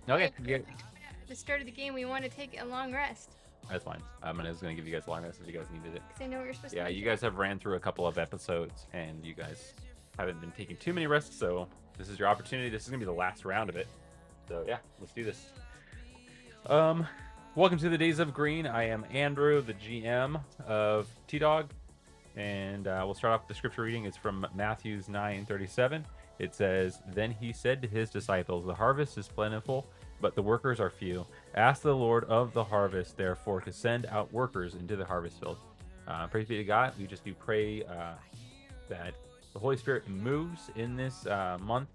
Okay. At the start of the game, we want to take a long rest. That's fine. I was going to give you guys a long rest if you guys needed it. Because I know you're supposed to. Yeah, you guys have ran through a couple of episodes, and you guys haven't been taking too many rests, so this is your opportunity. This is going to be the last round of it. So, yeah, let's do this. Welcome to the Days of Green. I am Andrew, the GM of TDOG, and we'll start off with the scripture reading. It's from Matthew 9:37. It says, "Then he said to his disciples, the harvest is plentiful, but the workers are few. Ask the Lord of the harvest, therefore, to send out workers into the harvest field." Praise be to God. We just do pray that the Holy Spirit moves in this month.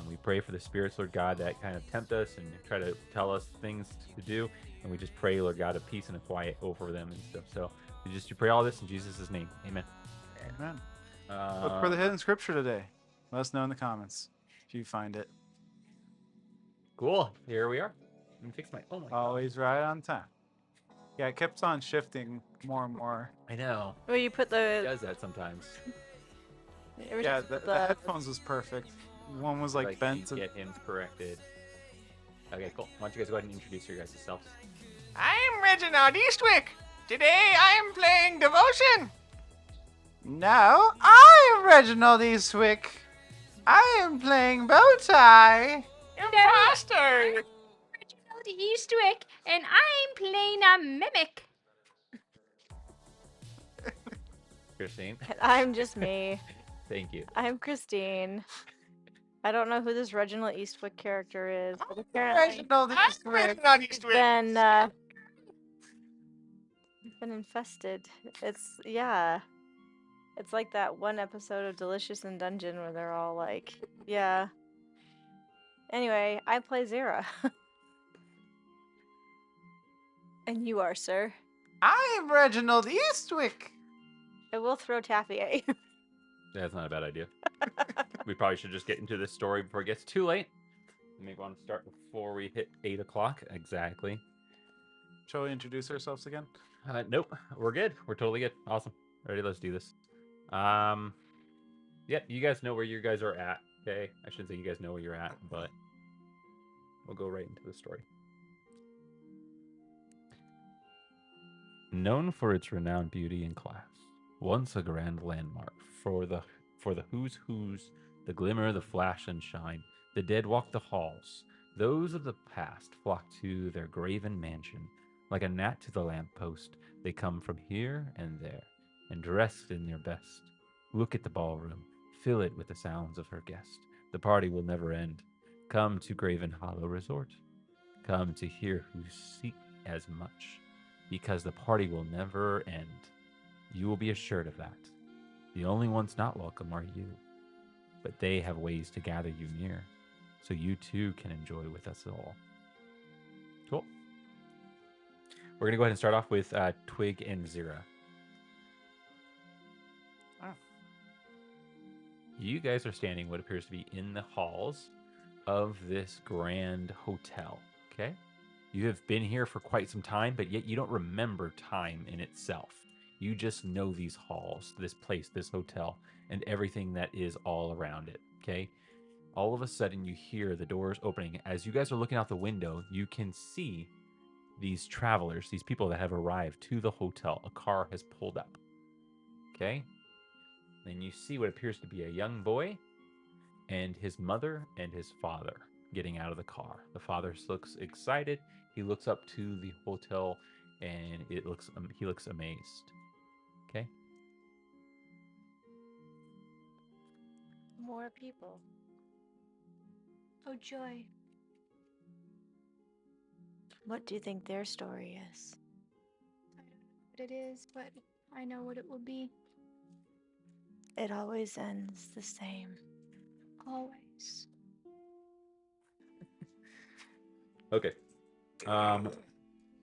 We pray for the spirits, Lord God, that kind of tempt us and try to tell us things to do. And we just pray, Lord God, a peace and a quiet over them and stuff. So we just do pray all this in Jesus' name. Amen. Amen. Look for the hidden scripture today. Let us know in the comments if you find it. Cool. Here we are. Let me fix my. Oh my God. Always right on time. Yeah, it kept on shifting more and more. I know. Well, you put It the. does that sometimes. Yeah, the headphones was perfect. One was like bent to get him corrected. Okay, cool. Why don't you guys go ahead and introduce your guys' selves? I'm Reginald Eastwick. Today I am playing Devotion. No, I am Reginald Eastwick. I am playing Bowtie. Imposter. Reginald Eastwick, and I'm playing a mimic. Christine. I'm just me. Thank you. I'm Christine. I don't know who this Reginald Eastwick character is, but apparently Reginald I'm Eastwick. Reginald Eastwick. been infested. Yeah. It's like that one episode of Delicious in Dungeon where they're all like, yeah. Anyway, I play Zara. And you are, sir. I am Reginald Eastwick. I will throw taffy at you. That's not a bad idea. We probably should just get into this story before it gets too late. Maybe want to start before we hit 8 o'clock. Exactly. Shall we introduce ourselves again? Nope. We're good. We're totally good. Awesome. Ready? Let's do this. Yep. You guys know where you guys are at. Okay. I shouldn't say you guys know where you're at, but we'll go right into the story. Known for its renowned beauty and class, once a grand landmark for the who's, the glimmer, the flash and shine, the dead walk the halls. Those of the past flock to their graven mansion. Like a gnat to the lamppost, they come from here and there, and dressed in their best. Look at the ballroom, fill it with the sounds of her guest. The party will never end. Come to Graven Hollow Resort. Come to hear who seek as much, because the party will never end. You will be assured of that. The only ones not welcome are you, but they have ways to gather you near, so you too can enjoy with us all. Cool. We're going to go ahead and start off with Twig and Zira. Oh. You guys are standing what appears to be in the halls of this grand hotel, okay? You have been here for quite some time, but yet you don't remember time in itself. You just know these halls, this place, this hotel, and everything that is all around it, okay? All of a sudden, you hear the doors opening. As you guys are looking out the window, you can see these travelers, these people that have arrived to the hotel. A car has pulled up, okay? Then you see what appears to be a young boy and his mother and his father getting out of the car. The father looks excited. He looks up to the hotel, and he looks amazed. Okay. More people. Oh, joy. What do you think their story is? I don't know what it is, but I know what it will be. It always ends the same. Always. Okay.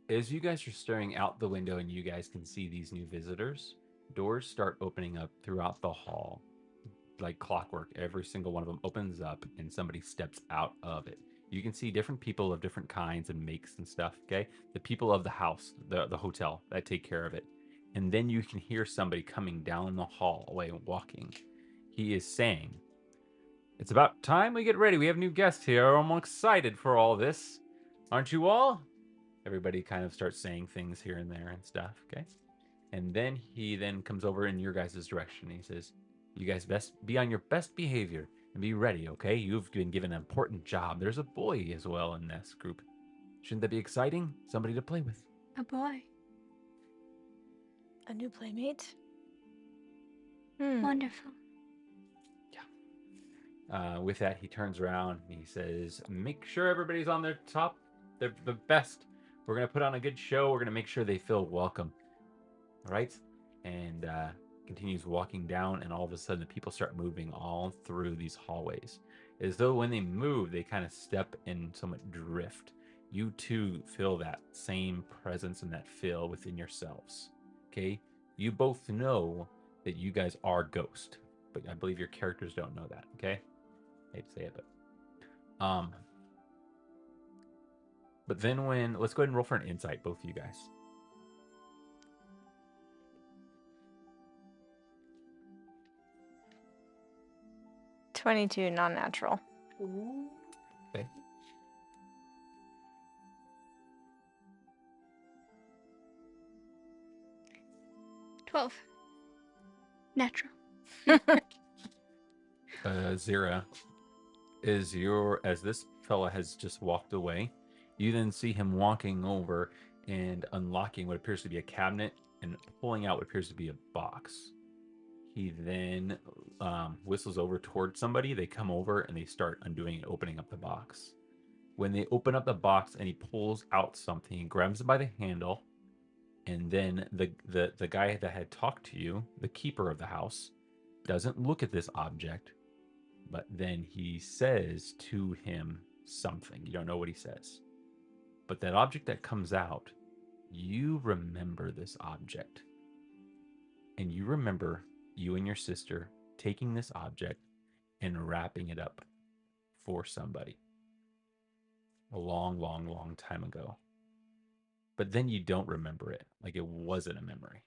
As you guys are staring out the window and you guys can see these new visitors, doors start opening up throughout the hall. Like clockwork, every single one of them opens up and somebody steps out of it. You can see different people of different kinds and makes and stuff, okay? The people of the house, the hotel that take care of it. And then you can hear somebody coming down the hallway and walking. He is saying, It's about time we get ready. We have new guests here. I'm excited for all this. Aren't you all? Everybody kind of starts saying things here and there and stuff, okay? And then he then comes over in your guys' direction. He says, you guys best be on your best behavior and be ready, okay? You've been given an important job. There's a boy as well in this group. Shouldn't that be exciting? Somebody to play with. A boy. A new playmate? Wonderful. With that, he turns around and he says, make sure everybody's on their top, the best. We're going to put on a good show. We're going to make sure they feel welcome. All right? And continues walking down, and all of a sudden the people start moving all through these hallways. As though when they move, they kind of step and somewhat drift. You too feel that same presence and that feel within yourselves. Okay? You both know that you guys are ghost, but I believe your characters don't know that, okay? I hate to say it, but then let's go ahead and roll for an insight, both of you guys. $22 non-natural. Okay. $12. Natural. Zira, as this fella has just walked away, you then see him walking over and unlocking what appears to be a cabinet and pulling out what appears to be a box. He then whistles over towards somebody. They come over and they start undoing and opening up the box. When they open up the box and he pulls out something, he grabs it by the handle, and then the guy that had talked to you, the keeper of the house, doesn't look at this object, but then he says to him something. You don't know what he says. But that object that comes out, you remember this object. And you remember you and your sister taking this object and wrapping it up for somebody. A long, long, long time ago. But then you don't remember it. Like it wasn't a memory.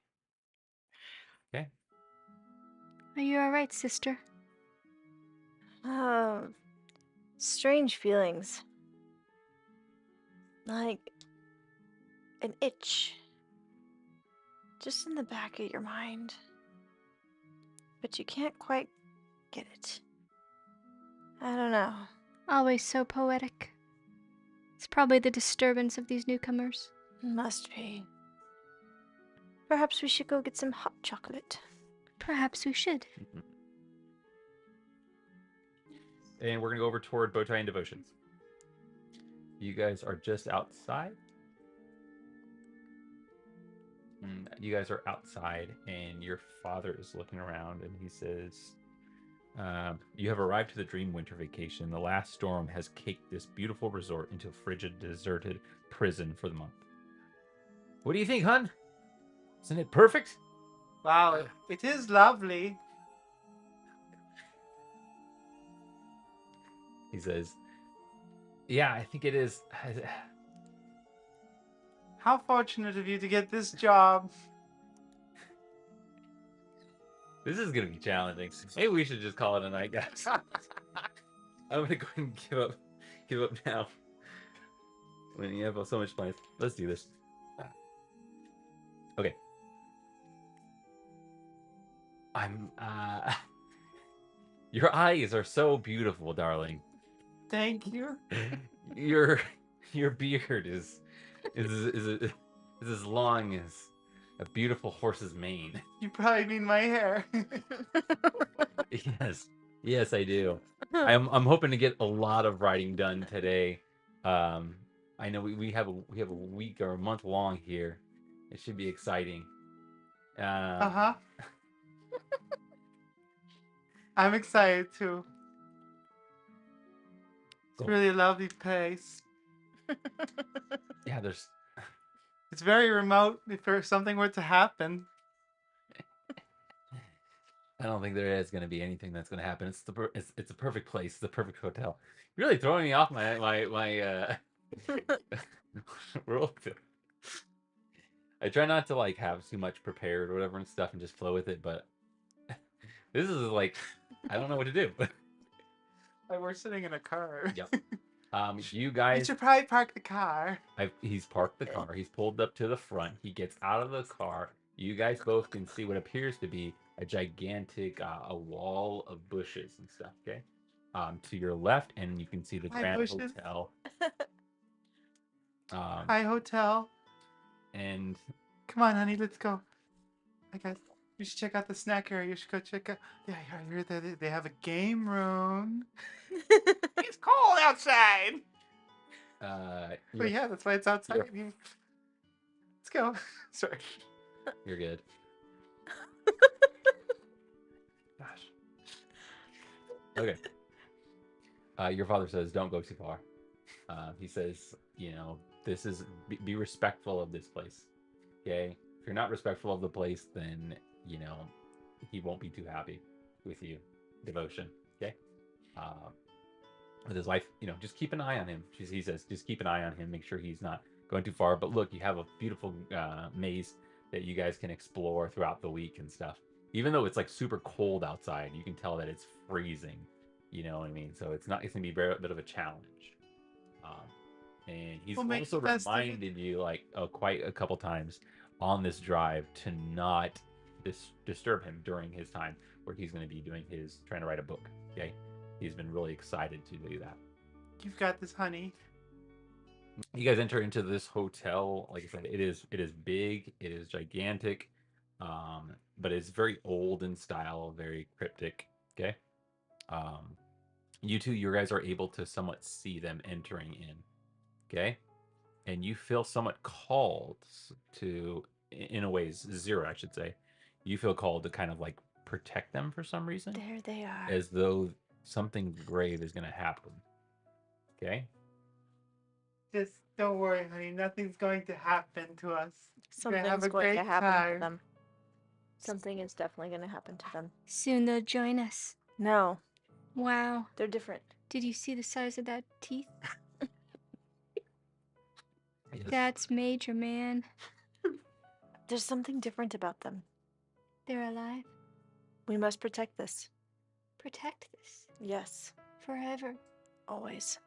Okay? Are you alright, sister? Strange feelings. Like an itch. Just in the back of your mind. But you can't quite get it. I don't know. Always so poetic. It's probably the disturbance of these newcomers. Must be. Perhaps we should go get some hot chocolate. Perhaps we should. And we're going to go over toward Bowtie and Devotion. You guys are just outside. You guys are outside, and your father is looking around, and he says, you have arrived to the Dream Winter Vacation. The last storm has caked this beautiful resort into a frigid, deserted prison for the month. What do you think, hun? Isn't it perfect? Wow, it is lovely. He says, yeah, I think it is. How fortunate of you to get this job. This is going to be challenging. Maybe we should just call it a night, guys. I'm going to go ahead and give up now. When you have so much plans. Let's do this. Okay. Your eyes are so beautiful, darling. Thank you. Your beard is as long as a beautiful horse's mane. You probably mean my hair. Yes, I do. I'm hoping to get a lot of writing done today. I know we have a week or a month long here. It should be exciting. Uh-huh. I'm excited too. It's really a lovely place. Yeah, It's very remote if something were to happen. I don't think there is going to be anything that's going to happen. It's a perfect place. It's the perfect hotel. You're really throwing me off my world. I try not to like have too much prepared or whatever and stuff and just flow with it, but this is like I don't know what to do. We're sitting in a car. Yep. You You guys, should probably park the car. he's parked the car. He's pulled up to the front. He gets out of the car. You guys both can see what appears to be a gigantic a wall of bushes and stuff. Okay. To your left, and you can see the Hi, Grand bushes. Hotel. Hi, hotel. And Come on, honey, let's go. I guess you should check out the snack area. You should go check out. Yeah, I heard that they have a game room. It's cold outside. Oh you're, yeah, that's why it's outside. Let's go. Sorry. you're good. Gosh. Okay. Your father says, "Don't go too far." He says, this is be respectful of this place. Okay, if you're not respectful of the place, then he won't be too happy with you. Devotion. Okay. With his wife, just keep an eye on him. He says, just keep an eye on him. Make sure he's not going too far. But look, you have a beautiful maze that you guys can explore throughout the week and stuff. Even though it's like super cold outside, you can tell that it's freezing. You know what I mean? So it's gonna be a bit of a challenge. And he's We'll make also the best of it. reminded you like quite a couple times on this drive to not disturb him during his time where he's going to be trying to write a book. Okay, he's been really excited to do that. You've got this, honey. You guys enter into this hotel. Like I said, it is big, it is gigantic, but it's very old in style, very cryptic. Okay, you guys are able to somewhat see them entering in. Okay, and you feel somewhat called to, in a way, Zero, I should say. You feel called to kind of like protect them for some reason, There they are. as though something grave is going to happen. Okay. Just don't worry, honey. Nothing's going to happen to us. We're gonna have Something's a going to great happen to time. them. Something is definitely going to happen to them. Soon they'll join us. No, Wow. they're different. Did you see the size of that teeth? Yes. That's major, man. There's something different about them. They're alive. We must protect this. Protect this Yes, forever. always.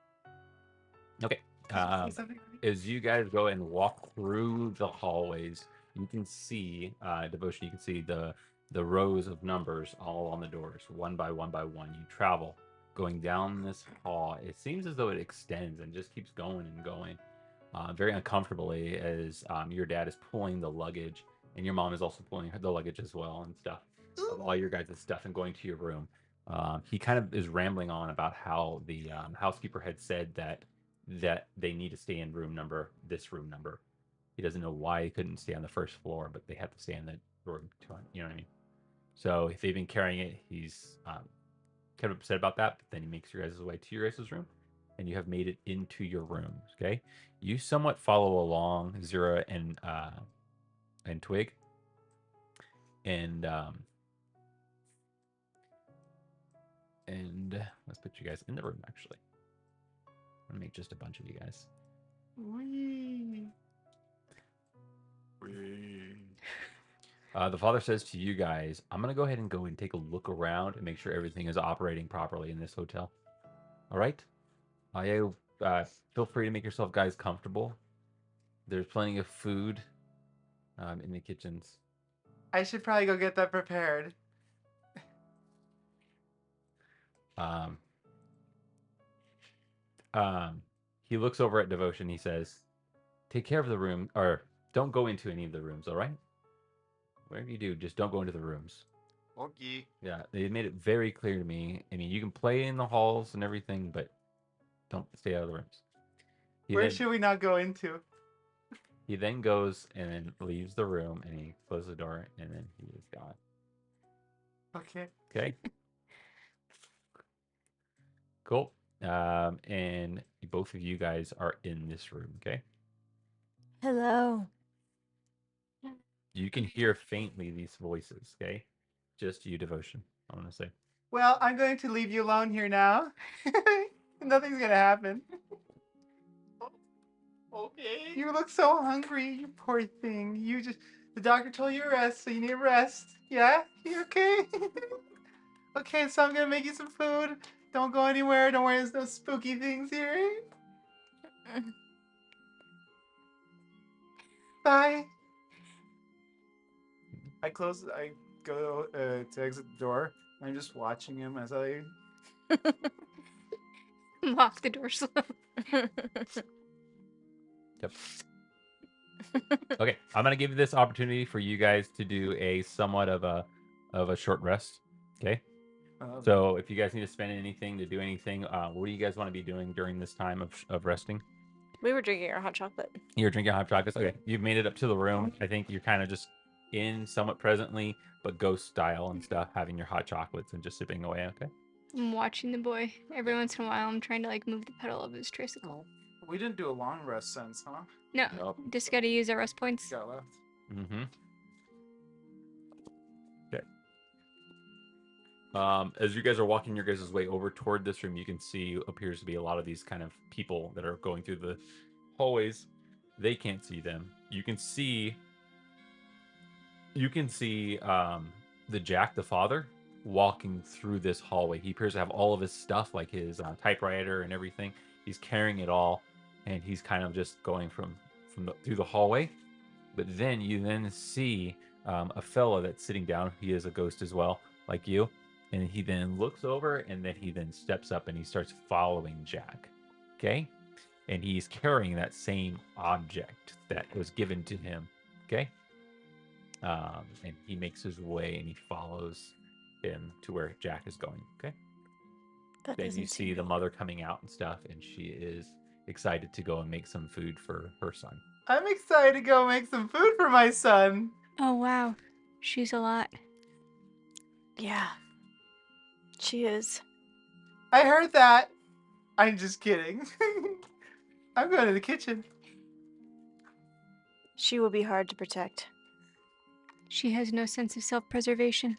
Okay. Say something, honey? As you guys go and walk through the hallways, you can see Devotion. You can see the rows of numbers all on the doors, one by one by one. You travel, going down this hall. It seems as though it extends and just keeps going and going, very uncomfortably, as your dad is pulling the luggage, and your mom is also pulling the luggage as well and stuff of all your guys' stuff and going to your room. He kind of is rambling on about how the housekeeper had said that they need to stay in this room number. He doesn't know why he couldn't stay on the first floor, but they have to stay in the room. You know what I mean? So if they've been carrying it, he's kind of upset about that. But then he makes your guys' way to your guys' room, and you have made it into your rooms. Okay, you somewhat follow along Zira and Twig, and let's put you guys in the room. Actually, I'm gonna make just a bunch of you guys. Wee. The father says to you guys, "I'm gonna go ahead and go and take a look around and make sure everything is operating properly in this hotel. All right? Feel free to make yourself guys comfortable. There's plenty of food in the kitchens. I should probably go get that prepared. He looks over at Devotion. He says, "Take care of the room, or don't go into any of the rooms. All right? Whatever you do, just don't go into the rooms." Okay. Yeah, they made it very clear to me. I mean, you can play in the halls and everything, but don't stay out of the rooms. Where should we not go into? He then goes and then leaves the room, and he closes the door, and then he is gone. Okay. Okay. Cool. And both of you guys are in this room. Okay. Hello. You can hear faintly these voices. Okay. Just you, Devotion. I want to say. Well, I'm going to leave you alone here now. Nothing's gonna happen. Okay. You look so hungry, you poor thing. The doctor told you to rest, so you need to rest. Yeah? You okay? Okay, so I'm gonna make you some food. Don't go anywhere. Don't worry, there's no spooky things here. Bye. I go to exit the door. I'm just watching him as I. Lock the door slow. Yep. Okay, I'm gonna give you this opportunity for you guys to do a somewhat of a short rest. Okay. So if you guys need to spend anything to do anything, what do you guys want to be doing during this time of resting? We were drinking our hot chocolate. You're drinking hot chocolates. Okay, you've made it up to the room. I think you're kind of just in somewhat presently, but ghost style and stuff, having your hot chocolates and just sipping away. Okay. I'm watching the boy. Every once in a while, I'm trying to like move the pedal of his tricycle. We didn't do a long rest sense, huh? No, Nope. just gotta use our rest points. Got left. Mm-hmm. Okay. As you guys are walking your guys' way over toward this room, you can see appears to be a lot of these kind of people that are going through the hallways. They can't see them. You can see the Jack, the father, walking through this hallway. He appears to have all of his stuff, like his typewriter and everything. He's carrying it all, and he's kind of just going through the hallway. But then you see a fella that's sitting down. He is a ghost as well, like you. And he then looks over, and then he then steps up and he starts following Jack. Okay? And he's carrying that same object that was given to him. Okay? And he makes his way and he follows him to where Jack is going. Okay? Then you see the mother coming out and stuff, and she is excited to go and make some food for her son. I'm excited to go make some food for my son. Oh wow, she's a lot. Yeah. She is. I heard that. I'm just kidding. I'm going to the kitchen. She will be hard to protect. She has no sense of self-preservation.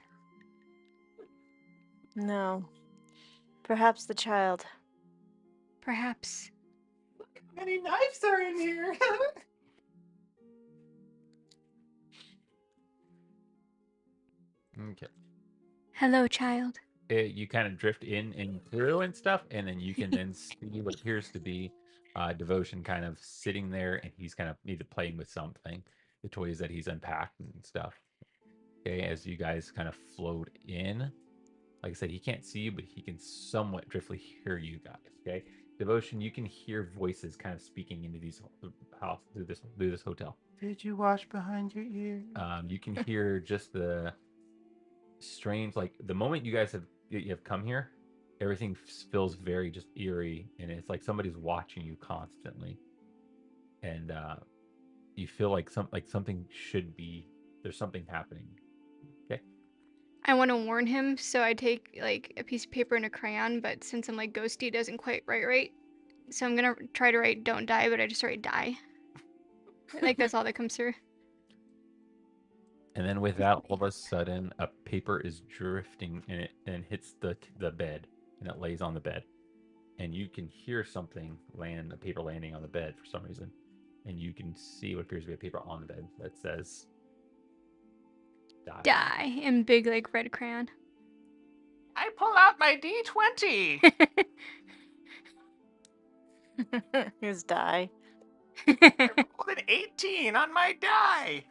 No. Perhaps the child. Perhaps. Look how many knives are in here. Okay. Hello, child. You kind of drift in and through and stuff, and then you can then see what appears to be Devotion kind of sitting there, and he's kind of either playing with something, the toys that he's unpacked and stuff. Okay, as you guys kind of float in, like I said, he can't see you, but he can somewhat driftly hear you guys. Okay, Devotion, you can hear voices kind of speaking into these house through this hotel. Did you wash behind your ears? You can hear just the strange, like the moment you guys have come here, everything feels very just eerie, and it's like somebody's watching you constantly, and you feel like something should be, there's something happening. Okay. I want to warn him, so I take like a piece of paper and a crayon, but since I'm like ghosty, it doesn't quite write right. So I'm gonna try to write "don't die," but I just write "die." Like that's all that comes through. And then with that, all of a sudden, a paper is drifting in it and hits the bed, and it lays on the bed. And you can hear something land, a paper landing on the bed for some reason. And you can see what appears to be a paper on the bed that says, "Die." Die in big like red crayon. I pull out my D20. His die. I rolled an 18 on my die.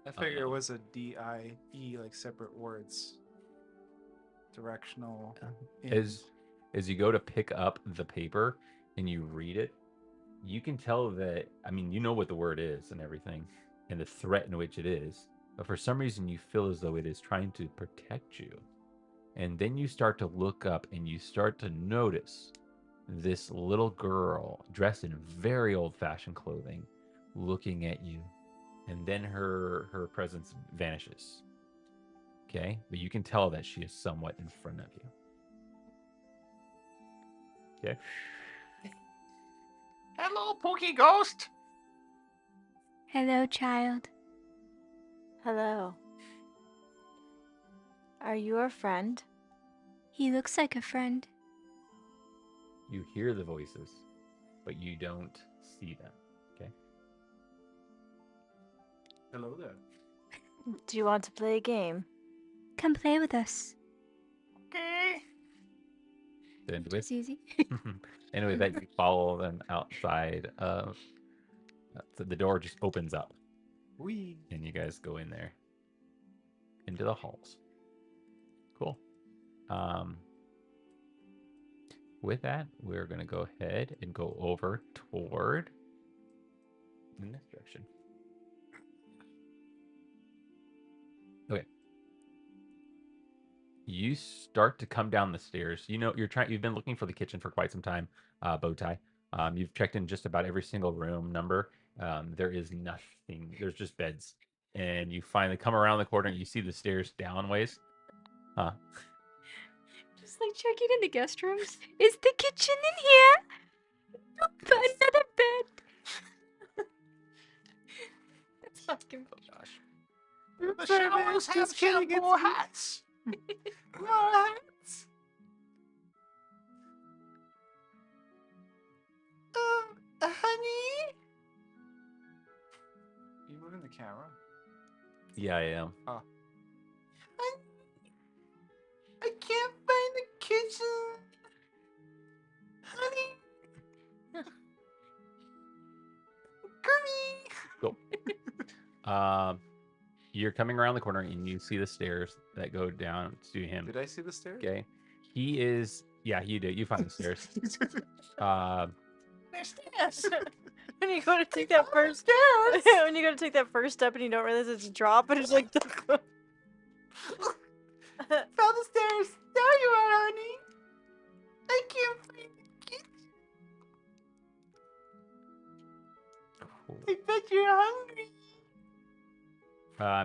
I figure it was a D-I-E, like separate words. Directional. As you go to pick up the paper and you read it, you can tell that, I mean, you know what the word is and everything, and the threat in which it is, but for some reason you feel as though it is trying to protect you. And then you start to look up and you start to notice this little girl dressed in very old-fashioned clothing looking at you, and then her presence vanishes. Okay, but you can tell that she is somewhat in front of you. Okay. Hello, Pookie Ghost. Hello, child. Hello. Are you our friend? He looks like a friend. You hear the voices, but you don't see them. Okay. Hello there. Do you want to play a game? Come play with us. Okay. And with It's easy. anyway, that you follow them outside of so the door just opens up Wee. and you guys go in there into the halls. Cool. With that, we're gonna go ahead and go over toward in this direction. Okay. You start to come down the stairs. You know, you've been looking for the kitchen for quite some time, Bowtie. You've checked in just about every single room number. There is nothing. There's just beds. And you finally come around the corner and you see the stairs down ways. Just like checking in the guest rooms. Is the kitchen in here? But another bed. That's fucking. Oh gosh. The showers have shampoo hats. No hats. Honey. You moving the camera? Yeah, I am. I can't find the kitchen. Honey. Gummy. You're coming around the corner and you see the stairs that go down to him. Did I see the stairs? Okay. He is. Yeah, you did. You find the stairs. There's stairs. When you go to take that first when you go to take that first step and you don't realize it's a drop and it's like Found the stairs. There you are, honey. I can't find the kitchen. I bet you're hungry.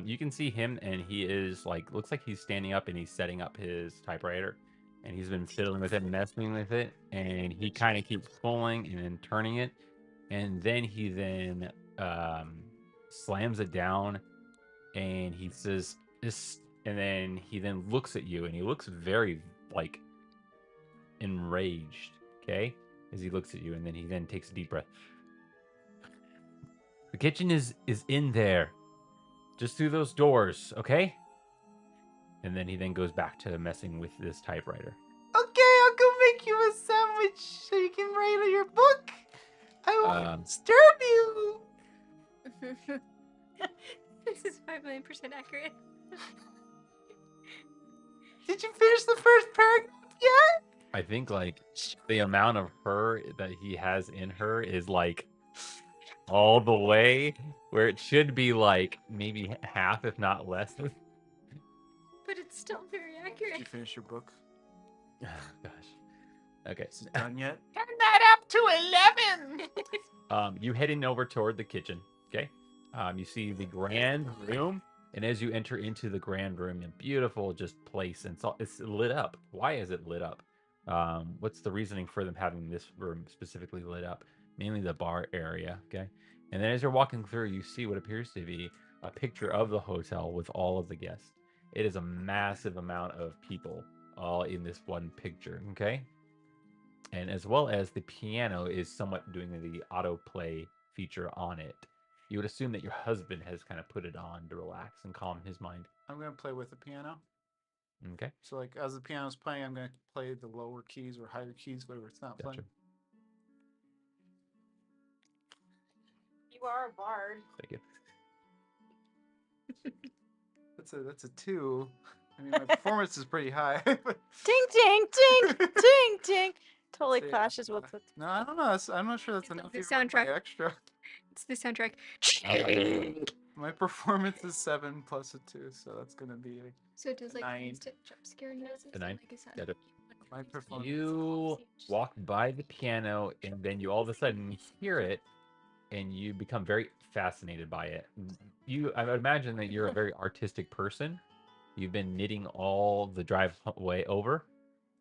You can see him, and he is like looks like he's standing up and he's setting up his typewriter, and he's been fiddling with it, messing with it, and he kind of keeps pulling and then turning it, and then he slams it down, and he says this, and then he looks at you, and he looks very like enraged. Okay, as he looks at you, and then he takes a deep breath. The kitchen is in there. Just through those doors, okay? And then he goes back to messing with this typewriter. Okay, I'll go make you a sandwich so you can write on your book. I won't disturb you. This is 5 million % accurate. Did you finish the first paragraph yet? I think like the amount of her that he has in her is like all the way where it should be like maybe half, if not less. But it's still very Did accurate. you finish your book? Oh, gosh. Okay. Is it done yet? Turn that up to 11. You heading over toward the kitchen. Okay. You see the grand room, and as you enter into the grand room, a beautiful just place, and it's lit up. Why is it lit up? What's the reasoning for them having this room specifically lit up? Mainly the bar area. Okay. And then as you're walking through, you see what appears to be a picture of the hotel with all of the guests. It is a massive amount of people all in this one picture. Okay. And as well as the piano is somewhat doing the autoplay feature on it. You would assume that your husband has kind of put it on to relax and calm his mind. I'm gonna play with the piano. Okay. So like as the piano's playing, I'm gonna play the lower keys or higher keys, whatever it's not Gotcha. playing. You are a bard. Thank you. That's a 2. I mean, my performance is pretty high. But Ding ding ding ding ding. Totally So, yeah, clashes with it. no, I don't know. I'm not sure that's enough. the even with my soundtrack. extra. It's the soundtrack. My performance is 7 plus a 2, so that's gonna be So it does like 9. instant jump scare noises. The 9? Like, is that Got it. my performance. You walk by the piano, and then you all of a sudden hear it, and you become very fascinated by it. I would imagine that you're a very artistic person. You've been knitting all the drive way over,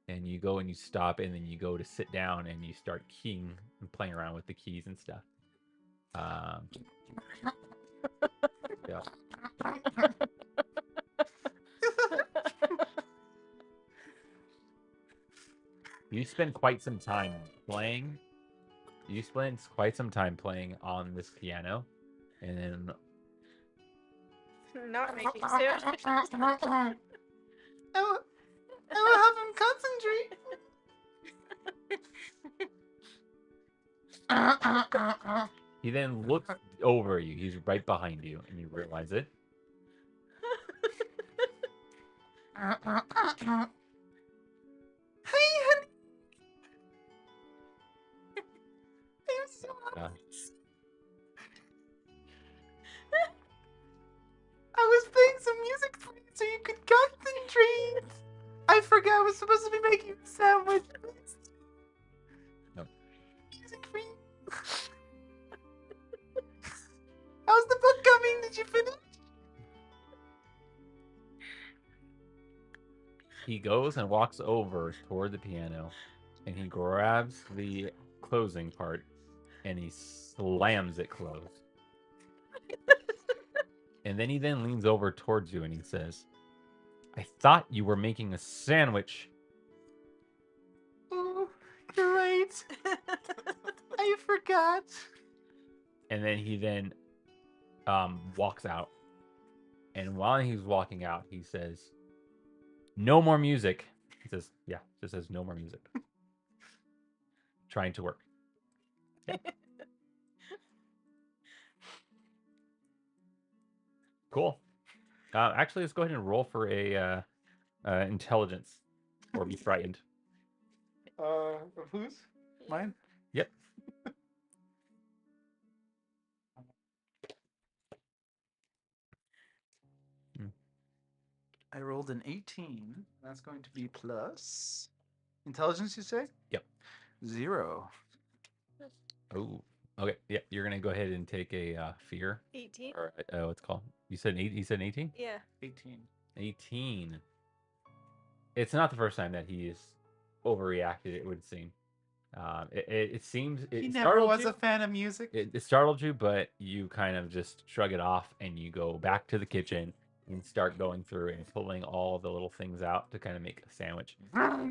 and you go and you stop, and then you go to sit down, and you start keying and playing around with the keys and stuff. Yeah. You spend quite some time playing. You spend quite some time playing on this piano, and then Not making sound. I will have him concentrate. He then looks over you. He's right behind you, and you realize it. Hey, honey. I'm so Uh, I was playing some music for you so you could concentrate. I forgot I was supposed to be making a sandwich. No. Music for you. How's the book coming? Did you finish? He goes and walks over toward the piano, and he grabs the closing part, and he slams it closed. And then he leans over towards you, and he says, "I thought you were making a sandwich." Oh, you're right. I forgot. And then he walks out. And while he's walking out, he says, "No more music." He says, "Yeah," just says, "No more music." Trying to work. Yeah. Cool. Actually, let's go ahead and roll for a intelligence or be frightened. Of whose? Mine? Yep. I rolled an 18. That's going to be plus intelligence, you say? Yep. 0. Oh. Okay. Yeah. You're gonna go ahead and take a fear 18? or what's it called? You said 8. You said 18. Yeah. 18. 18. It's not the first time that he is overreacted. It would seem. It seems He it never startled was you. a fan of music. It startled you, but you kind of just shrug it off and you go back to the kitchen and start going through and pulling all the little things out to kind of make a sandwich.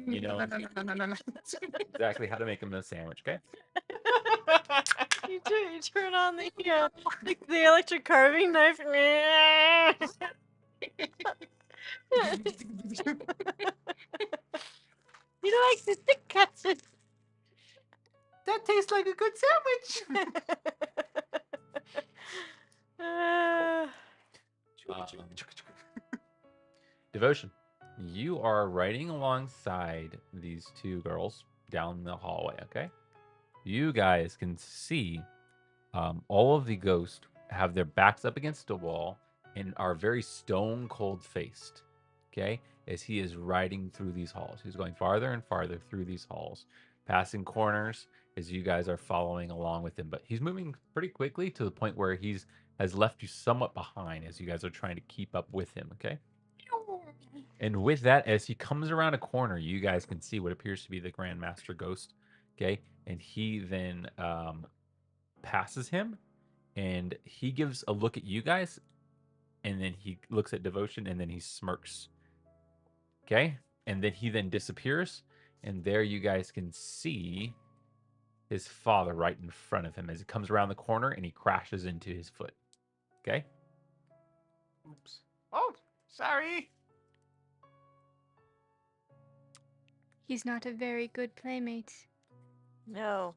You know exactly how to make him a sandwich, okay? You turn on the electric carving knife. You don't like the thick cuts. That tastes like a good sandwich. Devotion. You are riding alongside these two girls down the hallway, okay? You guys can see all of the ghosts have their backs up against a wall and are very stone cold faced, okay? As he is riding through these halls. He's going farther and farther through these halls, passing corners as you guys are following along with him. But he's moving pretty quickly to the point where has left you somewhat behind as you guys are trying to keep up with him, okay? And with that, as he comes around a corner, you guys can see what appears to be the Grandmaster Ghost, okay? And he then passes him, and he gives a look at you guys, and then he looks at Devotion, and then he smirks, okay? And then he disappears, and there you guys can see his father right in front of him as he comes around the corner, and he crashes into his foot, okay? Oops. Oh, sorry. He's not a very good playmate. No,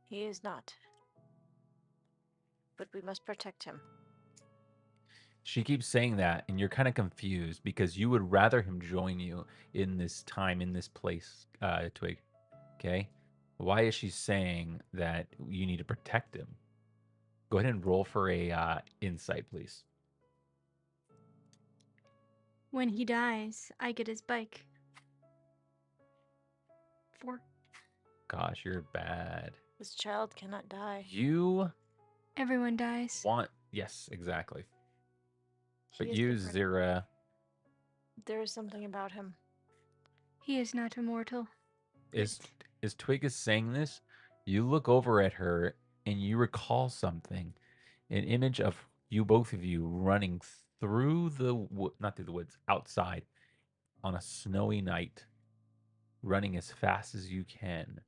he is not. But we must protect him. She keeps saying that, and you're kind of confused because you would rather him join you in this time, in this place, Twig. Okay? Why is she saying that you need to protect him? Go ahead and roll for a insight, please. When he dies, I get his bike. 4. Gosh, you're bad. This child cannot die. You Everyone dies. want... Yes, exactly. He But is you, different. Zira... There is something about him. He is not immortal. As Twig is saying this, you look over at her and you recall something. An image of both of you running through not through the woods, outside on a snowy night, running as fast as you can.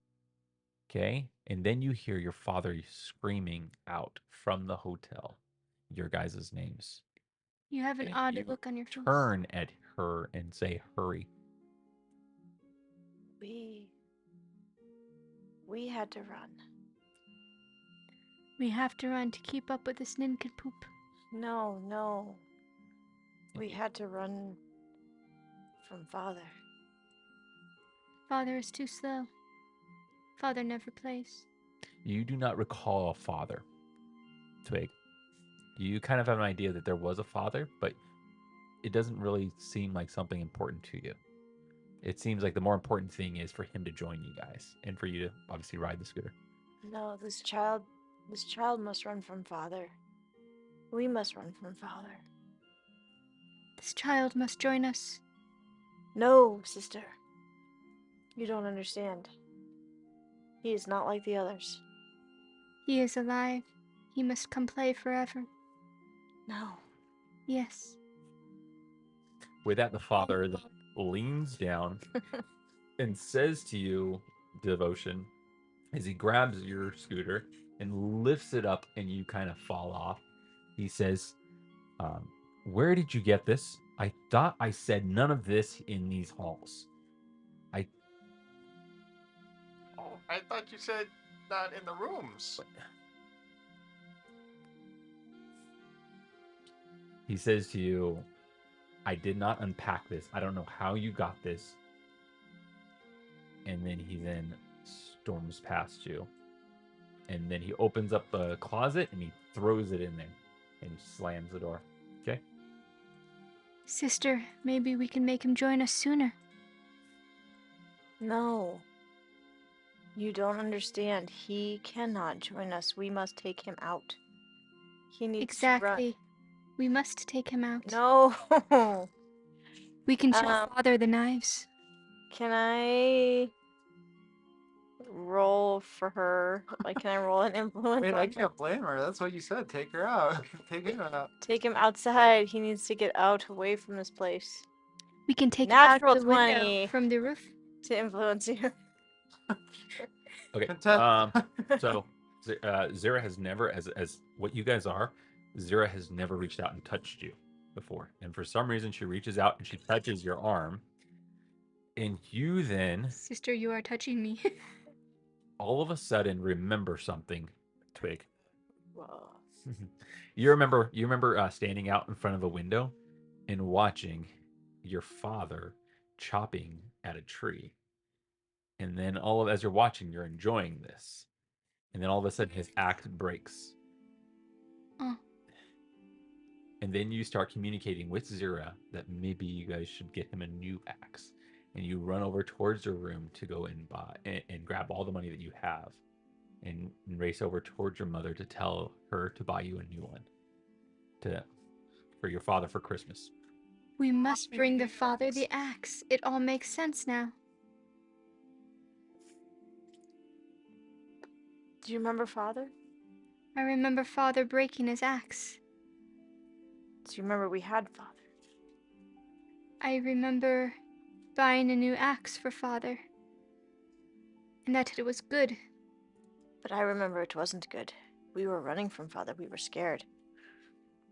Okay? And then you hear your father screaming out from the hotel your guys' names. You have an And odd you look on your face. Turn at her and say, "Hurry." We had to run. We have to run to keep up with this nincompoop. No, no. We had to run from Father. Father is too slow. Father never plays. You do not recall a father, Twig. You kind of have an idea that there was a father, but it doesn't really seem like something important to you. It seems like the more important thing is for him to join you guys and for you to obviously ride the scooter. No, this child must run from Father. We must run from Father. This child must join us. No, sister. You don't understand. He is not like the others. He is alive. He must come play forever. No. Yes. With that, the father leans down and says to you, Devotion, as he grabs your scooter and lifts it up and you kind of fall off. He says, where did you get this? I thought I said none of this in these halls. Oh, I thought you said not in the rooms. He says to you, I did not unpack this. I don't know how you got this. And then he storms past you. And then he opens up the closet and he throws it in there. And he slams the door. Okay? Sister, maybe we can make him join us sooner. No. You don't understand. He cannot join us. We must take him out. He needs to run. Exactly. We must take him out. No. We can show Father the knives. Can I roll for her? Like, can I roll an influence? I mean, on I her? can't blame her. That's what you said. Take her out. Take him out. Take him outside. He needs to get out away from this place We can take him out Natural the window 20. from the roof. to influence you. Okay. Contest. So Zira has never, as what you guys are, Zira has never reached out and touched you before. And for some reason, she reaches out and she touches your arm. And you then, Sister, you are touching me. all of a sudden, remember something, Twig. Whoa. You remember standing out in front of a window and watching your father chopping at a tree. And then as you're watching, you're enjoying this. And then all of a sudden his axe breaks. Oh. And then you start communicating with Zira that maybe you guys should get him a new axe. And you run over towards your room to go and buy and grab all the money that you have. And race over towards your mother to tell her to buy you a new one. For your father for Christmas. We must bring the Father the axe. It all makes sense now. Do you remember Father? I remember Father breaking his axe. Do you remember we had Father? I remember buying a new axe for Father. And that it was good. But I remember it wasn't good. We were running from Father. We were scared.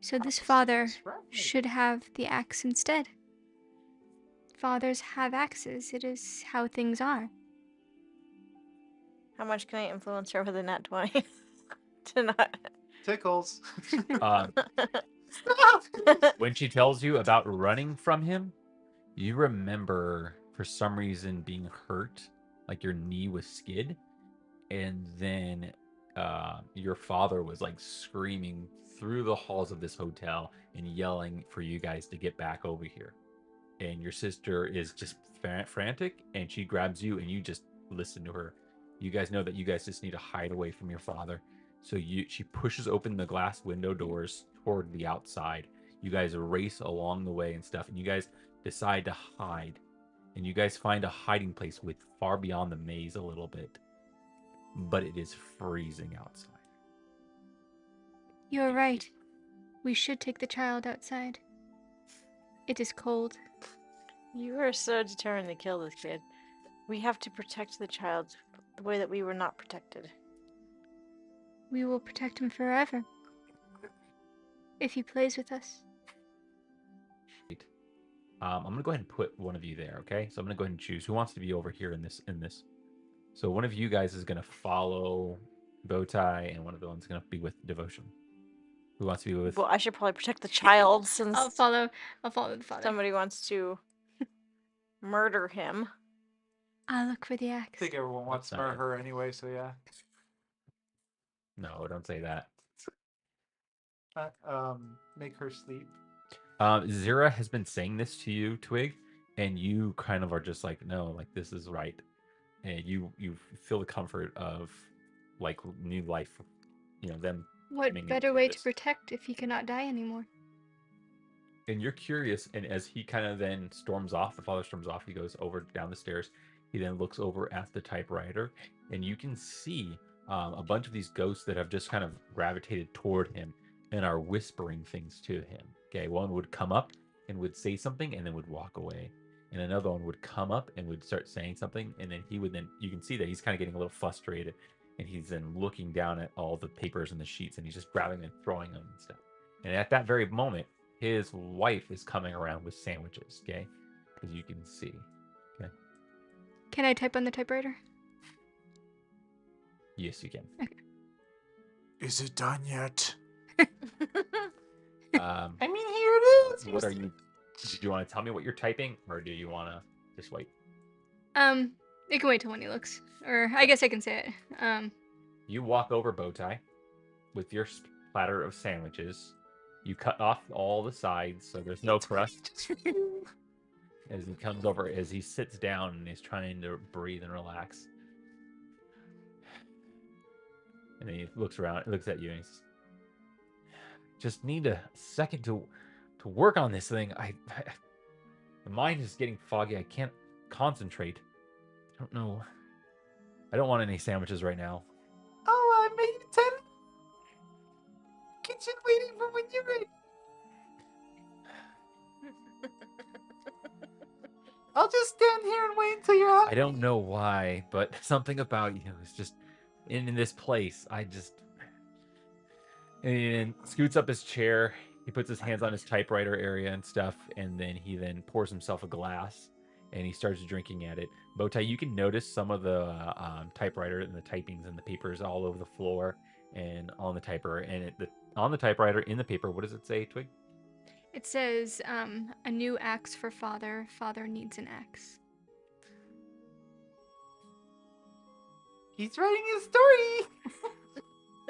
So this Father should have the axe instead. Fathers have axes. It is how things are. How much can I influence her with a nat 20? to not... Tickles. When she tells you about running from him, you remember for some reason being hurt, like your knee was skid, and then your father was like screaming through the halls of this hotel and yelling for you guys to get back over here. And your sister is just frantic, and she grabs you, and you just listen to her. You guys know that you guys just need to hide away from your father. So she pushes open the glass window doors toward the outside. You guys race along the way and stuff, and you guys decide to hide. And you guys find a hiding place with far beyond the maze a little bit. But it is freezing outside. You're right. We should take the child outside. It is cold. You are so determined to kill this kid. We have to protect the child the way that we were not protected. We will protect him forever. If he plays with us. I'm gonna go ahead and put one of you there, okay? So I'm gonna go ahead and choose who wants to be over here in this. So one of you guys is gonna follow Bowtie, and one of the ones going to be with Devotion. Who wants to be with? Well, I should probably protect the child since I'll follow the father. somebody wants to murder him. I'll look for the I axe. think everyone wants to That's not murder her anyway, so yeah. No, don't say that. Make her sleep. Zira has been saying this to you, Twig, and you kind of are just like, no, like this is right, and you feel the comfort of like new life, them. What coming better into way to this. protect if he cannot die anymore? And you're curious, and as he kind of then storms off, the father storms off, he goes over down the stairs. He then looks over at the typewriter, and you can see a bunch of these ghosts that have just kind of gravitated toward him and are whispering things to him. Okay, one would come up and would say something and then would walk away. And another one would come up and would start saying something, and then you can see that he's kind of getting a little frustrated, and he's then looking down at all the papers and the sheets, and he's just grabbing them and throwing them and stuff. And at that very moment, his wife is coming around with sandwiches, okay? As you can see. Okay. Can I type on the typewriter? Yes, you can. Is it done yet? I I mean, here it is. what are you? Do you want to tell me what you're typing, or do you want to just wait? It can wait till when he looks. Or I guess I can say it. You walk over Bowtie with your platter of sandwiches. You cut off all the sides so there's no crust. As he comes over, as he sits down and is trying to breathe and relax. And then he looks around, looks at you, and he says, just need a second to work on this thing. The mind is getting foggy. I can't concentrate. I don't know. I don't want any sandwiches right now. Oh, I made you 10. Kitchen waiting for when you're ready. I'll just stand here and wait until you're out. I don't know why, but something about you is just in this place. And scoots up his chair. He puts his hands on his typewriter area and stuff, and then he pours himself a glass, and he starts drinking at it. Bowtie, you can notice some of the typewriter and the typings and the papers all over the floor and on the typewriter. And on the typewriter, in the paper, what does it say, Twig? It says, a new axe for father. Father needs an axe. He's writing his story.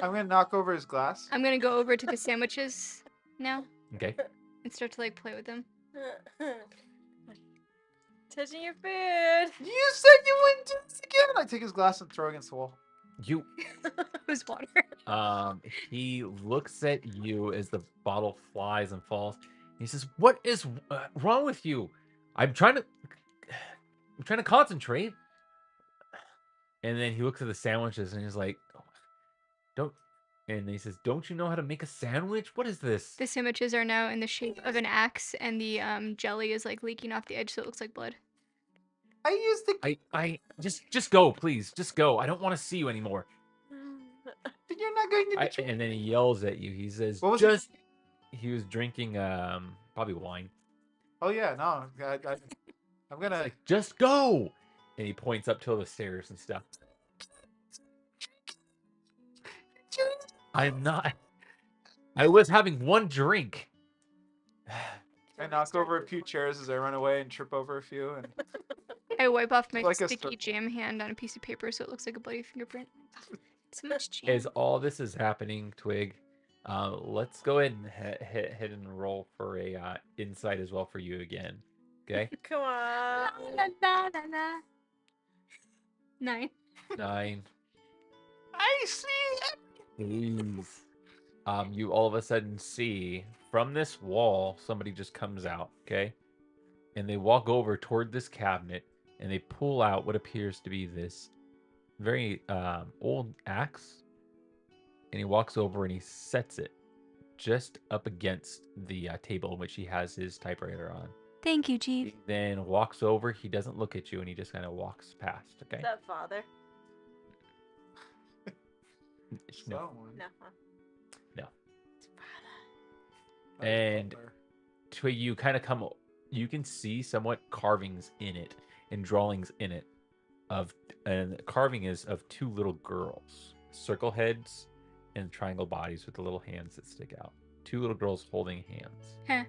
I'm gonna knock over his glass. I'm gonna go over to the sandwiches now Okay. and start to play with them. Touching your food. You said you wouldn't do this again. I take his glass and throw it against the wall. You. Who's water? He looks at you as the bottle flies and falls. He says, "What is wrong with you? I'm trying to concentrate." And then he looks at the sandwiches and he's like, "Don't." And he says, "Don't you know how to make a sandwich? What is this?" The sandwiches are now in the shape of an axe, and the jelly is leaking off the edge, so it looks like blood. I used the. I just go, please, just go. I don't want to see you anymore. You're not going to. And then he yells at you. He says, What was "Just." He was drinking probably wine. Oh yeah, no. I'm gonna. Like, just go. And he points up to the stairs and stuff. I'm not. I was having one drink. I knock over a few chairs as I run away and trip over a few. And I wipe off my Like a sticky circle. jam hand on a piece of paper so it looks like a bloody fingerprint. So much jam. As all this is happening, Twig, let's go ahead and hit and roll for a insight as well for you again. Okay. Come on. La, la, la, la. 9. 9. I see it. Please. You all of a sudden see from this wall somebody just comes out, okay? And they walk over toward this cabinet and they pull out what appears to be this very old axe. And he walks over and he sets it just up against the table in which he has his typewriter on. Thank you, Chief. He then walks over, he doesn't look at you, and he just kind of walks past, okay? Is that father? No. Someone. No. It's father. And to you kind of you can see somewhat carvings in it and drawings in it and the carving is of 2 little girls circle heads and triangle bodies with the little hands that stick out. 2 little girls holding hands. Huh.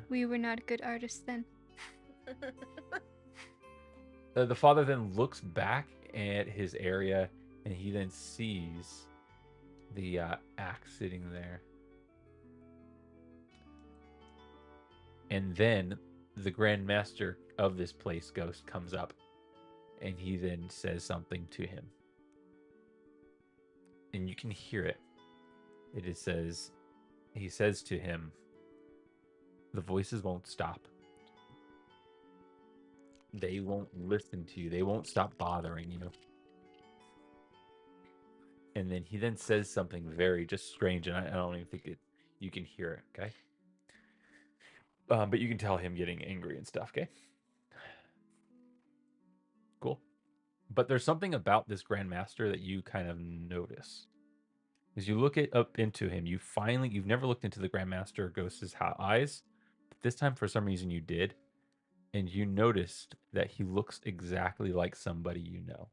We were not good artists then. The father then looks back at his area, and he then sees the axe sitting there. And then the Grand Master of this place, Ghost, comes up, and he then says something to him. And you can hear it. He says to him, the voices won't stop. They won't listen to you. They won't stop bothering you. And then he then says something very just strange, and I don't even think you can hear it, okay? But you can tell him getting angry and stuff, okay? Cool. But there's something about this Grandmaster that you kind of notice. As you look up into him, you've never looked into the Grandmaster Ghost's eyes, but this time for some reason you did, and you noticed that he looks exactly like somebody you know.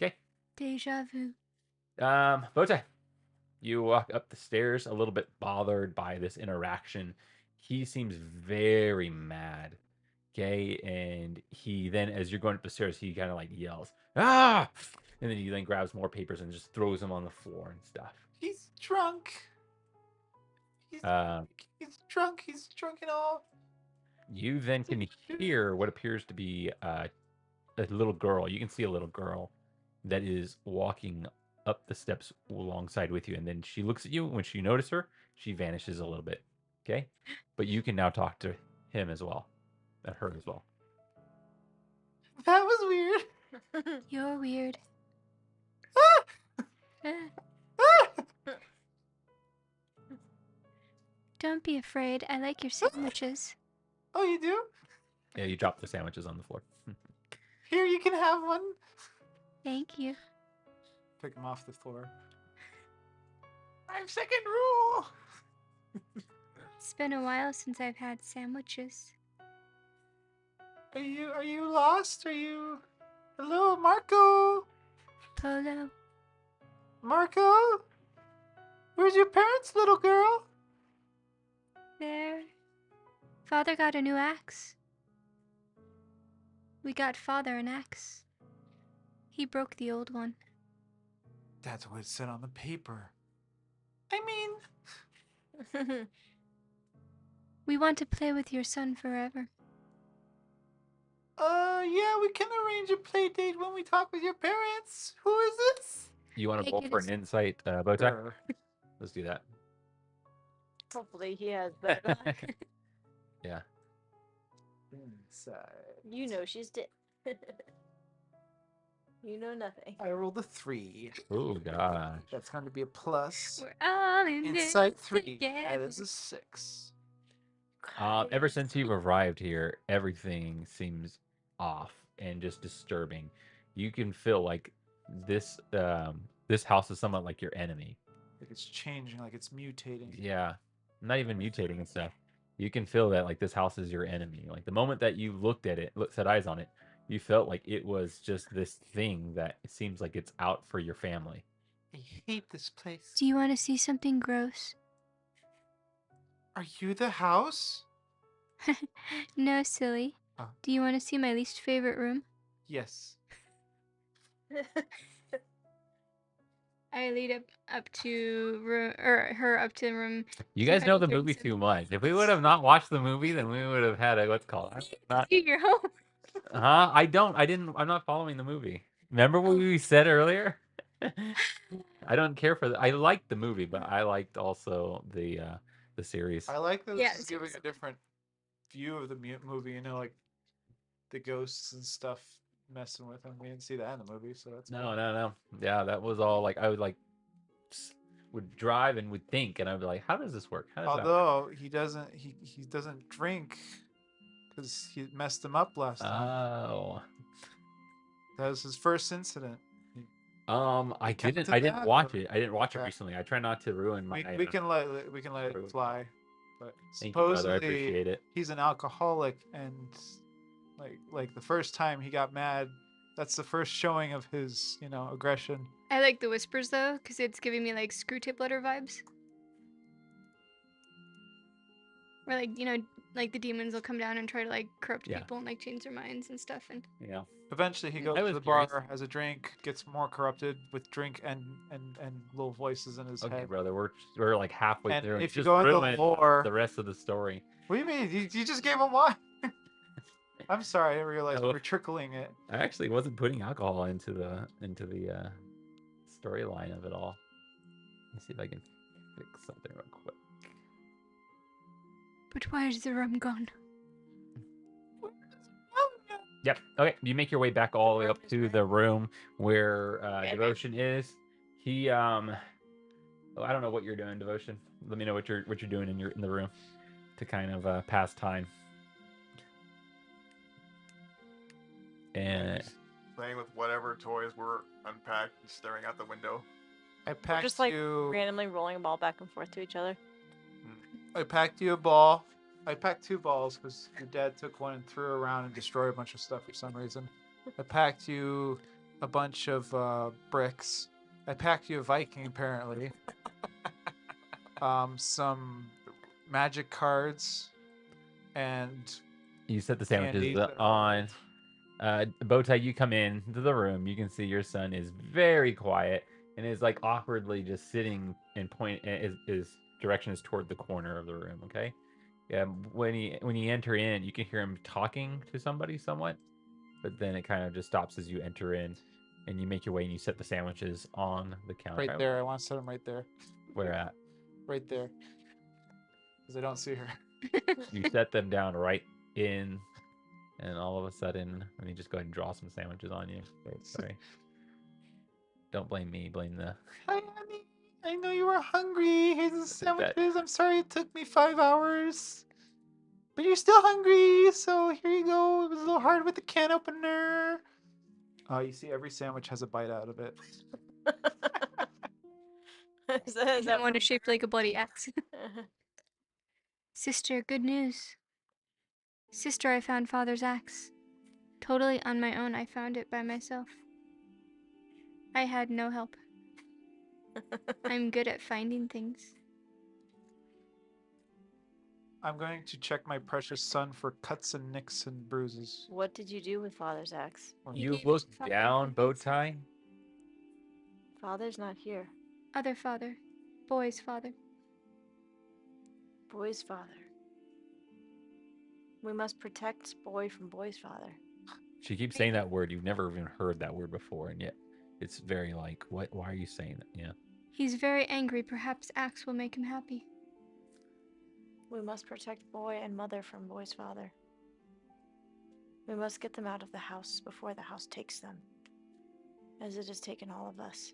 Okay. Deja vu. Bowtie, you walk up the stairs a little bit bothered by this interaction. He seems very mad. Okay, and he then, as you're going up the stairs, he kind of like yells, "Ah!" And then he then grabs more papers and just throws them on the floor and stuff. He's drunk. He's drunk. He's drunk and all. You then can hear what appears to be a little girl. You can see a little girl that is walking up the steps alongside with you, and then she looks at you. When she notices her, she vanishes a little bit. Okay, but you can now talk to him as well, at her as well. That was weird. You're weird. Don't be afraid. I like your sandwiches. Oh, you do? Yeah, you drop the sandwiches on the floor. Here, you can have one. Thank you. Pick him off the floor. I'm second rule. It's been a while since I've had sandwiches. Are you lost? Are you? Hello, Marco. Polo. Marco. Where's your parents, little girl? There. Father got a new axe. We got Father an axe. He broke the old one. That's what it said on the paper. I mean, We want to play with your son forever. yeah, we can arrange a play date when we talk with your parents. Who is this? You want to Take roll it for as- an insight, Bowtie? Sure. Let's do that. Hopefully he has better luck. Yeah. Inside. You know she's dead. You know nothing. I rolled a 3. Oh gosh. That's going to be a plus. We're all in this Insight 3. together. That is a 6. Ever since you've arrived here, everything seems off and just disturbing. You can feel like this house is somewhat like your enemy. Like it's changing, like it's mutating. Yeah, not even mutating and stuff. You can feel that like this house is your enemy. Like the moment that you looked at it, set eyes on it, you felt like it was just this thing that it seems like it's out for your family. I hate this place. Do you want to see something gross? Are you the house? No, silly. Oh. Do you want to see my least favorite room? Yes. I lead up to room, or her up to the room. You See guys if I know can the hear movie something. too much. If we would have not watched the movie, then we would have had a what's called. See your home. Huh? I'm not following the movie. Remember what we said earlier? I don't care for I liked the movie, but I liked also the series. I like that Yeah, this is it's giving a awesome. different view of the movie, you know, like the ghosts and stuff messing with him. We didn't see that in the movie, so that's No. Yeah, that was all like I would like would drive and would think, and I'd be like, how does this work? How does that work? Although he doesn't drink because he messed him up last time. Oh. That was his first incident. I kept didn't. it I didn't back, watch or- it. I didn't watch it Okay. recently. I try not to ruin my. We can let it Ruin. fly, but Thank you, brother. I supposedly appreciate it. he's an alcoholic and Like the first time he got mad, that's the first showing of his, aggression. I like the whispers though, because it's giving me like screw tip letter vibes. Or like, like the demons will come down and try to like corrupt Yeah. people and like change their minds and stuff. And Yeah. Eventually, he goes I to was the curious. bar, has a drink, gets more corrupted with drink and little voices in his Okay, head. brother, we're like halfway And through. if you Just go into ruined lore, the rest of the story. what do you mean? You just gave him wine. I'm sorry, I didn't realize No. we're trickling it. I actually wasn't putting alcohol into the storyline of it all. Let me see if I can fix something real quick. but why is the rum gone? Yep. Okay. You make your way back all the way up to the room where Devotion is. He I don't know what you're doing, Devotion. Let me know what you're doing in the room to kind of pass time. And Playing with whatever toys were unpacked and staring out the window. I We're packed just like you. randomly rolling a ball back and forth to each other. I packed you a ball. I packed 2 balls because your dad took one and threw it around and destroyed a bunch of stuff for some reason. I packed you a bunch of bricks. I packed you a Viking apparently. Some magic cards and you set the sandwiches candies that are on. Bowtie, you come in to the room. You can see your son is very quiet and is like awkwardly just sitting and his direction is toward the corner of the room. Okay. Yeah. When you enter in, you can hear him talking to somebody somewhat, but then it kind of just stops as you enter in, and you make your way and you set the sandwiches on the counter. right there. I want to set them right there. Where at? Right there. Because I don't see her. You set them down right in. And all of a sudden, let me just go ahead and draw some sandwiches on you. Sorry. Don't blame me. Blame the. Hi, honey. I know you were hungry. Here's the that. sandwiches. I'm sorry it took me 5 hours. But you're still hungry, so here you go. It was a little hard with the can opener. You see, every sandwich has a bite out of it. Is I that want from- it shaped like a bloody axe. Sister, good news. Sister, I found Father's axe. Totally on my own, I found it by myself. I had no help. I'm good at finding things. I'm going to check my precious son for cuts and nicks and bruises. What did you do with Father's axe? You gave it look to Father down, for his Bowtie. Father's not here. Other father. Boy's father. Boy's father. We must protect boy from boy's father. She keeps saying that word. You've never even heard that word before, and yet it's very like, what? Why are you saying that? Yeah. He's very angry. Perhaps axe will make him happy. We must protect boy and mother from boy's father. We must get them out of the house before the house takes them, as it has taken all of us.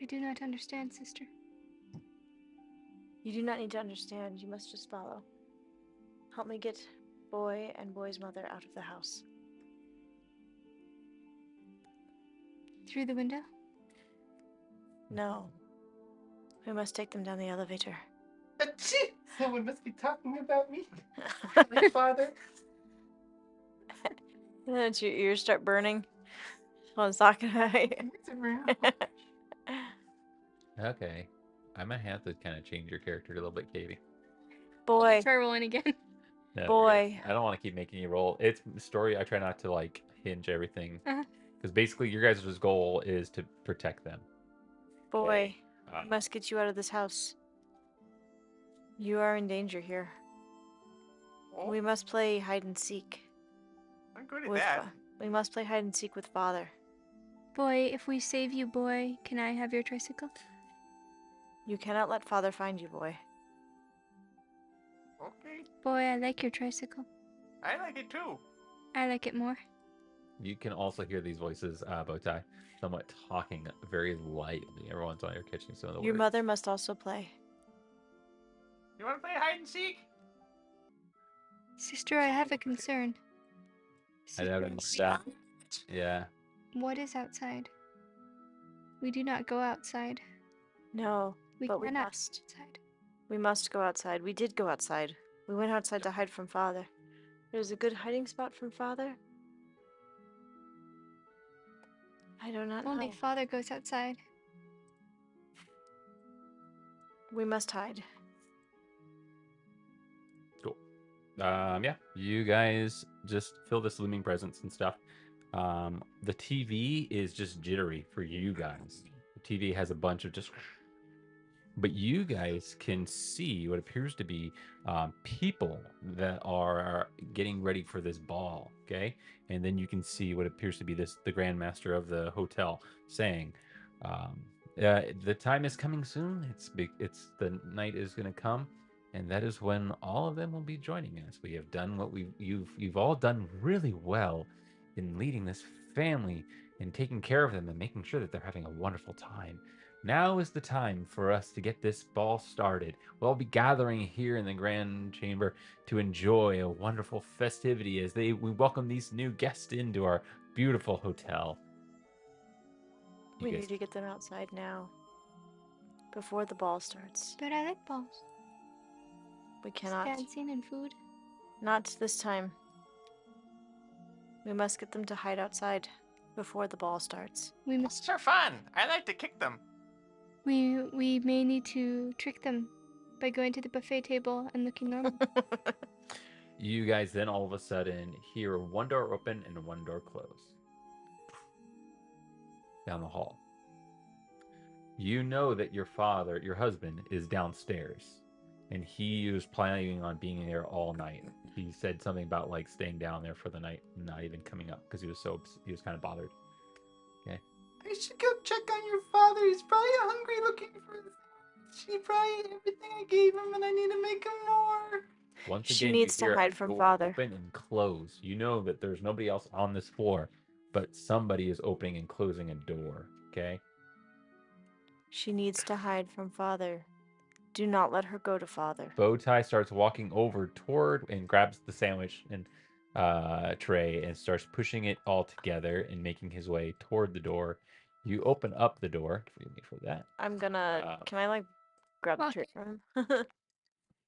I do not understand, sister. You do not need to understand. You must just follow. Help me get boy and boy's mother out of the house. Through the window? No. We must take them down the elevator. Someone must be talking about me. My father. And then your ears start burning. Someone's talking about you. It's around. Okay. I might have to kind of change your character a little bit, Katie. Boy. Try rolling again. No, Boy. I don't want to keep making you roll. It's story. I try not to like hinge everything Uh-huh. because basically your guys' goal is to protect them. Boy. Uh, We must get you out of this house. You are in danger here. Oh, We must play hide and seek. I'm good at With that. we must play hide and seek with father. Boy, if we save you, boy, can I have your tricycle? You cannot let father find you, boy. Okay, Boy, I like your tricycle. I like it too. I like it more. You can also hear these voices, Bowtie, somewhat talking very lightly. Everyone's on your catching some of the Your words. mother must also play. You want to play hide and seek? Sister, I have a concern. I haven't that. Yeah. What is outside? We do not go outside. No, We but we cannot must. go outside. We must go outside. We did go outside. We went outside to hide from father. There's a good hiding spot from father? I do not Only know. father goes outside. We must hide. Cool. Yeah, you guys just feel this looming presence and stuff. The TV is just jittery for you guys. The TV has a bunch of just, but you guys can see what appears to be people that are getting ready for this ball. Okay, and then you can see what appears to be the grandmaster of the hotel saying, "The time is coming soon. It's the night is going to come." And that is when all of them will be joining us. We have done what you've all done really well in leading this family and taking care of them and making sure that they're having a wonderful time. Now is the time for us to get this ball started. We'll all be gathering here in the grand chamber to enjoy a wonderful festivity as we welcome these new guests into our beautiful hotel. We need to get them outside now. Before the ball starts. But I like balls. We cannot. Dancing and food. Not this time. We must get them to hide outside before the ball starts. We must. Balls are fun. I like to kick them. We may need to trick them by going to the buffet table and looking normal. You guys then all of a sudden hear one door open and one door close down the hall. You know that your husband, is downstairs, and he was planning on being there all night. He said something about like staying down there for the night, and not even coming up because he was kind of bothered. Okay. I should go check on your father. He's probably hungry looking for the sandwich. He probably ate everything I gave him, and I need to make him more. Once She again, needs you to hear hide a from door father. open and close. You know that there's nobody else on this floor, but somebody is opening and closing a door. Okay. She needs to hide from father. Do not let her go to father. Bowtie starts walking over toward and grabs the sandwich and tray and starts pushing it all together and making his way toward the door. You open up the door. Forgive me for that. I'm gonna. Can I like grab the tray from him?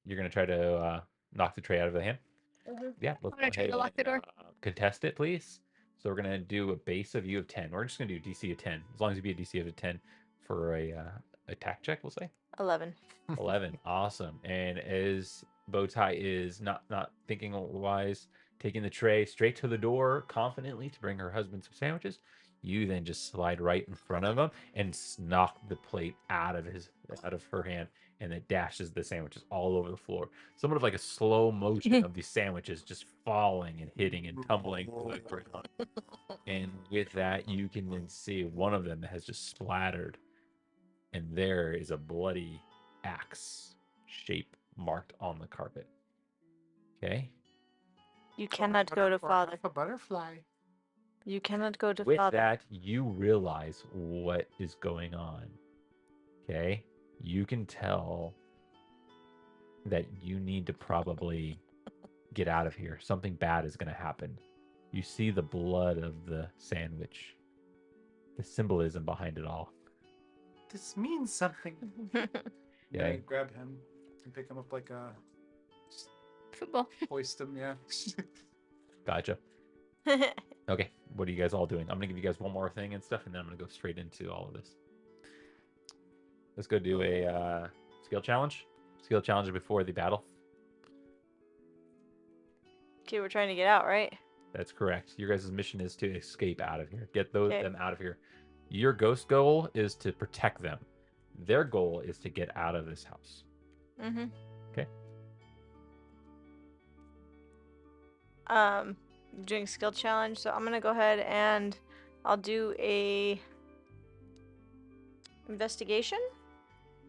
You're gonna try to knock the tray out of the hand. Yeah, let's I'm gonna try to lock the door. Contest it, please. So we're gonna do a base of you of 10. We're just gonna do DC of 10, as long as you be a DC of a 10 for a attack check. We'll say 11. 11. Awesome. And as Bowtie is not thinking wise, taking the tray straight to the door confidently to bring her husband some sandwiches, you then just slide right in front of him and knock the plate out of her hand, and it dashes the sandwiches all over the floor. Somewhat of like a slow motion of these sandwiches just falling and hitting and tumbling to the ground. And with that, you can then see one of them that has just splattered, and there is a bloody axe shape marked on the carpet. Okay. You cannot go to father. A butterfly. You cannot go to With father. that, you realize what is going on. Okay. You can tell that you need to probably get out of here. Something bad is going to happen. You see the blood of the sandwich, the symbolism behind it all. This means something. Yeah. I grab him and pick him up like a Football. hoist him. Yeah. Gotcha. Okay, what are you guys all doing? I'm gonna give you guys one more thing and stuff, and then I'm gonna go straight into all of this. Let's go do a skill challenge. Skill challenge before the battle. Okay, we're trying to get out, right? That's correct. Your guys' mission is to escape out of here. Get them out of here. Your ghost goal is to protect them. Their goal is to get out of this house. Mm-hmm. Okay. Doing skill challenge, so I'm gonna go ahead and I'll do a investigation,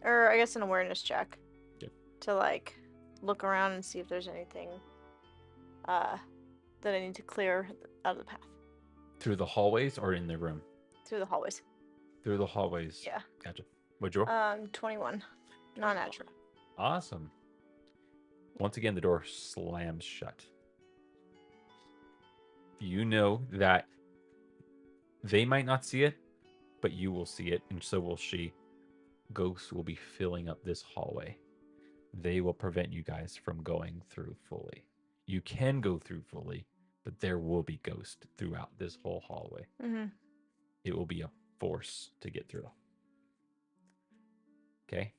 or I guess an awareness check, to like look around and see if there's anything that I need to clear out of the path. Through the hallways or in the room? Through the hallways. Through the hallways. Yeah. Gotcha. What'd you roll? 21. Non-natural. Awesome. Once again, the door slams shut. You know that they might not see it, but you will see it, and so will she. Ghosts will be filling up this hallway. They will prevent you guys from going through fully. You can go through fully, but there will be ghosts throughout this whole hallway. Mm-hmm. It will be a force to get through. Okay.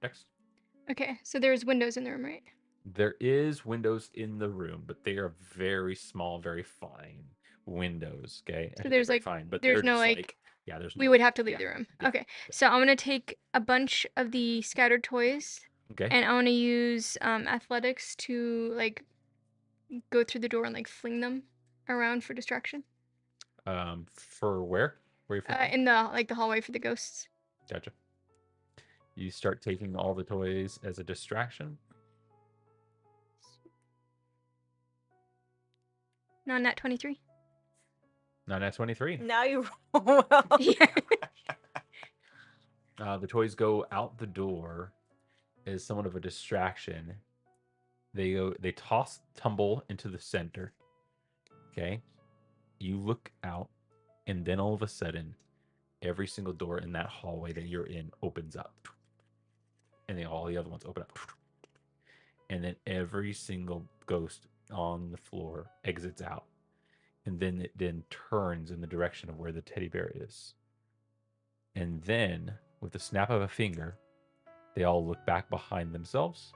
Next. Okay, so there's windows in the room, right? There is windows in the room, but they are very small, very fine windows. Okay. I So should say there's very like fine, but there's they're no just like yeah. There's we no, would have to leave yeah, the room. yeah, Okay, yeah. so I'm gonna take a bunch of the scattered toys Okay. and I want to use athletics to like go through the door and like fling them around for distraction. For where? Where you from? In the hallway for the ghosts. Gotcha. You start taking all the toys as a distraction. No, nat 23. Not at 23. Now you roll well. Yeah. The toys go out the door as somewhat of a distraction. They toss, tumble into the center. Okay. You look out, and then all of a sudden, every single door in that hallway that you're in opens up. And then all the other ones open up. And then every single ghost on the floor exits out. And then it then turns in the direction of where the teddy bear is. And then, with the snap of a finger, they all look back behind themselves,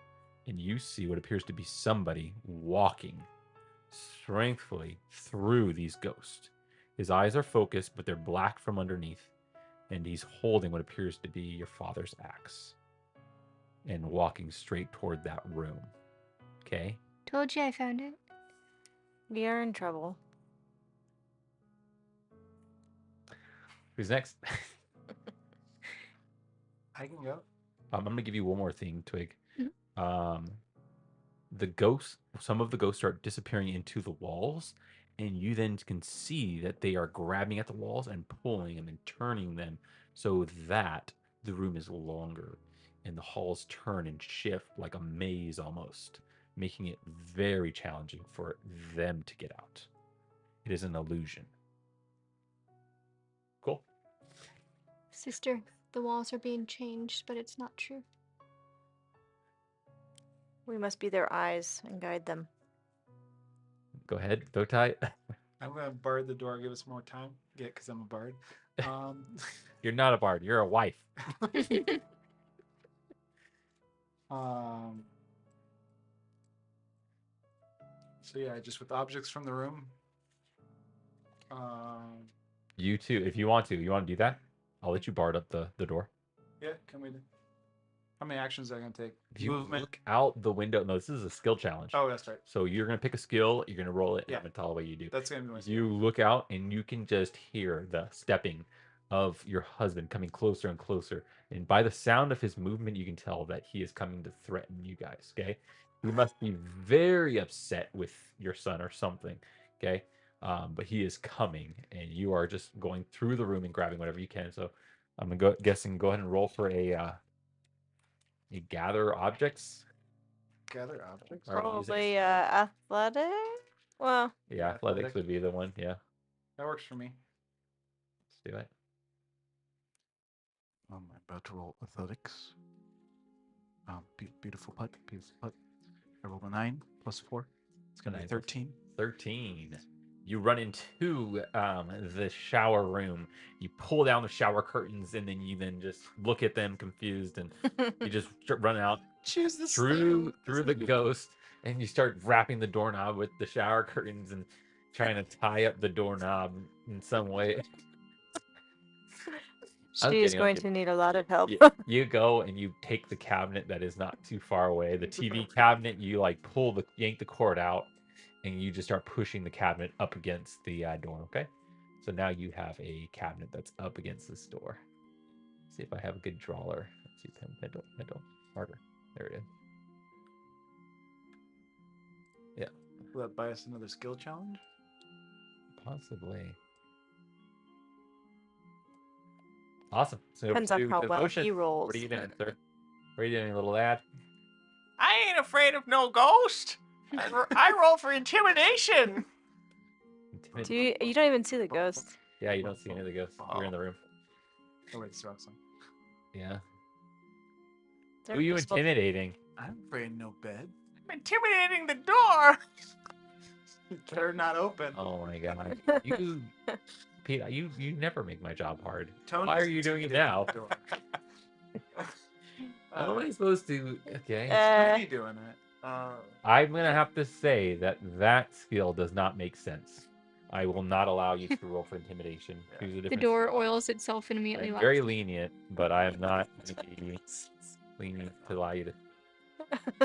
and you see what appears to be somebody walking strengthfully through these ghosts. His eyes are focused, but they're black from underneath, and he's holding what appears to be your father's axe and walking straight toward that room. Okay? Told you I found it. We are in trouble. Who's next? I can go. I'm going to give you one more thing, Twig. Mhm. The ghosts, some of the ghosts start disappearing into the walls, and you then can see that they are grabbing at the walls and pulling them and turning them so that the room is longer and the halls turn and shift like a maze almost, making it very challenging for them to get out. It is an illusion. Cool. Sister, the walls are being changed, but it's not true. We must be their eyes and guide them. Go ahead, bow tie. I'm gonna bard the door. Give us more time. Yeah, because I'm a bard. You're not a bard. You're a wife. So yeah, just with objects from the room. You too, if you want to. You want to do that? I'll let you bard up the door. Yeah, can we? How many actions are I gonna take? If you Movement. look out the window, no, this is a skill challenge. Oh, that's right. So you're gonna pick a skill, you're gonna roll it, and Yeah. I'm gonna tell the way you do. That's gonna be my. You look out and you can just hear the stepping of your husband coming closer and closer. And by the sound of his movement, you can tell that he is coming to threaten you guys. Okay. He must be very upset with your son or something. Okay. But he is coming, and you are just going through the room and grabbing whatever you can. So I'm gonna go ahead and roll for a gather objects. Gather objects. Or Probably athletic. Well, yeah, athletics would be the one. Yeah, That works for me. let's do it. I'm about to roll athletics. Beautiful putt. Beautiful putt. I rolled a 9 plus 4. It's gonna be 13. 13. You run into the shower room. You pull down the shower curtains, and then you just look at them confused, and you just run out Choose the through the ghost, and you start wrapping the doorknob with the shower curtains and trying to tie up the doorknob in some way. she is going to need a lot of help. You go and you take the cabinet that is not too far away. The TV cabinet, you like yank the cord out, and you just start pushing the cabinet up against the door. Okay, so now you have a cabinet that's up against this door. Let's see if I have a good drawer. Let's see, pen, middle, marker. There it is. Yeah. Will that buy us another skill challenge? Possibly. Awesome. So Depends on to how well devotion. he rolls. What are you doing, sir? What are you doing, little lad? I ain't afraid of no ghost. I roll for intimidation. You don't even see the ghost. Yeah, you don't see any of the ghosts. You're in the room. Oh wait, it's the wrong song. Yeah. They're Who are you just supposed- intimidating? I'm afraid of no bed. intimidating the door. They're not open. Oh my god. You, Pete, you never make my job hard. Tony's Why are you doing it now? intimidating the door. How am I supposed to? Okay. Tony doing it. I'm gonna have to say that skill does not make sense. I will not allow you to roll for intimidation. Yeah. Choose a The different door skill. oils itself and immediately I'm locks. very lenient, but I am not going to be lenient to allow you to.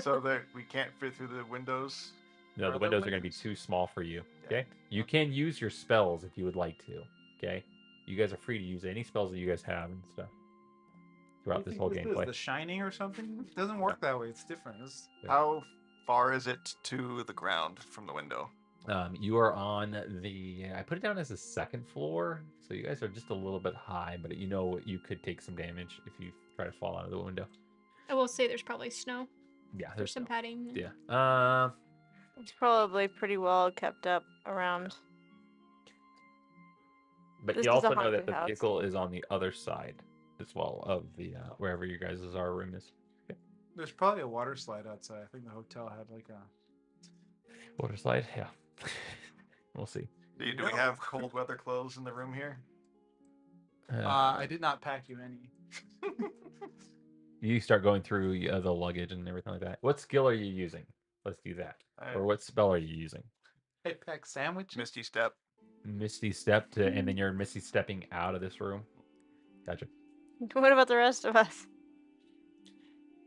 So that we can't fit through the windows. No, Are the there windows are going to be windows? too small for you. Yeah. Okay. You can use your spells if you would like to. Okay. You guys are free to use any spells that you guys have and stuff throughout this whole gameplay. The Shining or something? It doesn't work that way. It's different. Yeah. How far is it to the ground from the window? You are on the. I put it down as the second floor, so you guys are just a little bit high, but you know you could take some damage if you try to fall out of the window. I will say there's probably snow. Yeah, There's there's some no- padding. Yeah. It's probably pretty well kept up around. But This you is a also know that haunted the house. vehicle is on the other side as well of the wherever you guys' our room is. There's probably a water slide outside. I think the hotel had like a. Water slide, yeah. We'll see. Do we have cold weather clothes in the room here? I did not pack you any. You start going through the luggage and everything like that. What skill are you using? Let's do that. Or what spell are you using? I packed sandwiches. Misty Step. Misty step to, and then you're Misty stepping out of this room. Gotcha. What about the rest of us?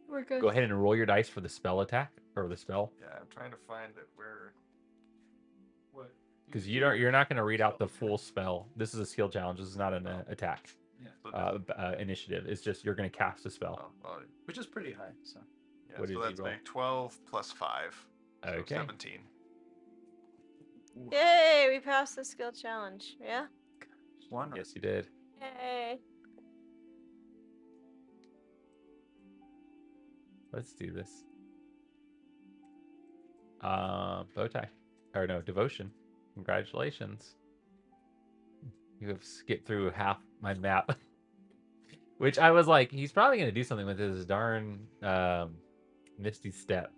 We're good. Go ahead and roll your dice for the spell attack or the spell, Yeah, I'm trying to find it where. What? because you're not going to read out the full spell. This is a skill challenge. This is not an attack So initiative. It's just you're going to cast a spell. oh, well, Which is pretty high. So. yeah, What did so you that's roll? a 12 plus 5. So Okay. 17. Yay, we passed the skill challenge. Yeah? One. Yes, you did. Yay. Let's do this. Bow tie. Or no, devotion. Congratulations. You have skipped through half my map. Which I was like, he's probably gonna do something with his darn Misty Step.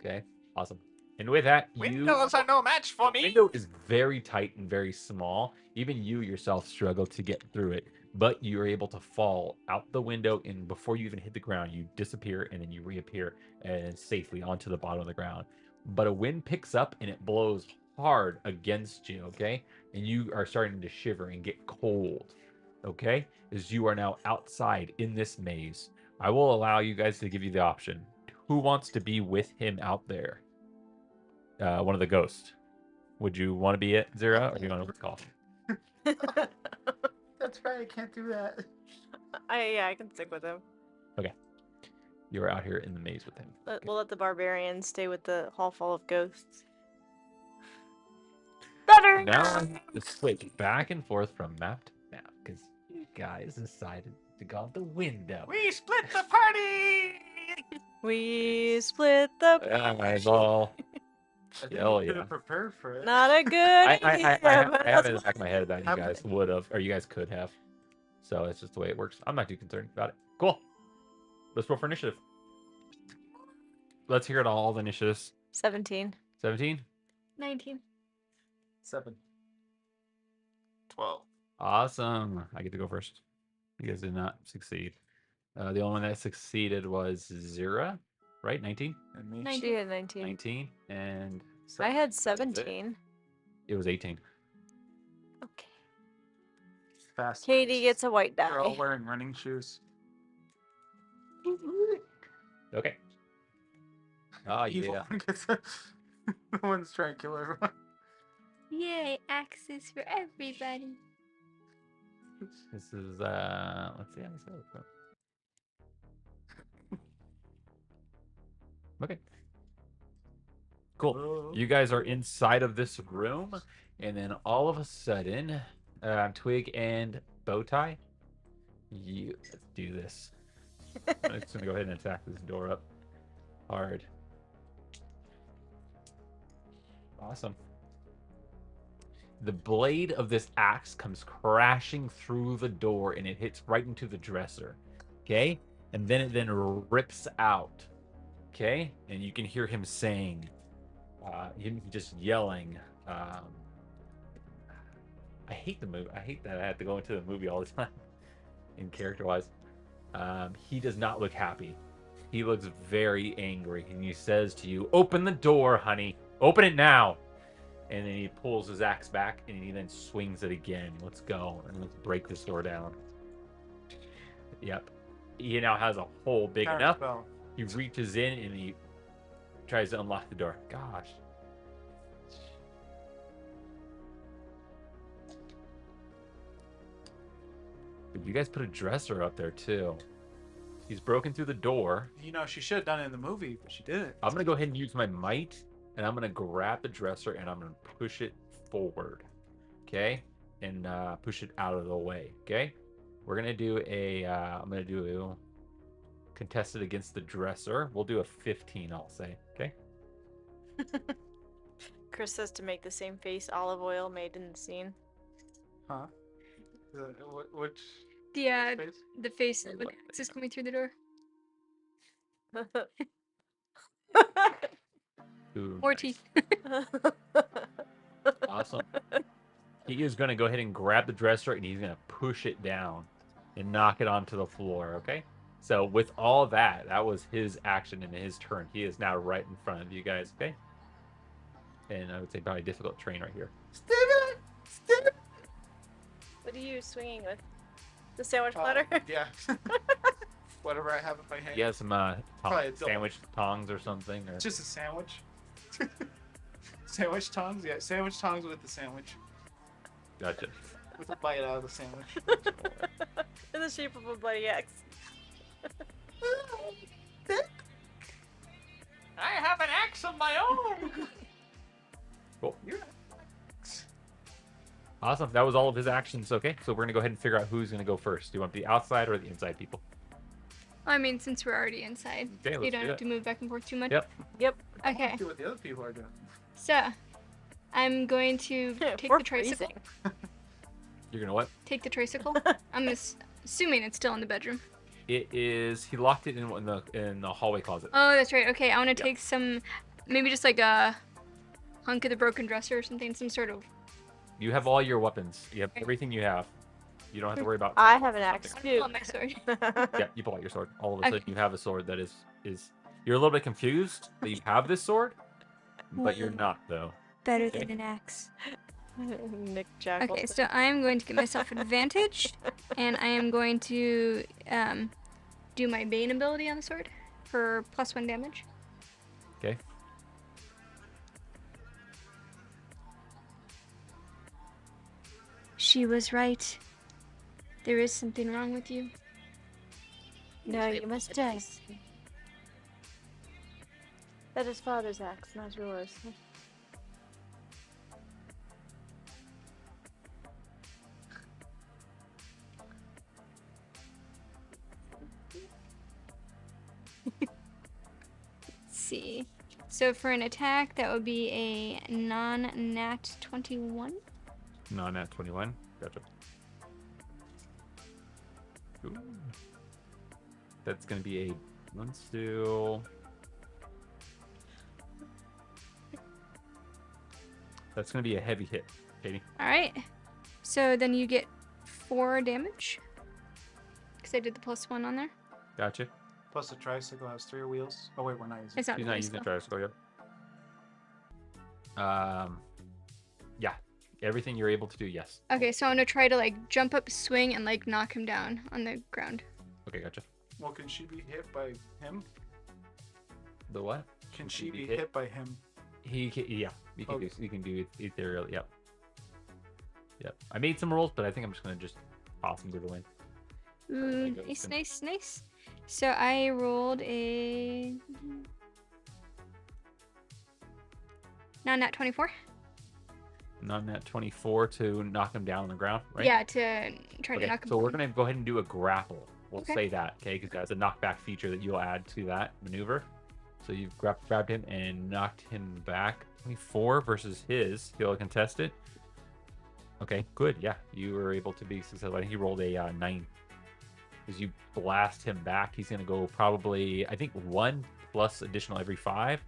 Okay, awesome. And with that, Windows are no match for the me. window is very tight and very small. Even you yourself struggle to get through it, but you're able to fall out the window, and before you even hit the ground, you disappear and then you reappear and safely onto the bottom of the ground. But a wind picks up and it blows hard against you, okay? And you are starting to shiver and get cold, okay? As you are now outside in this maze. I will allow you guys to give you the option. Who wants to be with him out there? One of the ghosts. Would you want to be it, Zira, or do you want to call? That's right. I can't do that. I can stick with him. You are out here in the maze with him. Okay. We'll let the barbarian stay with the hall full of ghosts. Now I'm to switch back and forth from map to map because you guys decided to go out the window. We split the party. We split the. Guys, all. I think Hell you could yeah. have prepared for it. Not a good I idea. but have it in the that's back of my head that you How guys would have, or you guys could have. So it's just the way it works. I'm not too concerned about it. Cool. Let's roll for initiative. Let's hear it all the initiatives. 17. 17. 19. 7. 12. Awesome. I get to go first. You guys did not succeed. The only one that succeeded was Zira, right? 19? And me. 19. She had 19. 19. And I had it. 17. it was 18. Okay. Fast. Katie gets a white They're all die. wearing running shoes. Okay. Oh, Evil yeah. one gets the one's trying to kill everyone. Yay, access for everybody. This is, let's see how this goes. Okay. Cool. You guys are inside of this room, and then all of a sudden, Twig and Bowtie, let's do this. I'm just gonna go ahead and attack this door up hard. Awesome. The blade of this axe comes crashing through the door, and it hits right into the dresser. Okay, and then it rips out. Okay, and you can hear him saying, him just yelling. I hate the movie. I hate that I have to go into the movie all the time, in character-wise. He does not look happy. He looks very angry, and he says to you, "Open the door, honey. Open it now." And then he pulls his axe back, and he then swings it again. Let's go, and let's break this door down. Yep. He now has a hole big enough. Counterspell. He reaches in, and he tries to unlock the door. Gosh. But you guys put a dresser up there, too. He's broken through the door. You know, she should have done it in the movie, but she didn't. I'm going to go ahead and use my might, and I'm going to grab the dresser, and I'm going to push it forward. Okay? And push it out of the way. Okay? We're going to do I'm going to do a contested against the dresser. We'll do a 15, I'll say. Okay? Chris says to make the same face olive oil made in the scene. Huh? Which The face? the face with axes coming through the door. Ooh, More nice. teeth. Awesome. He is going to go ahead and grab the dresser, and he's going to push it down and knock it onto the floor, okay? So with all that was his action and his turn. He is now right in front of you guys, okay? And I would say probably difficult terrain right here. What are you swinging with? The sandwich platter? Yeah. Whatever I have in my hand. You have some Probably a double. sandwich tongs or something? Or... Just a sandwich. Sandwich tongs? Yeah, sandwich tongs with the sandwich. Gotcha. With a bite out of the sandwich. In the shape of a bloody axe. I have an axe of my own. Cool. Awesome. That was all of his actions. Okay, so we're going to go ahead and figure out who's going to go first. Do you want the outside or the inside people? I mean, since we're already inside, Okay, you let's don't do have that. to move back and forth too much. Yep. Yep. Okay, See what the other people are doing. so I'm going to take We're the tricycle. freezing. You're going to what? Take the tricycle. I'm assuming it's still in the bedroom. It is. He locked it in the hallway closet. Oh, that's right. Okay, I want to Yeah. take some, maybe just like a hunk of the broken dresser or something, some sort of. You have all your weapons. You have everything you have. You don't have to worry about. I have an axe I too. pull out my sword. Yeah, you pull out your sword. All of a sudden, Okay. you have a sword that is. You're a little bit confused that you have this sword, but you're not though. Better Okay. than an axe. Nick Jackal. Okay, so I'm going to give myself advantage, and I am going to do my Bane ability on the sword for +1 damage. Okay. She was right. There is something wrong with you. No, you must die. That is father's axe, not yours. Let's see. So for an attack, that would be a non-nat 21. No, nat 21. Gotcha. Ooh. That's gonna be a. Let's do. That's gonna be a heavy hit, Katie. All right. So then you get 4 damage. Because I did the +1 on there. Gotcha. Plus the tricycle has 3 wheels. Oh wait, we're not using. It's not He's the not base, using the though. tricycle yet. Yeah. Everything you're able to do, yes. Okay, so I'm gonna try to like jump up, swing, and like knock him down on the ground. Okay, gotcha. Well, can she be hit by him? The what? Can she be hit by him? He can, yeah. He can Okay. do. He can do it ethereal. Yep. Yep. I made some rolls, but I think I'm just gonna just toss him to the wind. Ooh, go, nice, Tim. nice, nice. So I rolled a non-nat 24. Not nat 24 to knock him down on the ground, right? Yeah, to try to Okay, knock him. so we're gonna go ahead and do a grapple. We'll Okay. say that, okay? Because that's a knockback feature that you'll add to that maneuver. So you've grabbed him and knocked him back. 24 versus his. He'll contest it. Okay, good. Yeah, you were able to be successful. I think he rolled a 9. As you blast him back, he's gonna go probably, I think, 1 plus additional every 5.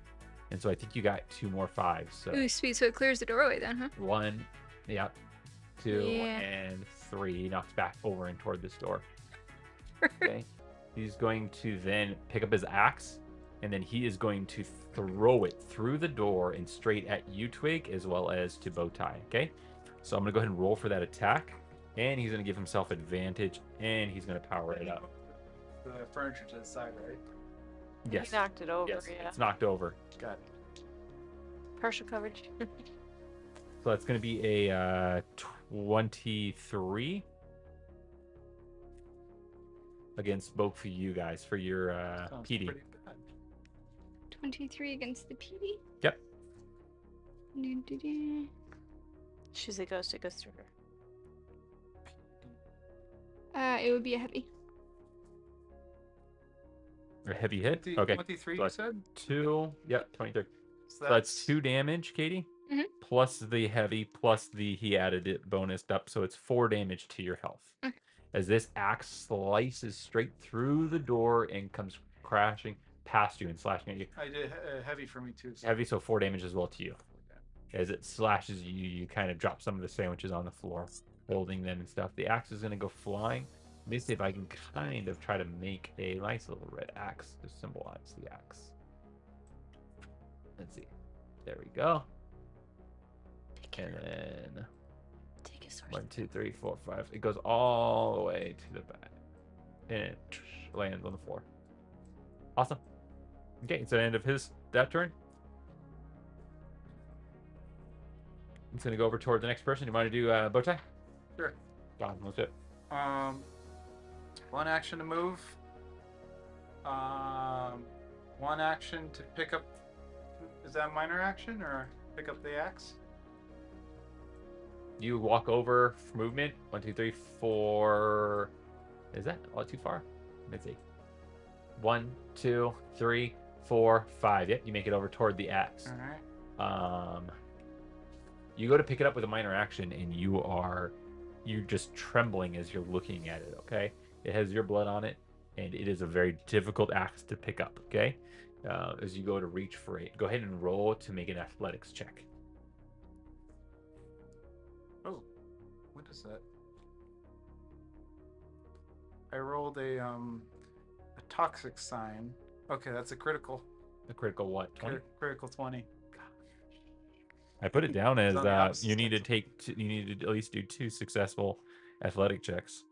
And so I think you got 2 more 5s. So Ooh, sweet. So it clears the doorway then, huh? 1, yep, 2, Yeah. and 3. Knocks back over and toward this door. Okay. He's going to then pick up his axe, and then he is going to throw it through the door and straight at you, Twig, as well as to Bowtie. Okay. So I'm going to go ahead and roll for that attack, and he's going to give himself advantage, and he's going to power it up. The furniture to the side, right? Yes. He knocked it over, Yes, yeah. it's knocked over. Got it. Partial coverage. So that's going to be a 23 against both of you guys for your Sounds PD. pretty bad. 23 against the PD. Yep. Do-do-do. She's a ghost, it goes through her. It would be a heavy. A heavy hit. 20 Okay. 23, So you that's said? 2. Yep. 23. So So that's 2 damage, Katie. Mhm. Plus the heavy, plus he added it bonused up, so it's 4 damage to your health. Okay. As this axe slices straight through the door and comes crashing past you and slashing at you. I did heavy for me too. So. Heavy, so 4 damage as well to you. As it slashes you, you kind of drop some of the sandwiches on the floor, holding them and stuff. The axe is going to go flying. Let me see if I can kind of try to make a nice little red axe to symbolize the axe. Let's see. There we go. And then Take his sword. 1, 2, 3, 4, 5. It goes all the way to the back. And it lands on the floor. Awesome. Okay, it's the end of that turn. It's gonna go over toward the next person. You want to do Bowtie? Sure. God, let's do it. One action to move. One action to pick up. Is that a minor action or pick up the axe? You walk over for movement. 1, 2, 3, 4. Is that all too far? Let's see. 1, 2, 3, 4, 5. Yep, you make it over toward the axe. All right. You go to pick it up with a minor action, and you're just trembling as you're looking at it. Okay, it has your blood on it, and it is a very difficult axe to pick up. Okay, as you go to reach for it, go ahead and roll to make an athletics check. Oh, what is that? I rolled a toxic sign. Okay, that's a critical. A critical what? 20. Critical 20. I put it down as on the opposite you need to spectrum. you need to at least do 2 successful athletic checks.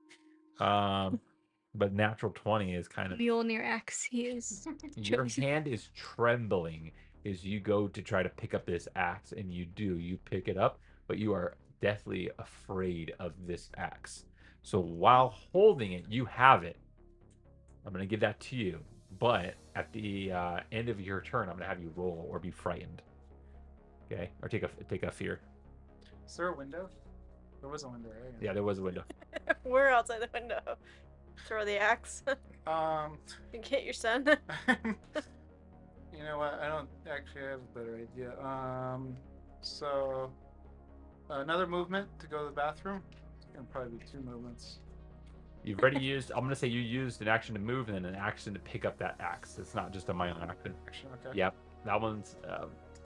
But natural 20 is kind of Mjolnir axe. He is. your chosen. hand is trembling as you go to try to pick up this axe, and you pick it up, but you are deathly afraid of this axe. So while holding it, you have it. I'm going to give that to you, but at the end of your turn, I'm going to have you roll or be frightened. Okay, or take a fear. Is there a window? There was a window, right? Yeah, there was a window. We're outside the window. Throw the axe. Um, Get your son. you know what? I don't actually have a better idea. So another movement to go to the bathroom. It's gonna probably be 2 movements. You've already used. I'm going to say you used an action to move and then an action to pick up that axe. It's not just a minor action. Action, okay. Yep, that one's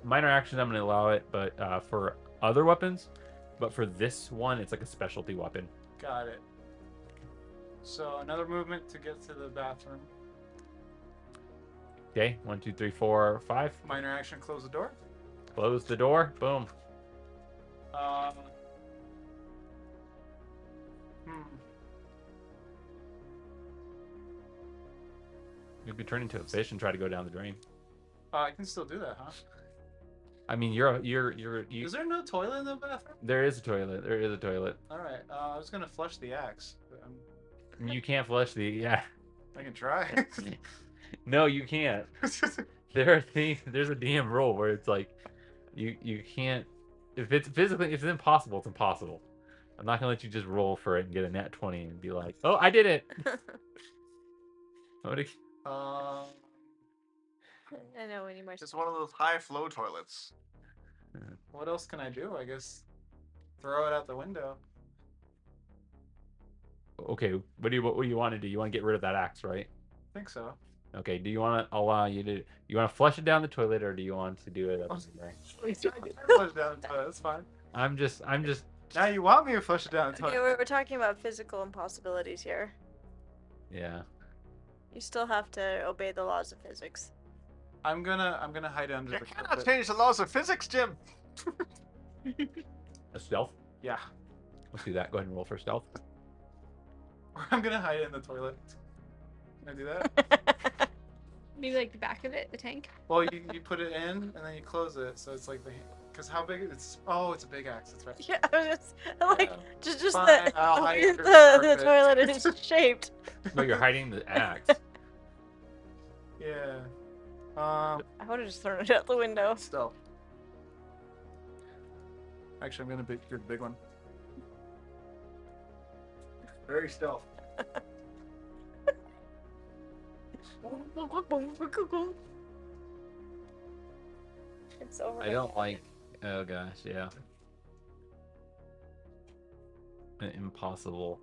minor action. I'm going to allow it, but for other weapons, but for this one, it's like a specialty weapon. Got it. So another movement to get to the bathroom. Okay, 1, 2, 3, 4, 5. Minor action, close the door. Close the door. Boom. You could turn into a fish and try to go down the drain. I can still do that, huh? I mean, Is there no toilet in the bathroom? there is a toilet. There is a toilet. All right. I was gonna flush the axe. But You can't flush the. Yeah. I can try. No, you can't. There's a damn rule where it's like, you can't. If it's impossible, it's impossible. I'm not gonna let you just roll for it and get a nat 20 and be like, oh, I did it. Um, I know we need more. It's one of those high flow toilets. what else can I do? I guess throw it out the window. Okay, what do you want to do? You want to get rid of that axe, right? I think so. Okay. Do you want to allow you to? You want to flush it down the toilet, or do you want to do it up in the drain? Flush it down the toilet. That's fine. I'm just. Now you want me to flush it down the Okay, toilet? we're talking about physical impossibilities here. Yeah. You still have to obey the laws of physics. I'm gonna hide it under You the cannot carpet. change the laws of physics, Jim. A stealth. Yeah. Let's do that. Go ahead and roll for stealth. Or I'm gonna hide it in the toilet. Can I do that? Maybe like the back of it, the tank. Well, you put it in and then you close it, so it's like the. Because how big it's? Oh, it's a big axe. That's right. Yeah, I was just like Yeah. just Fine, the I'll hide it under the the carpet. toilet is shaped. No, you're hiding the axe. Yeah. I would have just thrown it out the window. Stealth. Actually, I'm gonna do the big one. Very stealth. It's over. I don't like. Oh gosh, yeah. Impossible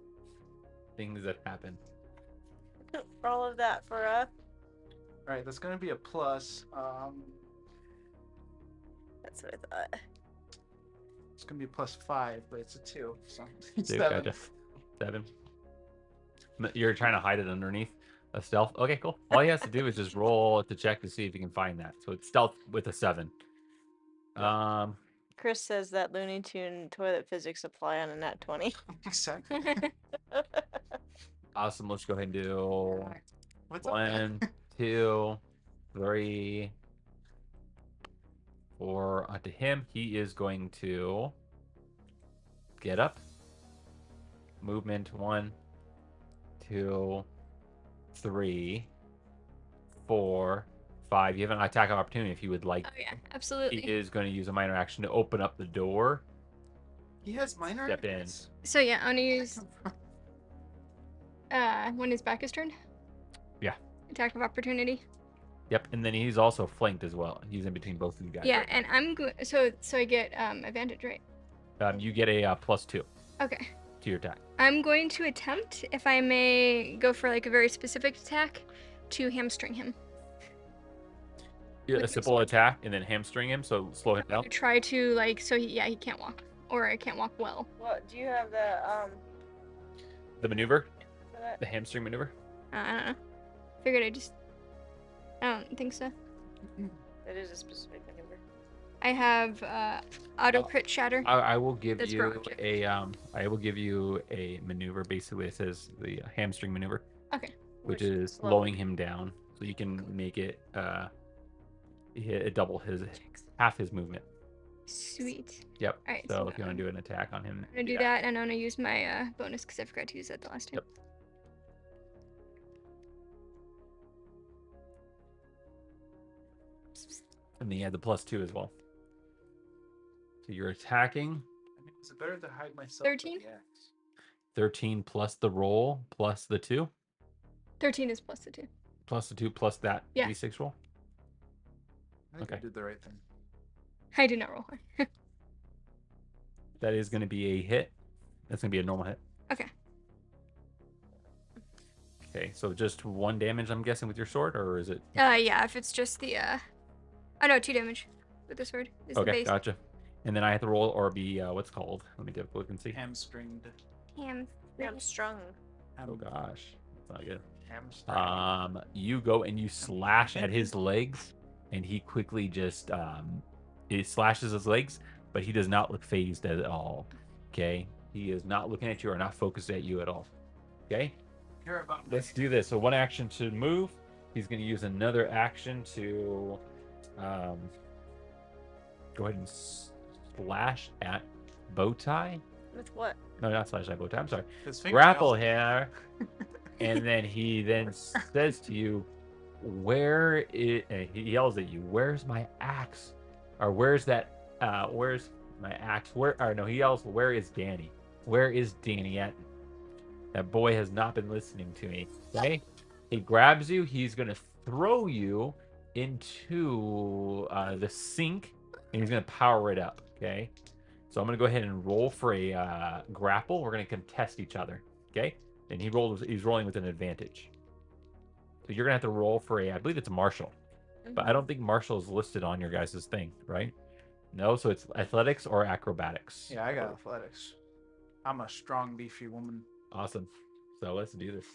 things that happen. for all of that for All right, that's gonna be a plus. That's what I thought. It's gonna be +5, but it's a 2. So Dude, 7. gotcha. 7. You're trying to hide it underneath a stealth. Okay, cool. All he has to do is just roll to check to see if he can find that. So it's stealth with a 7. Chris says that Looney Tune toilet physics apply on a nat 20. Exactly. Awesome. Let's go ahead and do What's up? 1, 2, 3, 4. Onto him. He is going to get up. Movement 1, 2, 3, 4, 5. You have an attack of opportunity if you would like. Oh yeah, He absolutely. is going to use a minor action to open up the door. He has minor. Step in. actions? So yeah, I'm gonna use when his back is turned. Yeah. Attack of opportunity. Yep, and then he's also flanked as well. He's in between both of you guys. Yeah, right and I'm so I get advantage, right? now. You get a +2 Okay. to your attack. I'm going to attempt, if I may, go for like a very specific attack to hamstring him. Yeah, With a my simple sword. attack and then hamstring him, so slow him down. Try to like so he can't walk, or I can't walk well. What do you have the The maneuver, for that? the hamstring maneuver. I don't know. Figured I don't think so. It is a specific maneuver. I have auto crit shatter. I will give That's you for objects. I will give you a maneuver. Basically, it says the hamstring maneuver, Okay. which Which is slow. slowing him down, so you can make it double his half his movement. Sweet. Yep. Alright, so so if you want to do an attack on him, I'm gonna do that, and I'm gonna use my bonus because I forgot to use that the last time. Yep. And then you add the +2 as well. So you're attacking I mean, is it better to hide myself? 13? with the axe? 13 plus the roll plus the 2 13 is plus the 2. plus the 2 plus that Yeah. d6 roll. I think I Okay. did the right thing. I did not roll high. That is going to be a hit. That's going to be a normal hit. Okay. Okay, so just 1 damage, I'm guessing, with your sword, or is it? Yeah, if it's just the oh no, 2 damage with the sword is the Okay, base. gotcha. And then I have to roll or be what's called. Let me take a look and see. Hamstringed. Hamstrung. Oh gosh, that's not good. Hamstring. You go and you slash at his legs, and he quickly just he slashes his legs, but he does not look phased at all. Okay, he is not looking at you or not focused at you at all. Okay, Care about let's do this. So 1 action to move. He's going to use another action to go ahead and slash at Bowtie. With what? No, not slash at Bowtie. I'm sorry. his Grapple fingernails. here. And then he then says to you, "Where is?" He yells at you, "Where's my axe? Or where's that? Where's my axe? Where? Or no, he yells, "Where is Danny? Where is Danny at? That boy has not been listening to me." Okay. He grabs you. He's gonna throw you into the sink, and he's gonna power it up. Okay. So I'm gonna go ahead and roll for a grapple. We're gonna contest each other. Okay. And he's rolling with an advantage. So you're gonna have to roll for a, I believe it's a martial, but I don't think martial is listed on your guys' thing, right? No, so it's athletics or acrobatics. Yeah, I got athletics. I'm a strong, beefy woman. Awesome. So let's do this.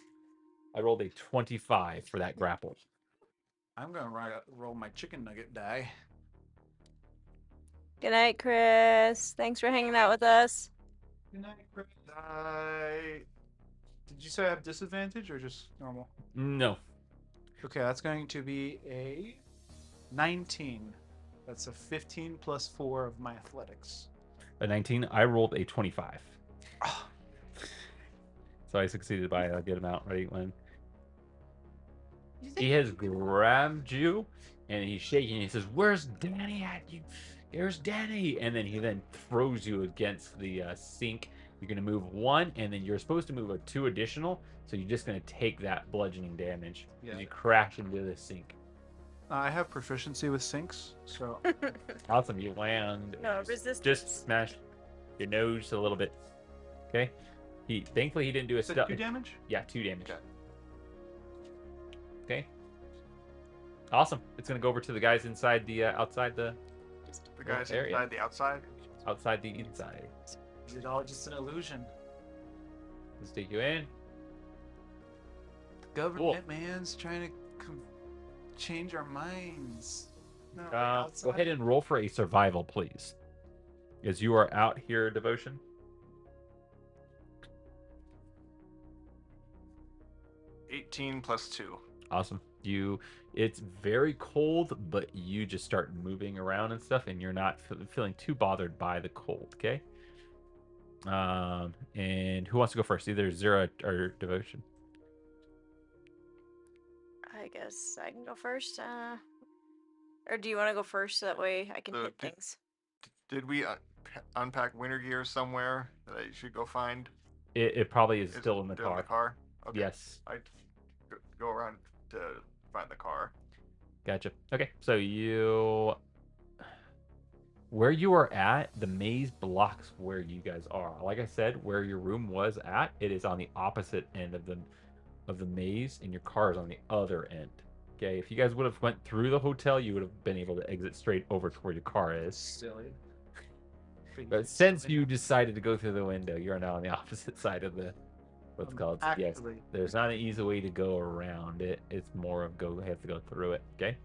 I rolled a 25 for that grapple. I'm gonna roll my chicken nugget die. Good night, Chris. Thanks for hanging out with us. Good night, Chris. Did you say I have disadvantage or just normal? No. Okay, that's going to be a 19. That's a 15 plus 4 of my athletics. A 19. I rolled a 25. Ah. So I succeeded by a good amount, right? When he has grabbed you and he's shaking, he says, "Where's Danny at? You, there's Danny!" And then he throws you against the sink. You're gonna move 1, and then you're supposed to move a 2 additional. So you're just gonna take that bludgeoning damage as you crash into the sink. I have proficiency with sinks, so Awesome, you land. No resistance. Just smash your nose a little bit. Okay. Thankfully he didn't do a is that stuff. 2 damage? Yeah, 2 damage. Okay. Okay. Awesome. It's gonna go over to the guys inside the outside the The guys area. inside the outside. outside the inside. Is it all just an illusion? Let's take you in. The government man's trying to change our minds. No, Go ahead and roll for a survival, please. As you are out here, Devotion. +18 +2. Awesome. It's very cold, but you just start moving around and stuff, and you're not feeling too bothered by the cold. Okay. And who wants to go first? Either Zira or Devotion. I guess I can go first. Or do you want to go first so that way I can hit things? Did we unpack winter gear somewhere that I should go find? It probably is Is still it in the still car. In the car? Okay. Yes. I go around to find the car. Gotcha. Okay, so where you are at, the maze blocks where you guys are. Like I said, where your room was at, it is on the opposite end of the maze, and your car is on the other end. Okay, if you guys would have went through the hotel, you would have been able to exit straight over to where your car is. Silly. But since you decided to go through the window, you're now on the opposite side of the what's called. Yes, Actually, there's not an easy way to go around it. It's more of have to go through it. Okay.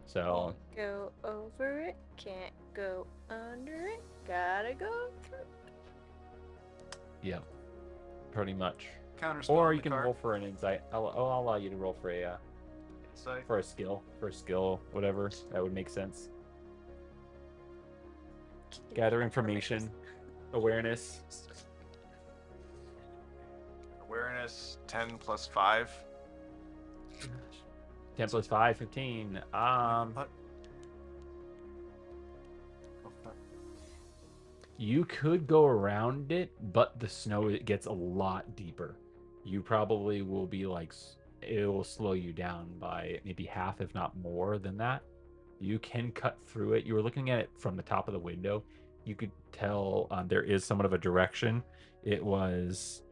So Go over it, can't go under it, gotta go through. yeah, pretty much. counterspell Or in you the can car. roll for an insight. I'll allow you to roll for a Insight. for a skill, whatever. That would make sense. Gather information, awareness. Awareness 10 +5. 10 plus 5, 15. What? You could go around it, but the snow it gets a lot deeper. You probably will be like, it will slow you down by maybe half, if not more than that. You can cut through it. You were looking at it from the top of the window. You could tell there is somewhat of a direction. It was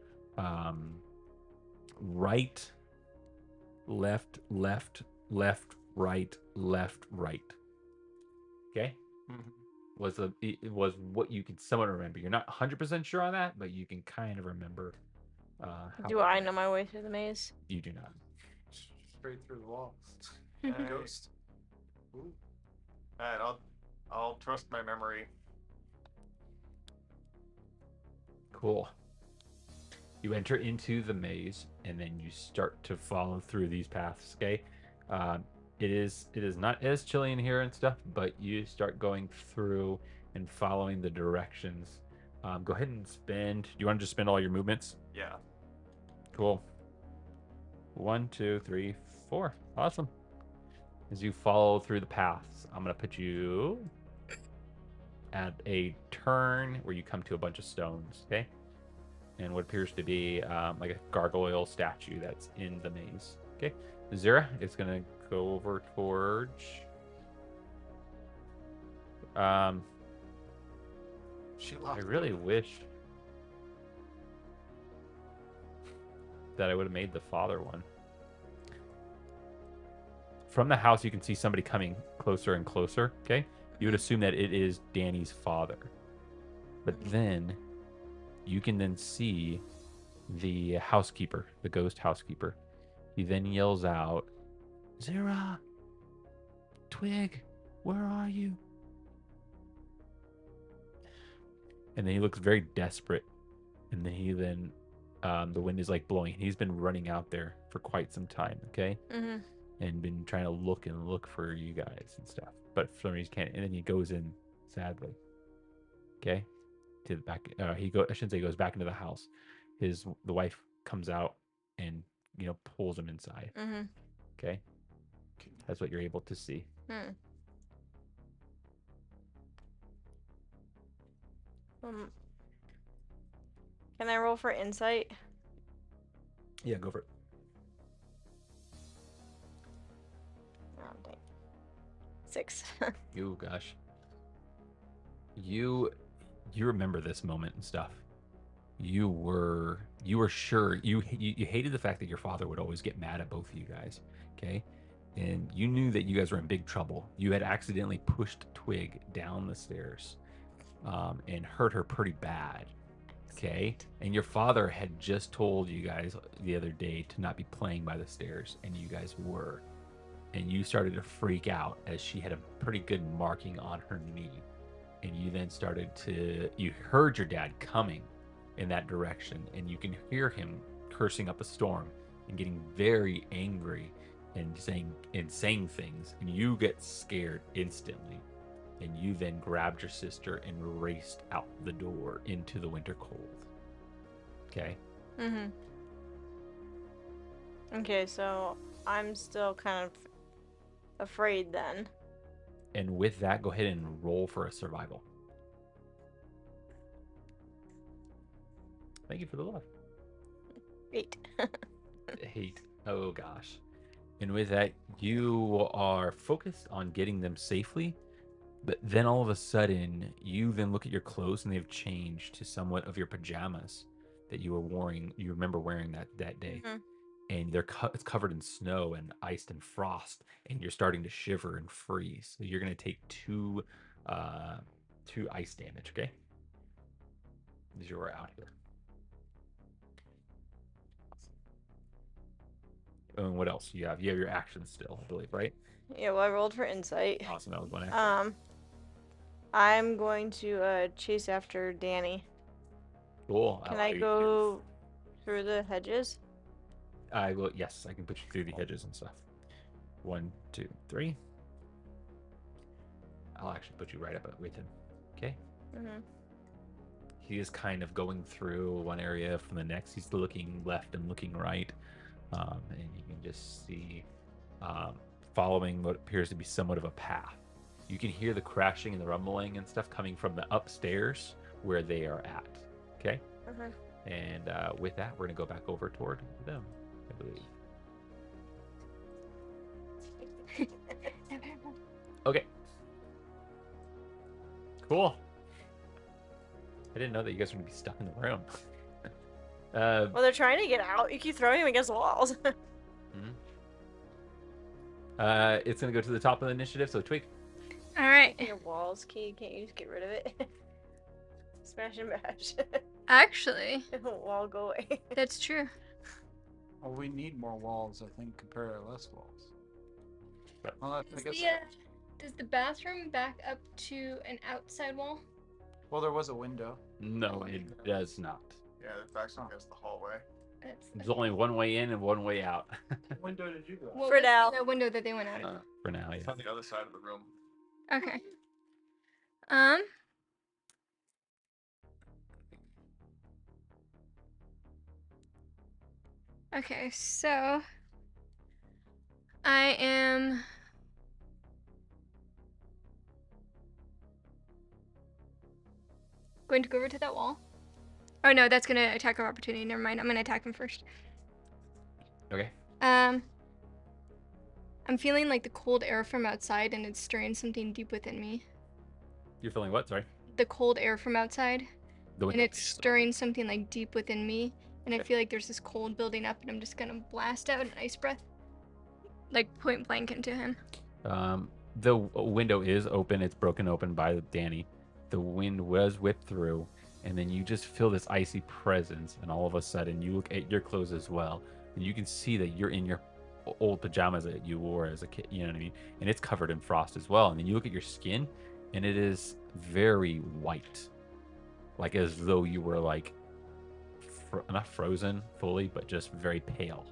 right, left, left, left, right, left, right. Okay? It was what you can somewhat remember. You're not 100% sure on that, but you can kind of remember. Do I know my way through the maze? You do not. Straight through the wall. Alright. Ghost. Ooh. Alright, I'll trust my memory. Cool. You enter into the maze, and then you start to follow through these paths. Okay, it is not as chilly in here and stuff, but you start going through and following the directions. Go ahead and spend. Do you want to just spend all your movements? Yeah. Cool. 1, 2, 3, 4. Awesome. As you follow through the paths, I'm gonna put you at a turn where you come to a bunch of stones. Okay. And what appears to be like a gargoyle statue that's in the maze. Okay, Zira is gonna go over towards. She I lost. really wish that I would have made the father one. from the house, you can see somebody coming closer and closer. Okay, you would assume that it is Danny's father, but then you can then see the housekeeper, the ghost housekeeper. He then yells out, "Zira, Twig, where are you?" And then he looks very desperate. And then the wind is like blowing. He's been running out there for quite some time, okay? Mm-hmm. And been trying to look for you guys and stuff. But for some reason he can't. And then he goes in sadly. Okay? To the back. I shouldn't say he goes back into the house. The wife comes out and, pulls him inside. Mm-hmm. Okay? That's what you're able to see. Can I roll for insight? Yeah, go for it. Oh, dang. 6. You gosh. You remember this moment and stuff. You were sure you hated the fact that your father would always get mad at both of you guys, okay? And you knew that you guys were in big trouble. You had accidentally pushed Twig down the stairs, and hurt her pretty bad, okay? And your father had just told you guys the other day to not be playing by the stairs, and you guys were. And you started to freak out as she had a pretty good marking on her knee. And you then you heard your dad coming in that direction, and you can hear him cursing up a storm and getting very angry and saying things, and you get scared instantly. And you then grabbed your sister and raced out the door into the winter cold. Okay? Mm-hmm. Okay, so I'm still kind of afraid then. And with that, go ahead and roll for a survival. Thank you for the love. 8. 8. Oh gosh. And with that, you are focused on getting them safely. But then all of a sudden, you then look at your clothes and they've changed to somewhat of your pajamas that you were wearing. You remember wearing that day. Mm-hmm. And it's covered in snow and ice and frost, and you're starting to shiver and freeze. So you're going to take 2 ice damage, okay? As you're out here. And what else? You have your actions still, I believe, right? Yeah, well, I rolled for insight. Awesome, that was one action. I'm going to chase after Danny. Cool. Can I go through the hedges? I will. Yes, I can put you through the hedges and stuff. 1, 2, 3. I'll actually put you right up with him. Okay. Mm-hmm. He is kind of going through one area from the next. He's looking left and looking right, and you can just see following what appears to be somewhat of a path. You can hear the crashing and the rumbling and stuff coming from the upstairs where they are at. Okay. Mm-hmm. And with that, we're gonna go back over toward them, I believe. Okay. Cool. I didn't know that you guys were gonna be stuck in the room. Well, they're trying to get out. You keep throwing them against the walls. It's gonna go to the top of the initiative. So Twig. All right. Your walls, can't you just get rid of it? Smash and bash. Actually, Wall go away. that's true. Well, we need more walls, I think, compared to less walls. Well, I guess. Does the bathroom back up to an outside wall? Well, there was a window. No, it does not. Yeah, the backs against the hallway. There's only one way in and one way out. What window did you go? What For was now. the window that they went out of? For now, It's yeah. on the other side of the room. Okay. Okay, so I am going to go over to that wall. Oh no, that's gonna attack of opportunity. Never mind. I'm gonna attack him first. Okay. I'm feeling like the cold air from outside, and it's stirring something deep within me. You're feeling what? Sorry. The cold air from outside, The and it's stirring something like deep within me, and I Okay. feel like there's this cold building up, and I'm just gonna blast out an ice breath, like point blank into him. The window is open. It's broken open by Danny. The wind was whipped through, and then you just feel this icy presence. And all of a sudden, you look at your clothes as well, and you can see that you're in your old pajamas that you wore as a kid. You know what I mean? And it's covered in frost as well. And then you look at your skin, and it is very white, like as though you were like not frozen fully, but just very pale.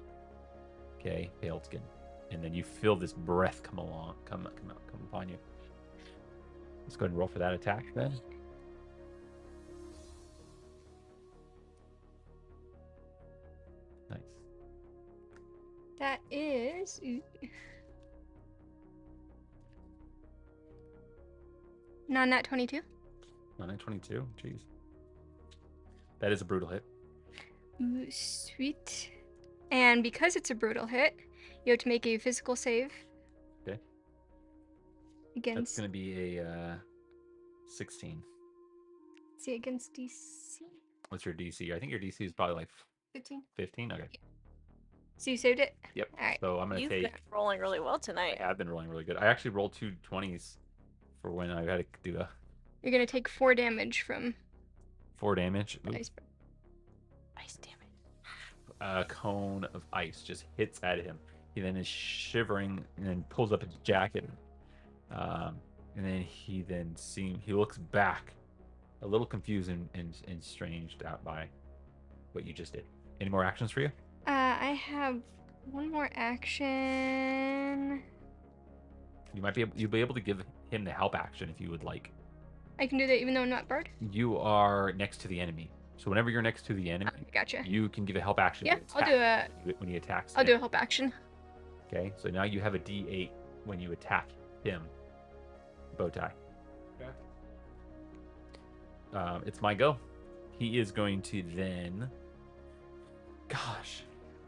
Okay, pale skin. And then you feel this breath come upon you. Let's go ahead and roll for that attack then. Nice. That is. Non nat 22. Non nat 22. Jeez. That is a brutal hit. Ooh, sweet. And because it's a brutal hit, you have to make a physical save. Okay. That's Against. going to be a 16. See, against DC. What's your DC? I think your DC is probably like 15. 15. Okay. So you saved it? Yep. All right. So I'm going to You've take. been rolling really well I tonight. have been rolling really good. I actually rolled 2 20s for when I had to do a You're going to take 4 damage from 4 damage. the Ooh. ice. Ice damage. A cone of ice just hits at him. He then is shivering and then pulls up his jacket. And then he looks back, a little confused and estranged out by what you just did. Any more actions for you? I have one more action. You'll be able to give him the help action if you would like. I can do that even though I'm not barred? You are next to the enemy. So whenever you're next to the enemy, Gotcha. you can give a help action. Yeah, I'll do a. When he attacks. I'll do a help action. Okay, so now you have a D8 when you attack him. Bowtie. Okay. It's my go. He is going to then. Gosh,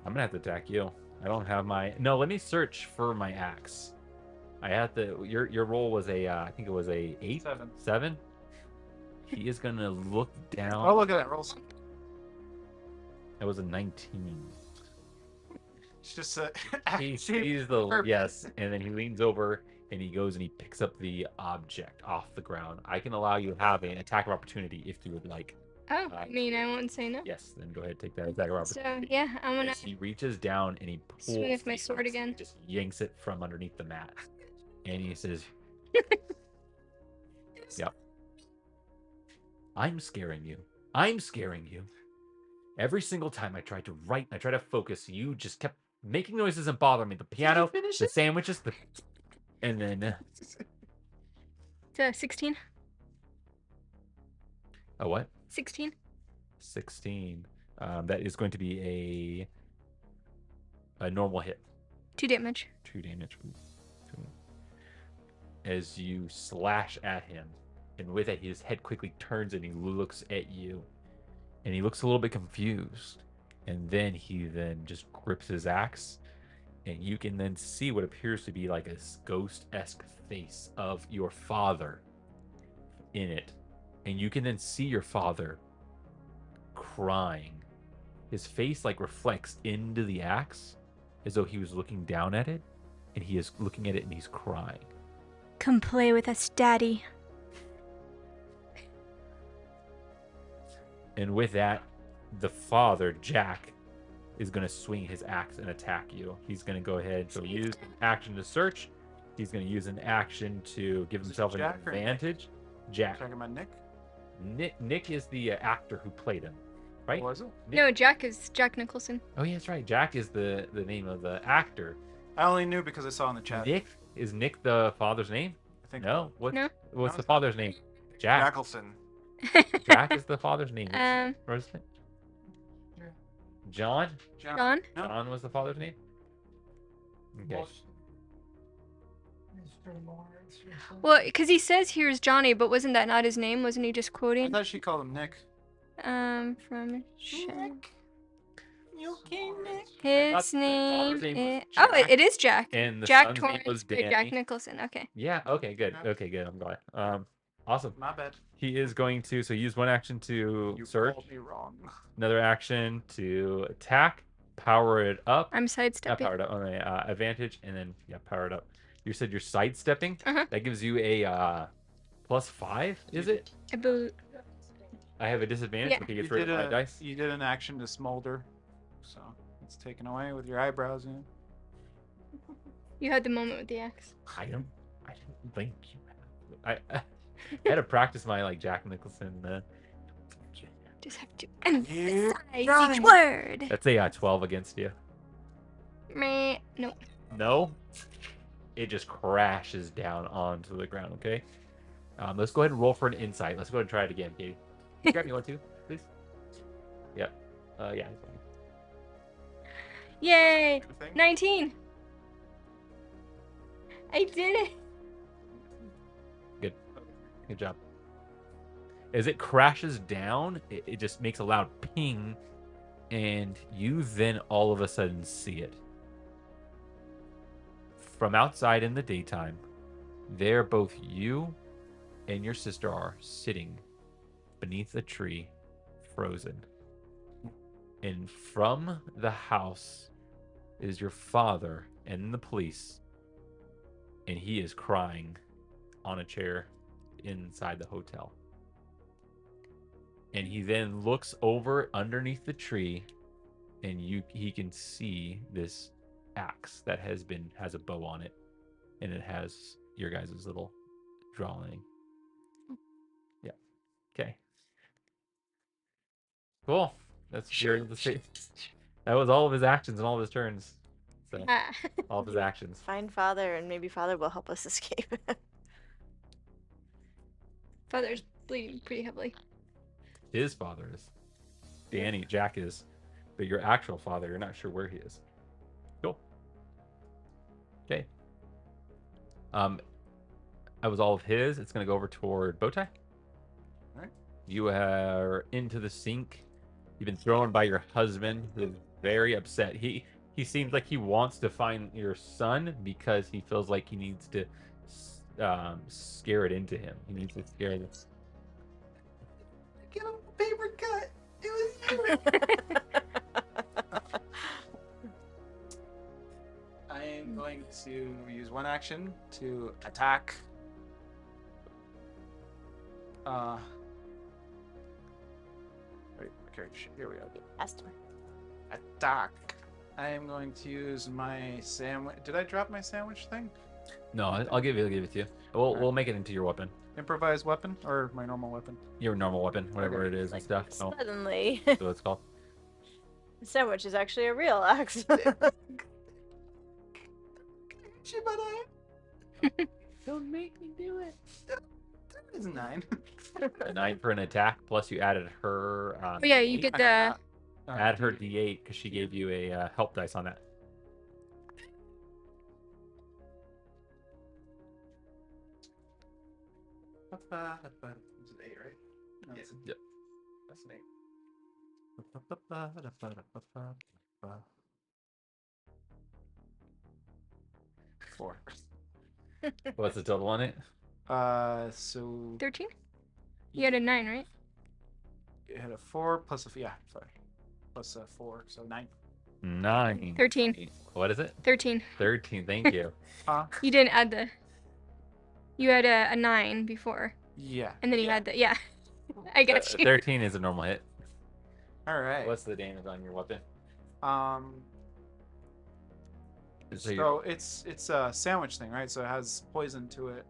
I'm gonna have to attack you. I don't have my. No, let me search for my axe. I have to. Your roll was a. I think it was a 8. 7. 7. He is gonna look down. Oh, look at that rolls. It was a 19. It's just a. He sees the Perfect. yes, and then he leans over and he goes and he picks up the object off the ground. I can allow you to have an attack of opportunity if you would like. Oh, I mean, I won't say no. Yes, then go ahead and take that attack of opportunity. So, yeah, I'm gonna As he reaches down and he pulls swing with my the sword axe, again. He just yanks it from underneath the mat, and he says, "Yep, I'm scaring you. I'm scaring you. Every single time I tried to write, I tried to focus, you just kept making noises and bothering me. The piano, finish the it? sandwiches, and then It's 16. a what? 16. 16. That is going to be a normal hit. 2 damage. 2 damage. As you slash at him, and with it, his head quickly turns and he looks at you, and he looks a little bit confused, and then he just grips his axe, and you can then see what appears to be like a ghost-esque face of your father in it, and you can then see your father crying. His face like reflects into the axe as though he was looking down at it, and he is looking at it and he's crying. Come play with us, Daddy. And with that, the father, Jack, is going to swing his axe and attack you. He's going to go ahead, so use an action to search. He's going to use an action to give himself an Jack or Nick? advantage. Jack. Talking about Nick? Nick is the actor who played him, right? Was it? No, Jack is Jack Nicholson. Oh, yeah, that's right. Jack is the name of the actor. I only knew because I saw in the chat. Is Nick the father's name? I think No. What's No. the father's name? Jack. Jackelson. Jack is the father's name. Um, What is it? John? John? No. John was the father's name? Okay. Well, because he says here's Johnny, but wasn't that not his name? Wasn't he just I quoting? thought she called him Nick. From Nick? You okay, Nick? his That's the name father's name is... was Oh, Jack. it is Jack. And the Jack son's name Torrance was or Danny. Jack Nicholson. Okay. Yeah, okay, good. Yeah. Okay, good. I'm glad. Awesome. My bad. He is going to use one action to You search, called me wrong. another action to attack, power it up. I'm Not sidestepping. powered up. Okay, advantage, and then yeah, power it up. You said you're sidestepping. Uh-huh. That gives you a +5. Is it? I believe. I have a disadvantage. Yeah. Okay, you throw 5 dice. You did an action to smolder, so it's taken away with your eyebrows in. You had the moment with the axe. I didn't think you had. I had to practice my like Jack Nicholson. Just have to emphasize got each it. word. That's a 12 against you. Meh. Nope. No, it just crashes down onto the ground. Okay. Let's go ahead and roll for an insight. Let's go ahead and try it again, Katie. Grab me one too, please. Yep. Yeah. Yay! Thing? 19. I did it. Good job. As it crashes down, it just makes a loud ping, and you then all of a sudden see it. From outside in the daytime, there both you and your sister are sitting beneath a tree, frozen. And from the house is your father and the police, and he is crying on a chair inside the hotel. And he then looks over underneath the tree, and he can see this axe that has a bow on it, and it has your guys' little drawing. Yeah. Okay. Cool. That's your that was all of his actions and all of his turns. So Ah. all of his actions. Find father, and maybe father will help us escape. Father's bleeding pretty heavily. His father is. Jack is. But your actual father, you're not sure where he is. Cool. Okay. That was all of his. It's gonna go over toward Bowtie. Alright. You are into the sink. You've been thrown by your husband, who's very upset. He seems like he wants to find your son because he feels like he needs to scare it into him. He needs to scare this. Give him a paper cut. It was you. I am going to use one action to attack. Wait, okay, here we go. Esther. Attack. I am going to use my sandwich. Did I drop my sandwich thing? No, I'll give it to you. We'll make it into your weapon. Improvised weapon or my normal weapon? Your normal weapon, whatever Okay. it is and stuff. Oh, Suddenly, that's what it's called. the sandwich is actually a real axe. Shit, but Don't make me do it. that is 9. A 9 for an attack, plus you added her. Oh yeah, you get the. Add her D8 because she gave you a help dice on that. It's an 8, right? No, it's an- Yep. That's an 8. 4. What's the total on it? So 13? You had a 9, right? it had a 4 plus plus a 4, so 9. 9. 13. What is it? 13. 13. Thank you. You didn't add the. You had a 9 before, Yeah. and then you had the. Yeah. I got you. 13 is a normal hit. All right. What's the damage on your weapon? So it's a sandwich thing, right? So it has poison to it.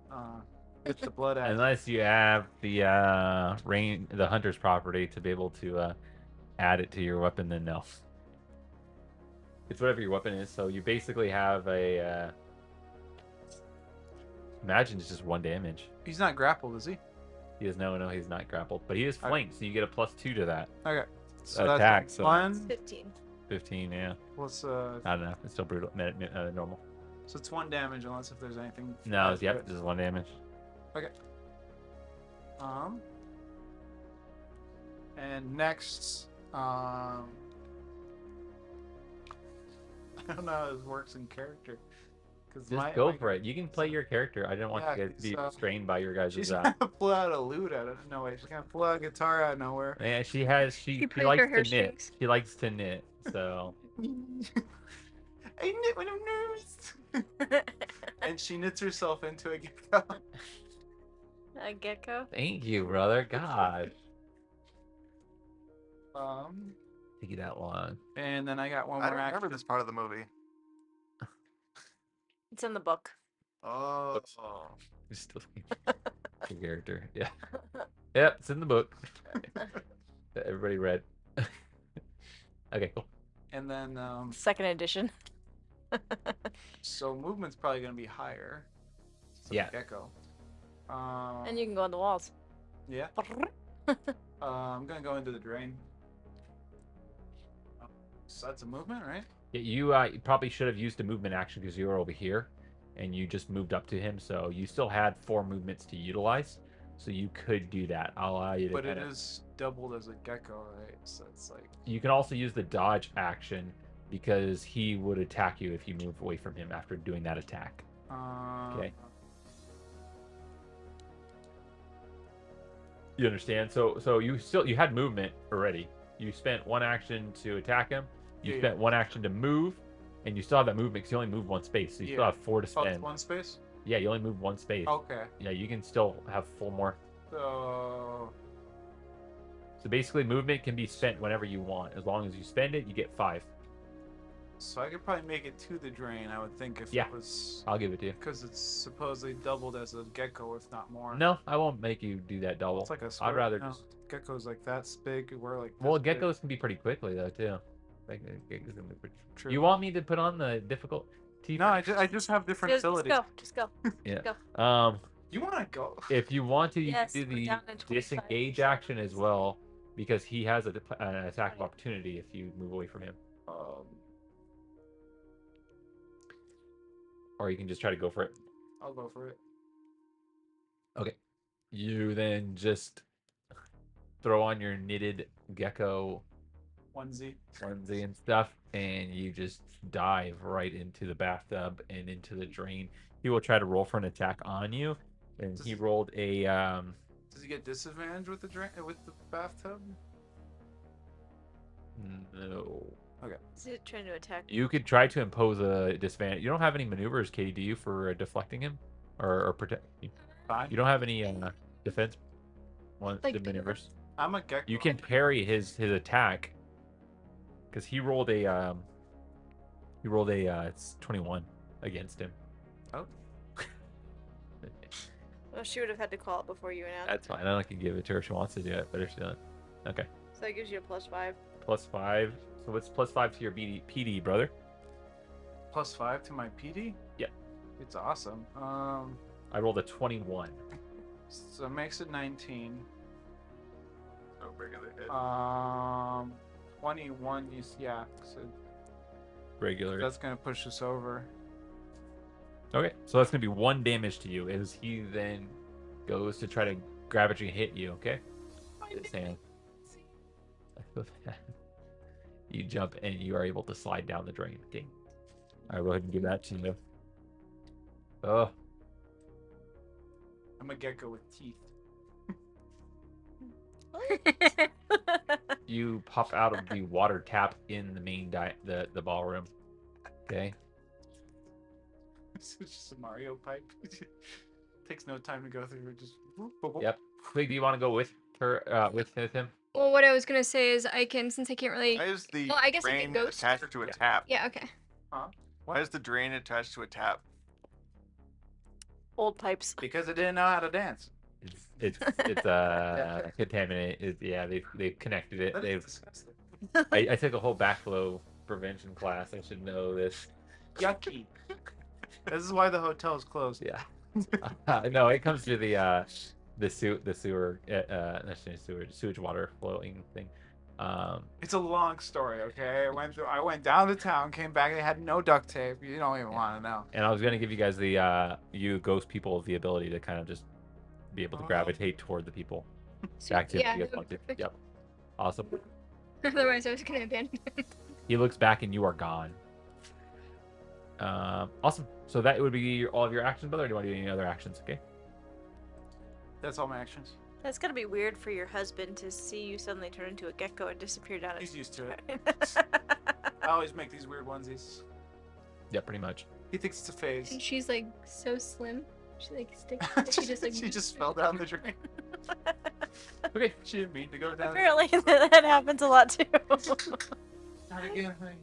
With the blood added. Unless you have the the hunter's property to be able to add it to your weapon, then no. It's whatever your weapon is. So you basically have a. Imagine it's just 1 damage. He's not grappled, is he? He is no, he's not grappled, but he is flanked, so you get a +2 to that Okay. So attack. that's So 1 15. 15, yeah, plus not enough. It's still brutal, normal. so it's 1 damage unless if there's anything. No, added to yep, it. just 1 damage. And next, I don't know how this works in character. Cause Just go for it. You can play your character. I didn't want you guys to be so strained by your guys' She's gonna pull out a lute out of nowhere. She's gonna pull out a guitar out of nowhere. Yeah, she She likes plays her to knit. heartstrings. She likes to knit, so I knit when I'm nervous. And she knits herself into a gecko. A gecko. Thank you, brother. God. Take you that long. And then I got one I more don't remember action. this part of the movie. It's in the book. Oh. You're still your character. Yeah. Yep, it's in the book. That everybody read. Okay, cool. And then, Second edition. so movement's probably going to be higher. So Yeah. Gecko. And you can go on the walls. Yeah. I'm going to go into the drain. So that's a movement, right? Yeah, you probably should have used a movement action because you were over here, and you just moved up to him. So you still had 4 movements to utilize. So you could do that. I'll allow you to. But it kinda... is doubled as a gecko, right? So it's like. You can also use the dodge action because he would attack you if you move away from him after doing that attack. Okay. You understand? So you had movement already. You spent 1 action to attack him. You spent 1 action to move, and you still have that movement because you only moved 1 space. So you still have 4 to Oh, spend. it's 1 space? Yeah, you only moved 1 space. Okay. Yeah, you can still have 4 more. So basically, movement can be spent whenever you want. As long as you spend it, you get 5. So I could probably make it to the drain, I would think, if Yeah. it was. I'll give it to you. Because it's supposedly doubled as a gecko, if not more. No, I won't make you do that double. It's like a square. I'd rather no, just. Gecko's like that big. We're like. Well, this big. geckos can be pretty quickly though too. Like, geckos can be pretty... True. You want me to put on the difficult? No, I just have different Just abilities. go. Just go. Yeah. Go. You want to go? If you want to, you Yes, can do we're the down to 25%. disengage action as well, because he has an attack of opportunity if you move away from him. Or you can just try to go for it. I'll go for it. Okay. You then just throw on your knitted gecko onesie and stuff, and you just dive right into the bathtub and into the drain. He will try to roll for an attack on you, and he rolled a Does he get disadvantage with the bathtub? No. Okay. Is it trying to attack? You could try to impose a disadvantage. You don't have any maneuvers, Katie, do you, for deflecting him or protect? Fine. You don't have any defense Like maneuvers. I'm a gecko. You can parry his attack because he rolled a it's 21 against him. Oh. Well, she would have had to call it before you announced. That's fine. I can give it to her if she wants to do it, but if she doesn't, okay. So that gives you a +5. +5. So what's +5 to your PD, brother? +5 to my PD? Yeah. It's awesome. I rolled a 21. So it makes it 19. No regular hit. 21. Yeah. So Regular. that's gonna push us over. Okay, so that's gonna be 1 damage to you as he then goes to try to grab and hit you. Okay. His hand. You jump and you are able to slide down the drain. Ding. All right, go ahead and give that to you. Oh, I'm a gecko with teeth. you pop out of the water tap in the main the ballroom. Okay. It's just a Mario pipe. Takes no time to go through. Just. Yep. Twig, do you want to go with her? With him? Well, what I was gonna say is I can, since I can't really. Why is the Well, I guess I drain could ghost. attached to a tap? Yeah. Okay. Why is the drain attached to a tap? Old pipes. Because it didn't know how to dance. It's contaminated. Yeah, they've connected it. That is They've. disgusting. I took a whole backflow prevention class. I should know this. Yucky. This is why the hotel is closed. Yeah. No, it comes to the sewer, sewage water flowing thing. It's a long story, okay? I went down to town, came back, they had no duct tape. You don't even want to know. And I was gonna give you guys the you ghost people the ability to kind of just be able to gravitate toward the people. Back to Yeah, you guys want to. perfect. Yep. Awesome. Otherwise, I was gonna abandon him. He looks back and you are gone. Awesome. So that would be all of your actions, brother. Or do you want to do any other actions? Okay. That's all my actions. That's gotta be weird for your husband to see you suddenly turn into a gecko and disappear down. He's used to it. I always make these weird onesies. Yeah, pretty much. He thinks it's a phase. And she's like so slim. She like sticks. She just like. she just fell down the drain. Okay. She didn't mean to go down. Apparently that happens a lot too. Not again, honey.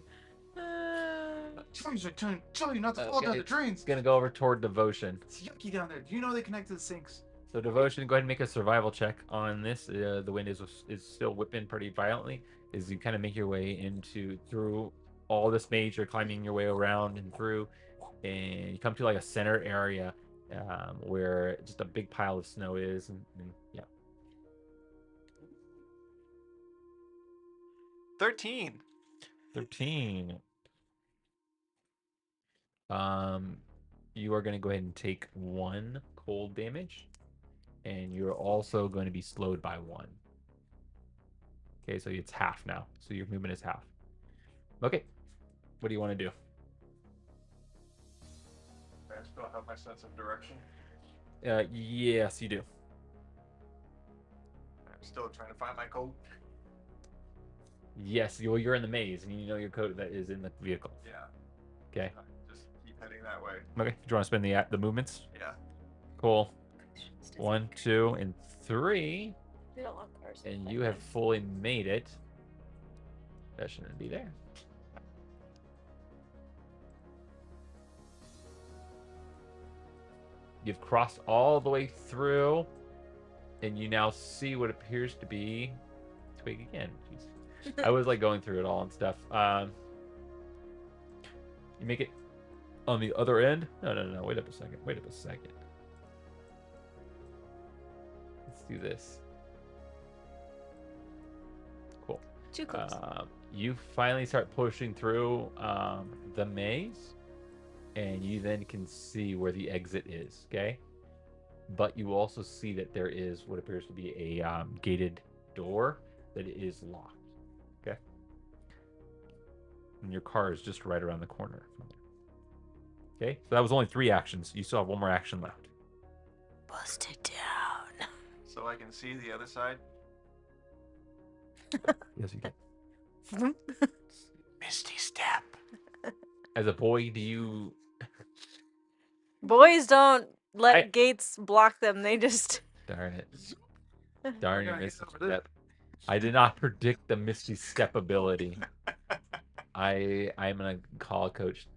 Somebody's trying to tell you not to fall Okay. down the drains. It's gonna go over toward Devotion. It's yucky down there. Do you know they connect to the sinks? So Devotion, go ahead and make a survival check on this. The wind is still whipping pretty violently. As you kind of make your way through all this maze, you're climbing your way around and through, and you come to like a center area where just a big pile of snow is, and yeah. 13. 13. You are going to go ahead and take 1 cold damage, and you're also going to be slowed by 1. Okay, so it's half now. So your movement is half. Okay, what do you want to do? I still have my sense of direction. Yes, you do. I'm still trying to find my coat. Yes, you're in the maze, and you know your coat that is in the vehicle. Yeah. Okay. Just keep heading that way. Okay. Do you want to spend the movements? Yeah. Cool. 1, 2, and 3. We don't love cars. And you have fully made it. That shouldn't be there. You've crossed all the way through, and you now see what appears to be Twig again. Jeez. I was like going through it all and stuff. You make it on the other end. No. Wait up a second. Let's do this. Cool. Too close. You finally start pushing through the maze, and you then can see where the exit is, okay? But you also see that there is what appears to be a gated door that is locked, okay? And your car is just right around the corner from there. Okay, so that was only 3 actions. You still have 1 more action left. Bust it down. So I can see the other side. Yes, you can. Misty step. As a boy, do you... Boys don't let I- gates block them. They just. Darn it. Darn your gotta get Misty over this. Step. I did not predict the Misty Step ability. I'm going to call Coach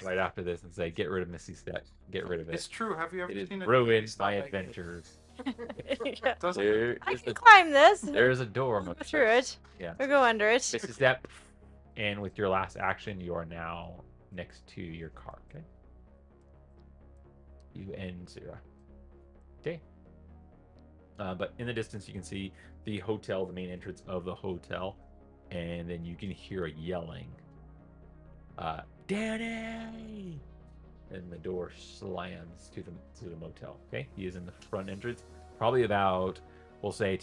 right after this and say, get rid of Misty Step. Get rid of It's it. true. Have you ever It seen has a ruined stop my like it? adventures. Yeah. Doesn't There I is can a, climb this. there's a door. Go through it. Yeah. Or go under it. Misty Step. And with your last action, you are now next to your car, okay? You end 0. Okay. But in the distance, you can see the hotel, the main entrance of the hotel, and then you can hear a yelling. Danny! And the door slams to the motel. Okay, he is in the front entrance, probably about, we'll say,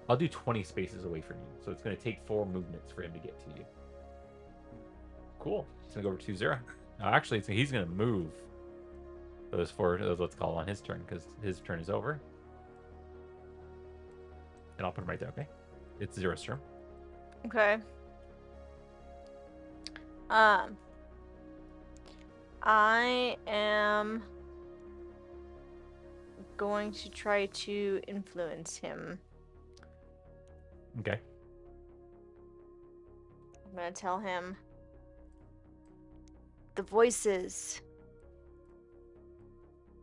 I'll do 20 spaces away from you. So it's going to take 4 movements for him to get to you. Cool. He's going to go over 2-0. Now, actually, he's going to move those what's called on his turn, because his turn is over. And I'll put him right there, okay? It's 0's turn. Okay. I am going to try to influence him. Okay. I'm going to tell him the voices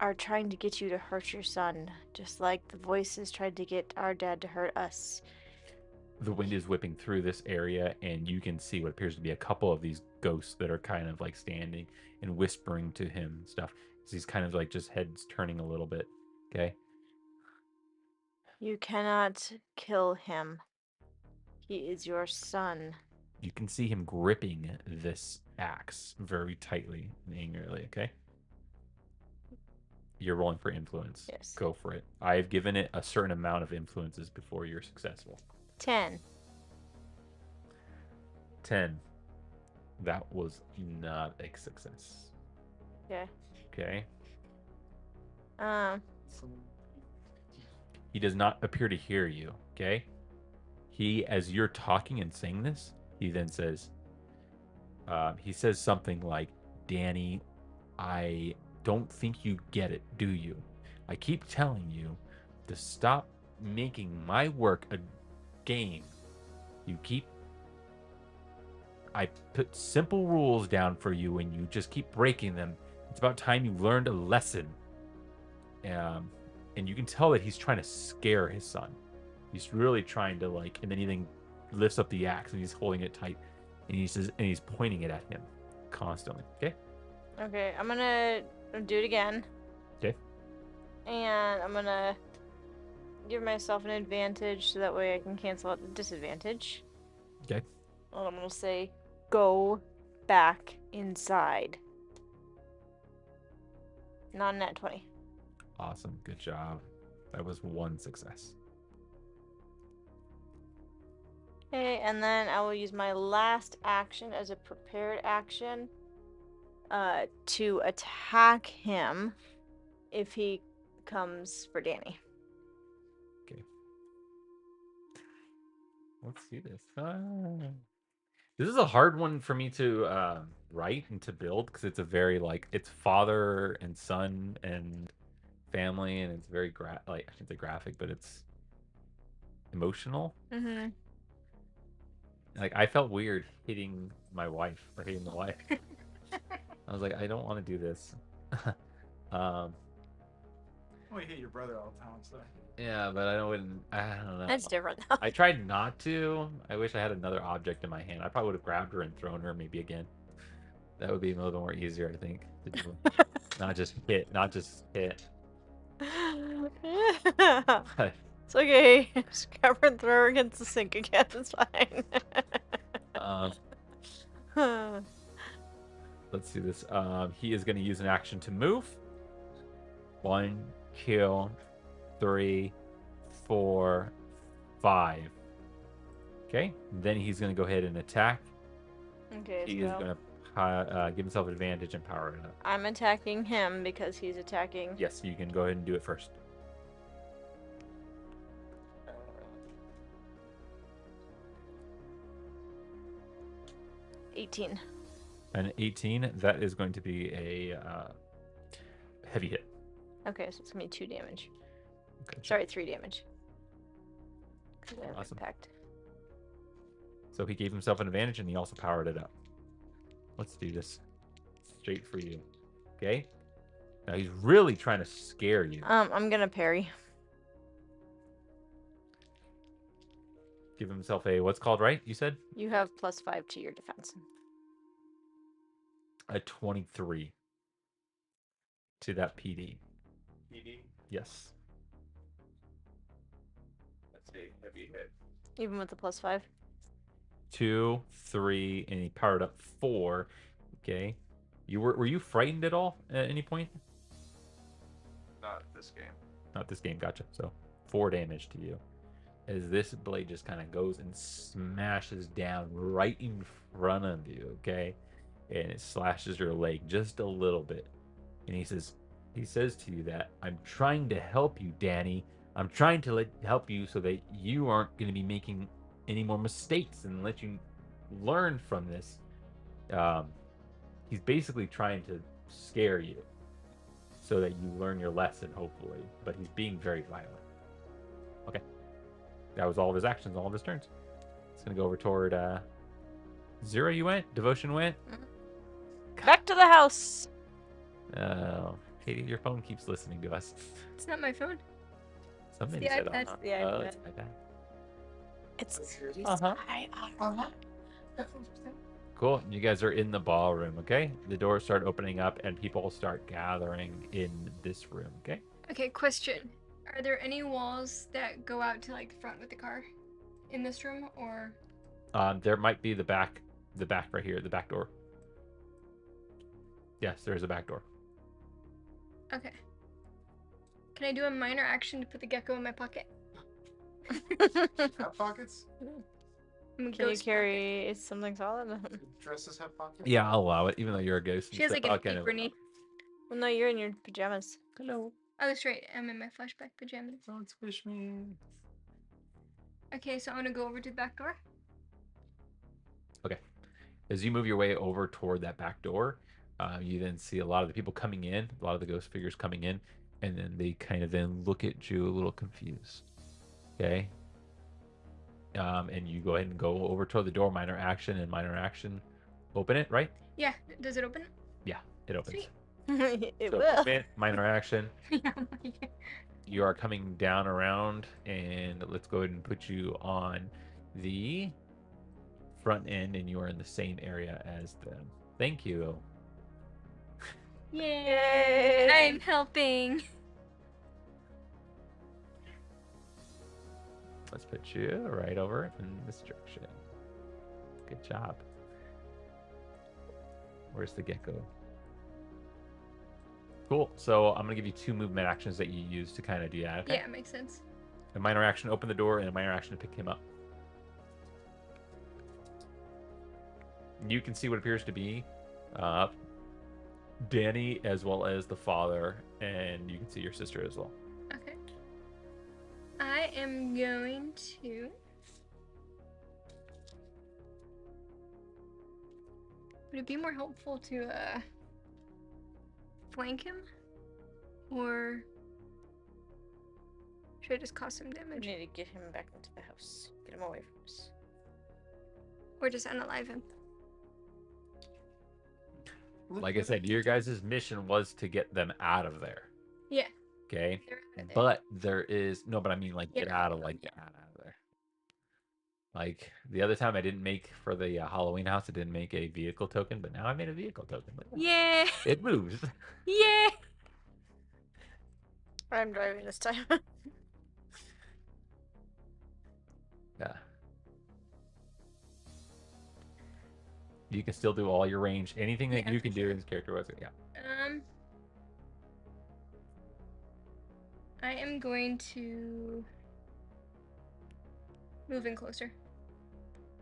are trying to get you to hurt your son, just like the voices tried to get our dad to hurt us. The wind is whipping through this area, and you can see what appears to be a couple of these ghosts that are kind of like standing and whispering to him and stuff. He's kind of like just heads turning a little bit. Okay. You cannot kill him. He is your son. You can see him gripping this axe very tightly and angrily. Okay. You're rolling for influence. Yes. Go for it. I've given it a certain amount of influences before you're successful. 10. 10. That was not a success. Okay. Okay. Um. He does not appear to hear you. Okay. He, as you're talking and saying this, he then says, he says something like, Danny, I don't think you get it, do you? I keep telling you to stop making my work a game. I put simple rules down for you and you just keep breaking them. It's about time you learned a lesson. And you can tell that he's trying to scare his son. He's really trying to and then he then lifts up the axe and he's holding it tight and he's pointing it at him constantly. Okay? Okay, I'm gonna do it again. Okay. And I'm gonna give myself an advantage so that way I can cancel out the disadvantage. Okay. And I'm gonna say, go back inside. Non-net 20. Awesome. Good job. That was one success. Okay, and then I will use my last action as a prepared action to attack him if he comes for Danny. Okay. Let's see this. This is a hard one for me to write and to build because it's a very it's father and son and family, and it's very I shouldn't say graphic, but it's emotional. Mm-hmm. I felt weird hitting my wife or hitting the wife. I was like, I don't want to do this. Well, you hit your brother all the time, so. Yeah, but I don't know. That's different. I tried not to. I wish I had another object in my hand. I probably would have grabbed her and thrown her maybe again. That would be a little more easier, I think, to do. Not just hit. It's okay. Just grab her and throw her against the sink again. It's fine. Let's see this. He is going to use an action to move. 1, 2, 3, 4, 5. Okay. Then he's going to go ahead and attack. Okay, He is going to give himself advantage and power it up. I'm attacking him because he's attacking. Yes, you can go ahead and do it first. $18. An 18, that is going to be a heavy hit. Okay, so it's gonna be 2 damage. Okay. Sorry, 3 damage. 'Cause I have Awesome. impact. So he gave himself an advantage and he also powered it up. Let's do this. Straight for you. Okay? Now he's really trying to scare you. I'm gonna parry. Give himself a, what's called, right? You said? You have +5 to your defense. A 23 to that PD. PD. Yes. That's a heavy hit. Even with the +5? 2, 3, and he powered up 4. Okay. Were you frightened at all at any point? Not this game. Not this game, gotcha. So 4 damage to you. As this blade just kind of goes and smashes down right in front of you, okay? And it slashes your leg just a little bit. And he says to you that, I'm trying to help you, Danny. I'm trying to help you so that you aren't going to be making any more mistakes and let you learn from this. He's basically trying to scare you so that you learn your lesson, hopefully. But he's being very violent. Okay. That was all of his actions, all of his turns. It's going to go over toward Zero, you went? Devotion went? Back to the house! Oh, Katie, your phone keeps listening to us. It's not my phone. Somebody the said, iPad. uh-huh. The Oh, iPad. it's my bad. It's Uh-huh. Cool. You guys are in the ballroom, okay? The doors start opening up and people start gathering in this room, okay? Okay, question. Are there any walls that go out to like the front with the car in this room, or? There might be the back right here, the back door. Yes, there's a back door. Okay. Can I do a minor action to put the gecko in my pocket? Have pockets? I'm a Can you ghost carry something solid? Do dresses have pockets? Yeah, I'll allow it, even though you're a ghost. She has like an Okay, no. apron-y. Well, no, you're in your pajamas. Hello. Oh, that's right. I'm in my flashback pajamas. Don't squish me. Okay, so I'm gonna go over to the back door. As you move your way over toward that back door, you then see a lot of the people coming in, a lot of the ghost figures coming in, and then they kind of then look at you a little confused. Okay. And you go ahead and go over toward the door, minor action and minor action. Open it, right? Yeah. Does it open? Yeah, it opens. Sweet. It So will. open it, minor action. Yeah, I'm like, You are coming down around, and let's go ahead and put you on the front end, and you are in the same area as them. Thank you. Yay! I'm helping. Let's put you right over in this direction. Good job. Where's the gecko? Cool. So I'm going to give you 2 movement actions that you use to kind of do that. Okay? Yeah, makes sense. A minor action, open the door, and a minor action to pick him up. You can see what appears to be Danny as well as the father, and you can see your sister as well. Okay. I am going to. Would it be more helpful to flank him, or should I just cause some We damage, need to get him back into the house. Get him away from us. or just unalive him? Like I said, your guys' mission was to get them out of there. Yeah. Okay? They're out of there. But there is no, but I mean like Yeah, get out of there. Like the other time I didn't make for the Halloween house, I didn't make a vehicle token, but now I made a vehicle token. Look at that. Yeah. It moves. Yeah. I'm driving this time. Yeah. You can still do all your range. Anything that Yeah, you for can do sure. in this character was yeah. I am going to move in closer.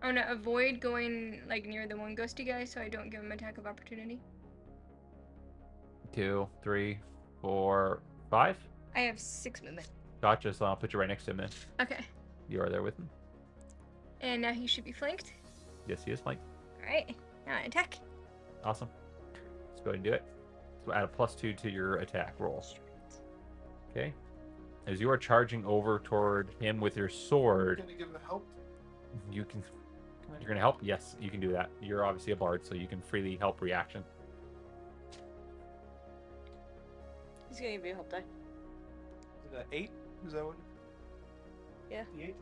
I want to avoid going like near the one ghosty guy, so I don't give him attack of opportunity. 2, 3, 4, 5. I have 6 movement. Gotcha. So I'll put you right next to him then. Okay. You are there with him. And now he should be flanked. Yes, he is flanked. Alright. Now I attack. Awesome. Let's go ahead and do it. So add a +2 to your attack roll. Okay. As you are charging over toward him with your sword, Gonna give him help. you can. You're gonna help. Yes, you can do that. You're obviously a bard, so you can freely help reaction. He's gonna give you a help die. Is that 8? Is that what? Yeah. The 8?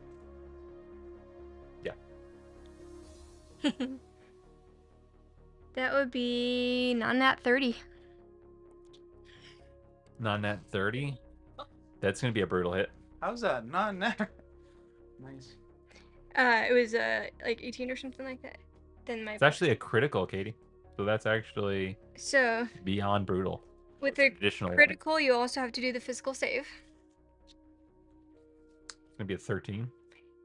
That would be non-nat 30. Non-nat 30. That's gonna be a brutal hit. How's that? Not there. Nice. It was like 18 or something like that. Then my It's actually a critical, Katie. So that's actually so beyond brutal. with the Additional one. critical, you also have to do the physical save. It's gonna be a 13.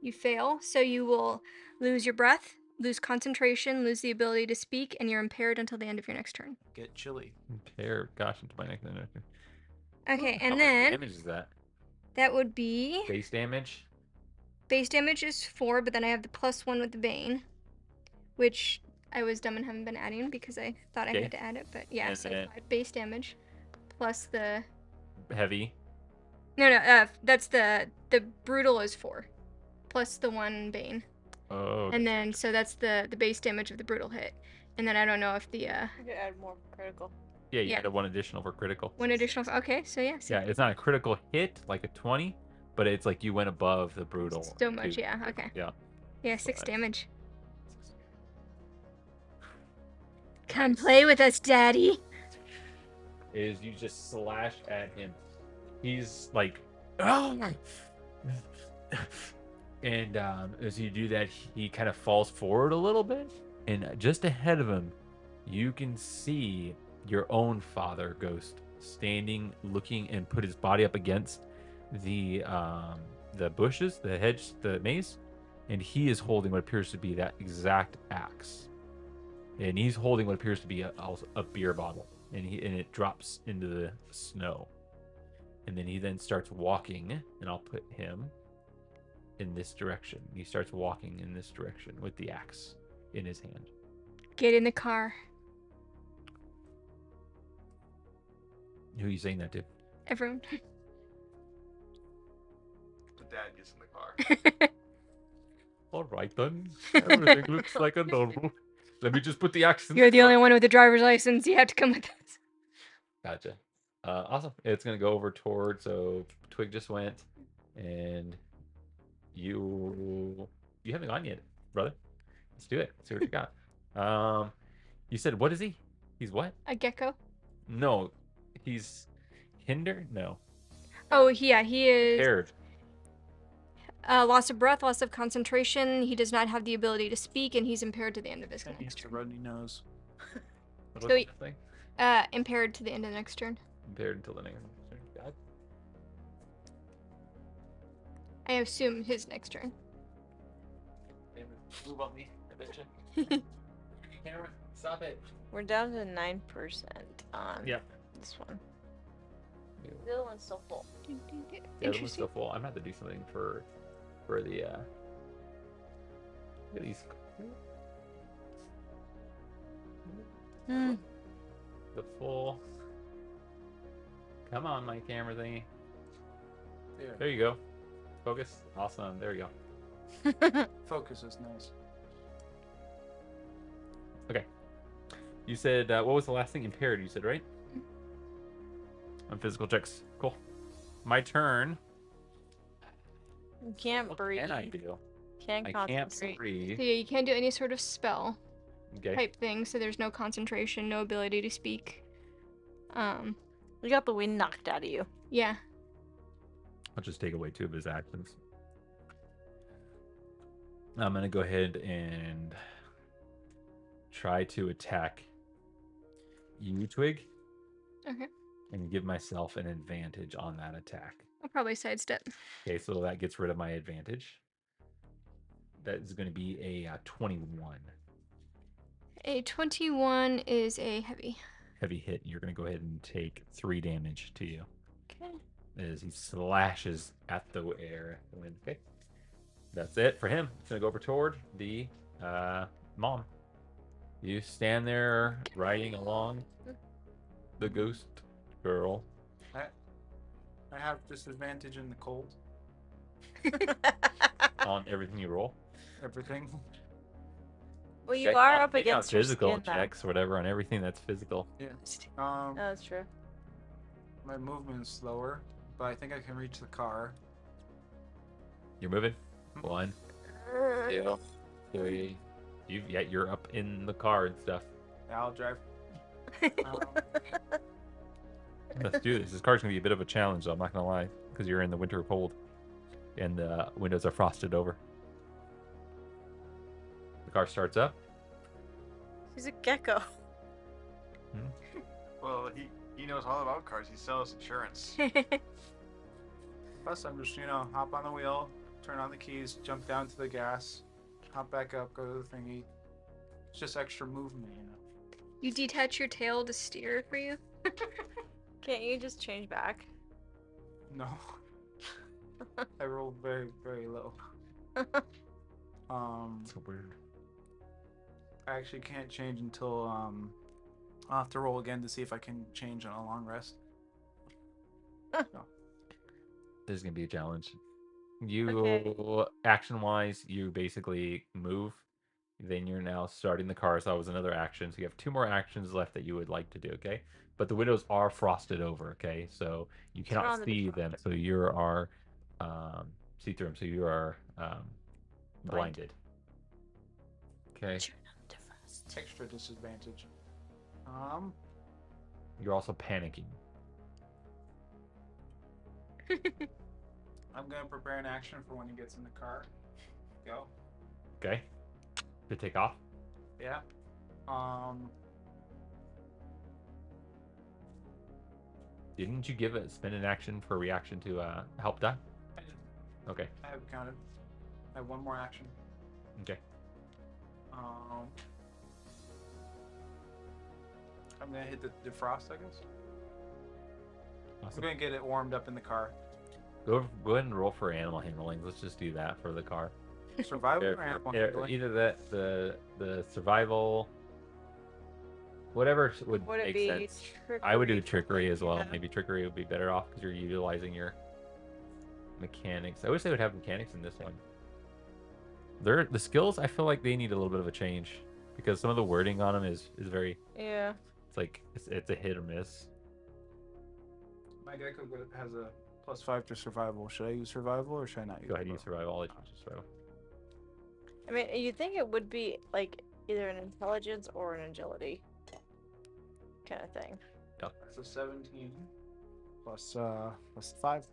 You fail, so you will lose your breath, lose concentration, lose the ability to speak, and you're impaired until the end of your next turn. Get chilly. Impair. Gosh, into my neck. Okay, How and much then damage is that? that would be Base damage. base damage is 4, but then I have the +1 with the Bane, which I was dumb and haven't been adding because I thought I Okay. had to add it. But yeah, And so then- 5 base damage plus the Heavy. no, that's the brutal is 4 plus the 1 Bane, Oh. and then so that's the base damage of the brutal hit, and then I don't know if the You could add more critical. Yeah, you yeah. added 1 additional for critical. 1 additional. Okay, so yeah, so Yeah, it's not a critical hit like a 20, but it's like you went above the brutal. so much. too. Yeah, okay, Yeah. yeah, 6 Nice. damage. Come play with us, Daddy. Is you just slash at him. He's like, oh my. And as you do that, he kind of falls forward a little bit, and just ahead of him, you can see your own father ghost standing, looking, and put his body up against the bushes, the hedge, the maze, and he is holding what appears to be that exact axe, and he's holding what appears to be a beer bottle, and it drops into the snow, and then he then starts walking, and I'll put him in this direction. He starts walking in this direction with the axe in his hand. Get in the car. Who are you saying that to? Everyone. The dad gets in the car. All right then. Everything looks like a normal. Let me just put the accent. You're the only one with a driver's license. You have to come with us. Gotcha. Awesome. It's gonna go over toward. So Twig just went, and you haven't gone yet, brother. Let's do it. Let's see what you got. You said what is he? He's what? A gecko. No, he's hinder. No, Oh, yeah, he is. paired. Loss of breath, loss of concentration. He does not have the ability to speak, and he's impaired to the end of his And he has next a turn. runny nose. What So was he- that thing? Impaired to the end of the next turn. Impaired until the next turn. God. I assume his next turn. Move on me. I betcha. Camera, stop it. We're down to 9% on Yep. this one. The other one's still full. Yeah, the one's Interesting. still full. I'm gonna have to do something for the look at these. Hmm. The full. Come on, my camera thingy. There. There you go. Focus. Awesome. There you go. Focus is nice. Okay. You said what was the last thing? Impaired. You said right? On physical checks. Cool. My turn. You can't What breathe. can I do? Can't I can't concentrate. breathe. So yeah, you can't do any sort of spell Okay. type thing, so there's no concentration, no ability to speak. You got the wind knocked out of you. Yeah. I'll just take away 2 of his actions. I'm gonna go ahead and try to attack you, Twig, Okay. and give myself an advantage on that attack. I'll probably sidestep. Okay, so that gets rid of my advantage. That is going to be a 21 A 21 is a heavy. heavy hit. You're going to go ahead and take 3 damage to you Okay. as he slashes at the air. Okay, that's it for him. It's going to go over toward the mom. You stand there riding along the ghost girl. I have disadvantage in the cold. On everything you roll. Everything. Well, you Check are out- up check out against your physical skin, though. checks or whatever on everything that's physical. Oh, that's true. My movement is slower, but I think I can reach the car. You're moving. 1, 2, 3. You're up in the car and stuff. Yeah, I'll drive. Let's do this. This car's gonna be a bit of a challenge, though. I'm not gonna lie, because you're in the winter cold, and the windows are frosted over. The car starts up. He's a gecko. Well, he knows all about cars. He sells insurance. Plus, I'm just, hop on the wheel, turn on the keys, jump down to the gas, hop back up, go to the thingy. It's just extra movement, You detach your tail to steer for you? Can't you just change back? No. I rolled very, very low. So weird. I actually can't change until I'll have to roll again to see if I can change on a long rest. This is gonna be a challenge. You Okay. action-wise, you basically move. Then you're now starting the car. So that was another action. So you have 2 more actions left that you would like to do. Okay, but the windows are frosted over. Okay, so you Turn on cannot the see them. So you are see through them. So you are blinded. Okay. Extra disadvantage. You're also panicking. I'm gonna prepare an action for when he gets in the car. Go. Okay. To take off. Yeah. Didn't you give it spend an action for reaction to help that? I did. Okay. I have counted. I have one more action. Okay. I'm gonna hit the defrost, I guess. I'm Awesome. gonna get it warmed up in the car. Go ahead and roll for animal handling. Let's just do that for the car. Survival Yeah, or animal yeah, handling? either that the survival Whatever would Would it make be sense. trickery? I would do for, trickery like, as well. yeah. Maybe trickery would be better off because you're utilizing your mechanics. I wish they would have mechanics in this one. The skills, I feel like they need a little bit of a change because some of the wording on them is very. Yeah. It's like it's a hit or miss. My gecko has a +5 to survival. Should I use survival or should I not use Go ahead, use survival? survival. I'll let you use survival. I mean, you think it would be like either an intelligence or an agility kind of thing. So 17 plus 5.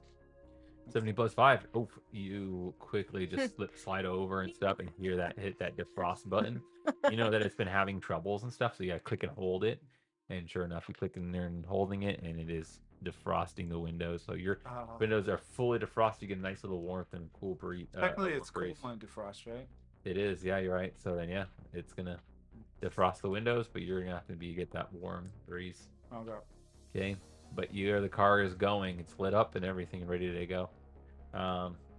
70 plus 5. Oh, you quickly just slide over and stuff and hear that hit that defrost button. You know that it's been having troubles and stuff, so you gotta click and hold it. And sure enough, you click in there and holding it, and it is defrosting the windows. So your windows are fully defrosted. You get a nice little warmth and cool breeze. Technically, it's cool breeze. when defrost, right? It is, yeah, you're right. So then, yeah, it's gonna defrost the windows, but you're gonna have to get that warm breeze. Okay. Okay, but the car is going. It's lit up and everything, ready to go.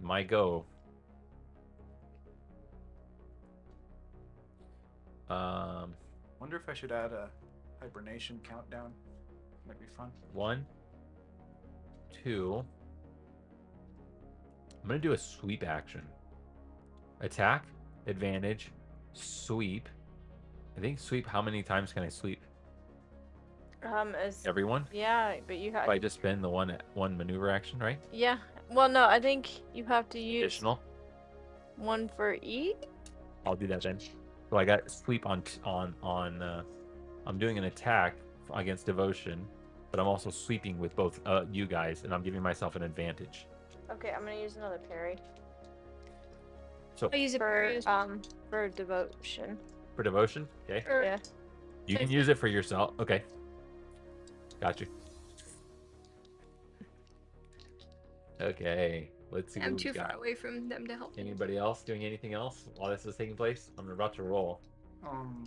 My go. Wonder if I should add a hibernation countdown. Might be fun. 1, 2. I'm gonna do a sweep action. Attack, advantage, sweep. I think sweep. How many times can I sweep? Everyone. Yeah, but you have. If I just spend the one maneuver action, right? Yeah. Well, no, I think you have to use Additional. one for each. I'll do that then. So I got sweep on. I'm doing an attack against devotion, but I'm also sweeping with both you guys, and I'm giving myself an advantage. Okay, I'm gonna use another parry So I'll use a parry as well. for devotion. for devotion, okay, Or- Yeah. you can so- use it for yourself. Okay, got you. Okay, let's see. I'm what we too far got. away from them to help me. Anybody else doing anything else while this is taking place? I'm about to roll. Um,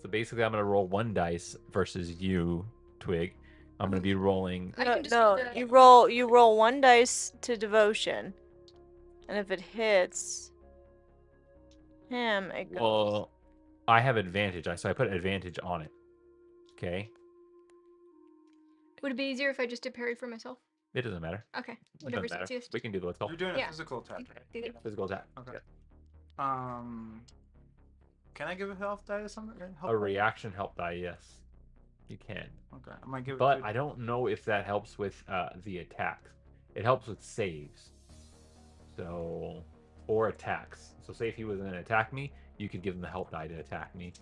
So basically, I'm gonna roll 1 dice versus you, Twig. I'm gonna be rolling. I No, can just no, do the- you roll 1 dice to devotion, and if it hits him, it goes. Well, I have advantage, so I put advantage on it. Okay, Would it be easier if I just did parry for myself? it doesn't matter. Okay, It whatever's doesn't matter. easiest. We can do what's called you're doing a Yeah. physical attack, right? Either. physical attack. Okay. Can I give a health die or something? Health A die? reaction help die, yes, you can. Okay, I might give it. But to I don't know if that helps with the attacks. It helps with saves. So, or attacks. So say if he was going to attack me, you could give him the help die to attack me.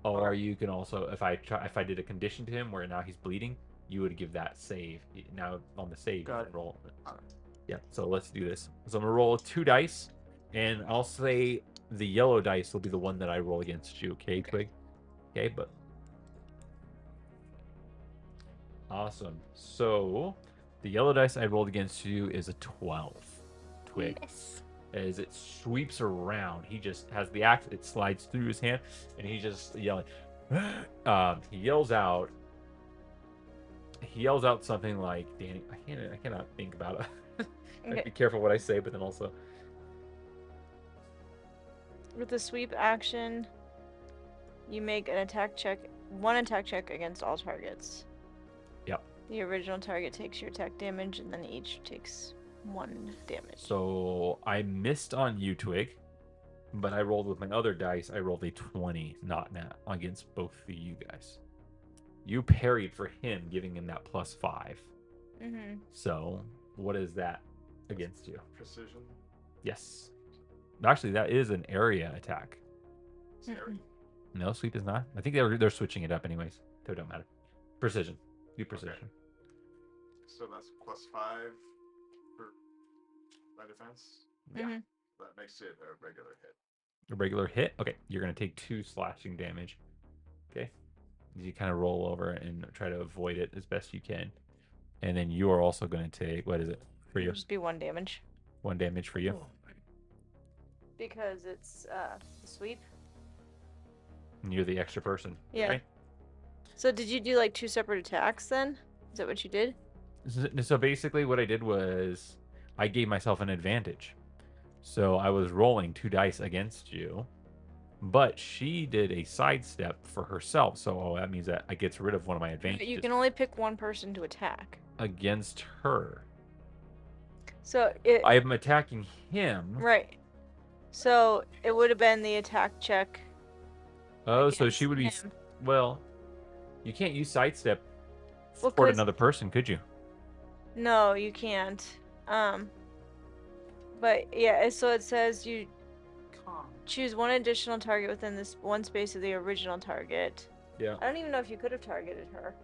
Or you can also, if I did a condition to him where now he's bleeding, you would give that save. Now on the save, you Got can it. roll. Alright. Yeah. So let's do this. So I'm gonna roll 2 dice, and I'll say the yellow dice will be the one that I roll against you. Okay, Twig. Okay, but awesome. So the yellow dice I rolled against you is a 12. Twig. Yes. As it sweeps around, he just has the axe. It slides through his hand, and he's just yelling. He yells out. He yells out something like, "Danny, I cannot think about it." I have to be careful what I say, but then also, With the sweep action, you make an attack check, 1 attack check against all targets. Yep. The original target takes your attack damage, and then each takes 1 damage. so I missed on you, Twig, but I rolled with my other dice. I rolled a 20, not now, against both of you guys. You parried for him, giving him that +5. Mm-hmm. So what is that against you? Precision. Yes. Actually, that is an area attack. Mm-mm. No, sweep is not. I think they're switching it up anyways. So it don't matter. Precision. Do precision. So that's +5 for my defense. Yeah. Mhm. That makes it a regular hit. A regular hit. Okay, you're gonna take 2 slashing damage. Okay. You kind of roll over and try to avoid it as best you can, and then you are also going to take, what is it for you? It'll just be 1 damage. 1 damage for you. Because it's sweep. And you're the extra person. Yeah. Right? So did you do like 2 separate attacks then? Is that what you did? So basically, what I did was I gave myself an advantage. So I was rolling 2 dice against you, but she did a sidestep for herself. So that means that I gets rid of one of my But advantages you can only pick one person to attack. against her. So it I am attacking him. right. So it would have been the attack check. Oh, so she against would be. him. Well, you can't use sidestep Well, toward 'cause- another person, could you? No, you can't. But yeah, so it says you choose one additional target within this one space of the original target. Yeah. I don't even know if you could have targeted her.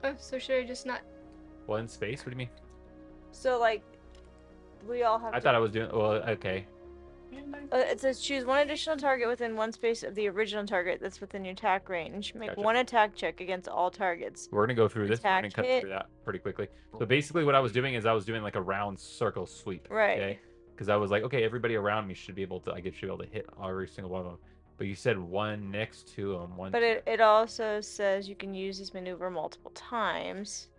Oh, so should I just not? One space? What do you mean? So like, we all have. I to... thought I was doing. Well, okay. It says choose one additional target within one space of the original target that's within your attack range. Make Gotcha. one attack check against all targets. We're gonna go through this. We're gonna Attack cut hit. through that pretty quickly. So basically, what I was doing is I was doing like a round circle sweep. Right. Okay. Because I was like, okay, everybody around me should be able to. I should be able to hit every single one of them. But you said one next to them. One. But it also says you can use this maneuver multiple times.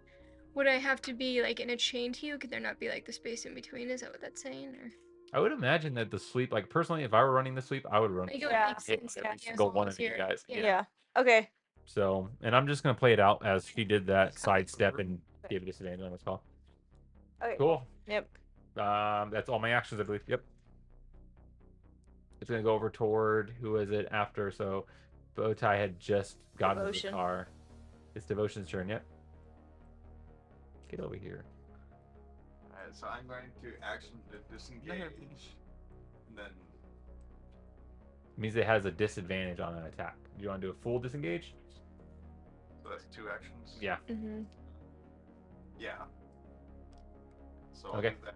Would I have to be like in a chain to you? Could there not be like the space in between? Is that what that's saying? Or I would imagine that the sweep, like personally, if I were running the sweep, I would run. like, it the would sweep Yeah. make and hit sense. every Yeah, as single long one as of you you're- guys. Yeah. Okay. So, and I'm just gonna play it out as she did that sidestep and gave a disadvantage on this call. Okay. Cool. Yep. That's all my actions, I believe. Yep. It's gonna go over toward who is it after? So, Bowtie had just gotten into the Devotion. car. It's Devotion's turn. Yep. Get over here. Alright, so I'm going to action to disengage. And then Means it has a disadvantage on an attack. Do you want to do a full disengage? so that's 2 actions. Yeah. Mhm. Yeah. So Okay. I'll do that.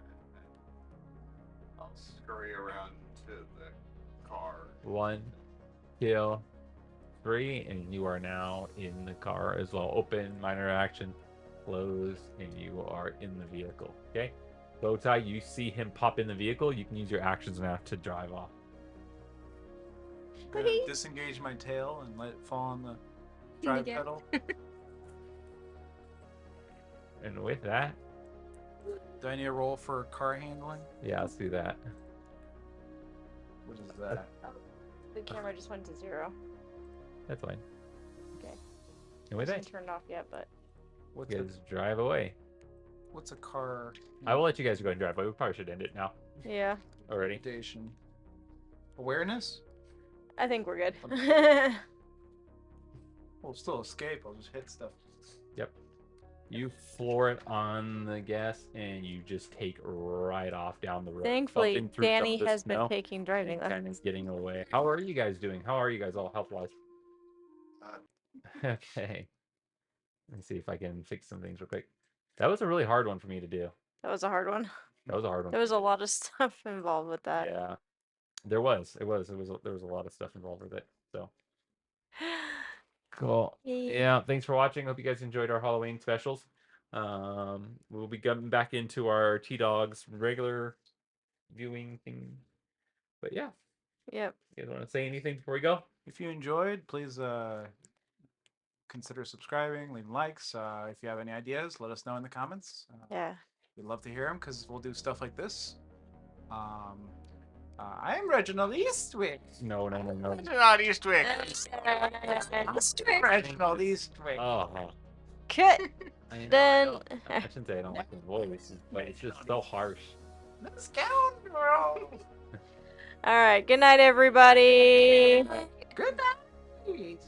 I'll scurry around to the car. 1, 2, 3, and you are now in the car as well. Open, minor action, close, and you are in the vehicle. Okay. Bowtie, you see him pop in the vehicle. You can use your actions now to drive off. Gonna disengage my tail and let it fall on the drive Yeah. pedal. And with that, Do I need a roll for car handling? yeah, let's do that. What is that? The camera just went to 0. That's fine. Okay. And with It that, hasn't turned off yet, but What's you a, guys drive away. what's a car? I will let you guys go and drive away. We probably should end it now yeah, already. Intimidation. Awareness? I think we're good. We'll still escape. I'll just hit stuff. You floor it on the gas, and you just take right off down the road. Thankfully, bumping through some of Danny the has been snow taking driving and kind lessons. of getting away. How are you guys doing? How are you guys all health-wise? Okay. Let me see if I can fix some things real quick. That was a really hard one for me to do. That was a hard one. That was a hard one. There was a lot of stuff involved with that. Yeah, there was. There was a lot of stuff involved with it. So cool. Yeah, thanks for watching. Hope you guys enjoyed our Halloween specials. We'll be coming back into our T-Dog's regular viewing thing. But yeah, Yep. you guys want to say anything before we go? If you enjoyed, please consider subscribing, leaving likes. If you have any ideas, let us know in the comments. Yeah. We'd love to hear them because we'll do stuff like this. I'm Reginald Eastwick. No. Not Eastwick. Reginald Eastwick. Oh, Cut. I know, Then- I shouldn't say I don't like his voice, but it's just so harsh. The scoundrel. All right. Good night, everybody. Good night.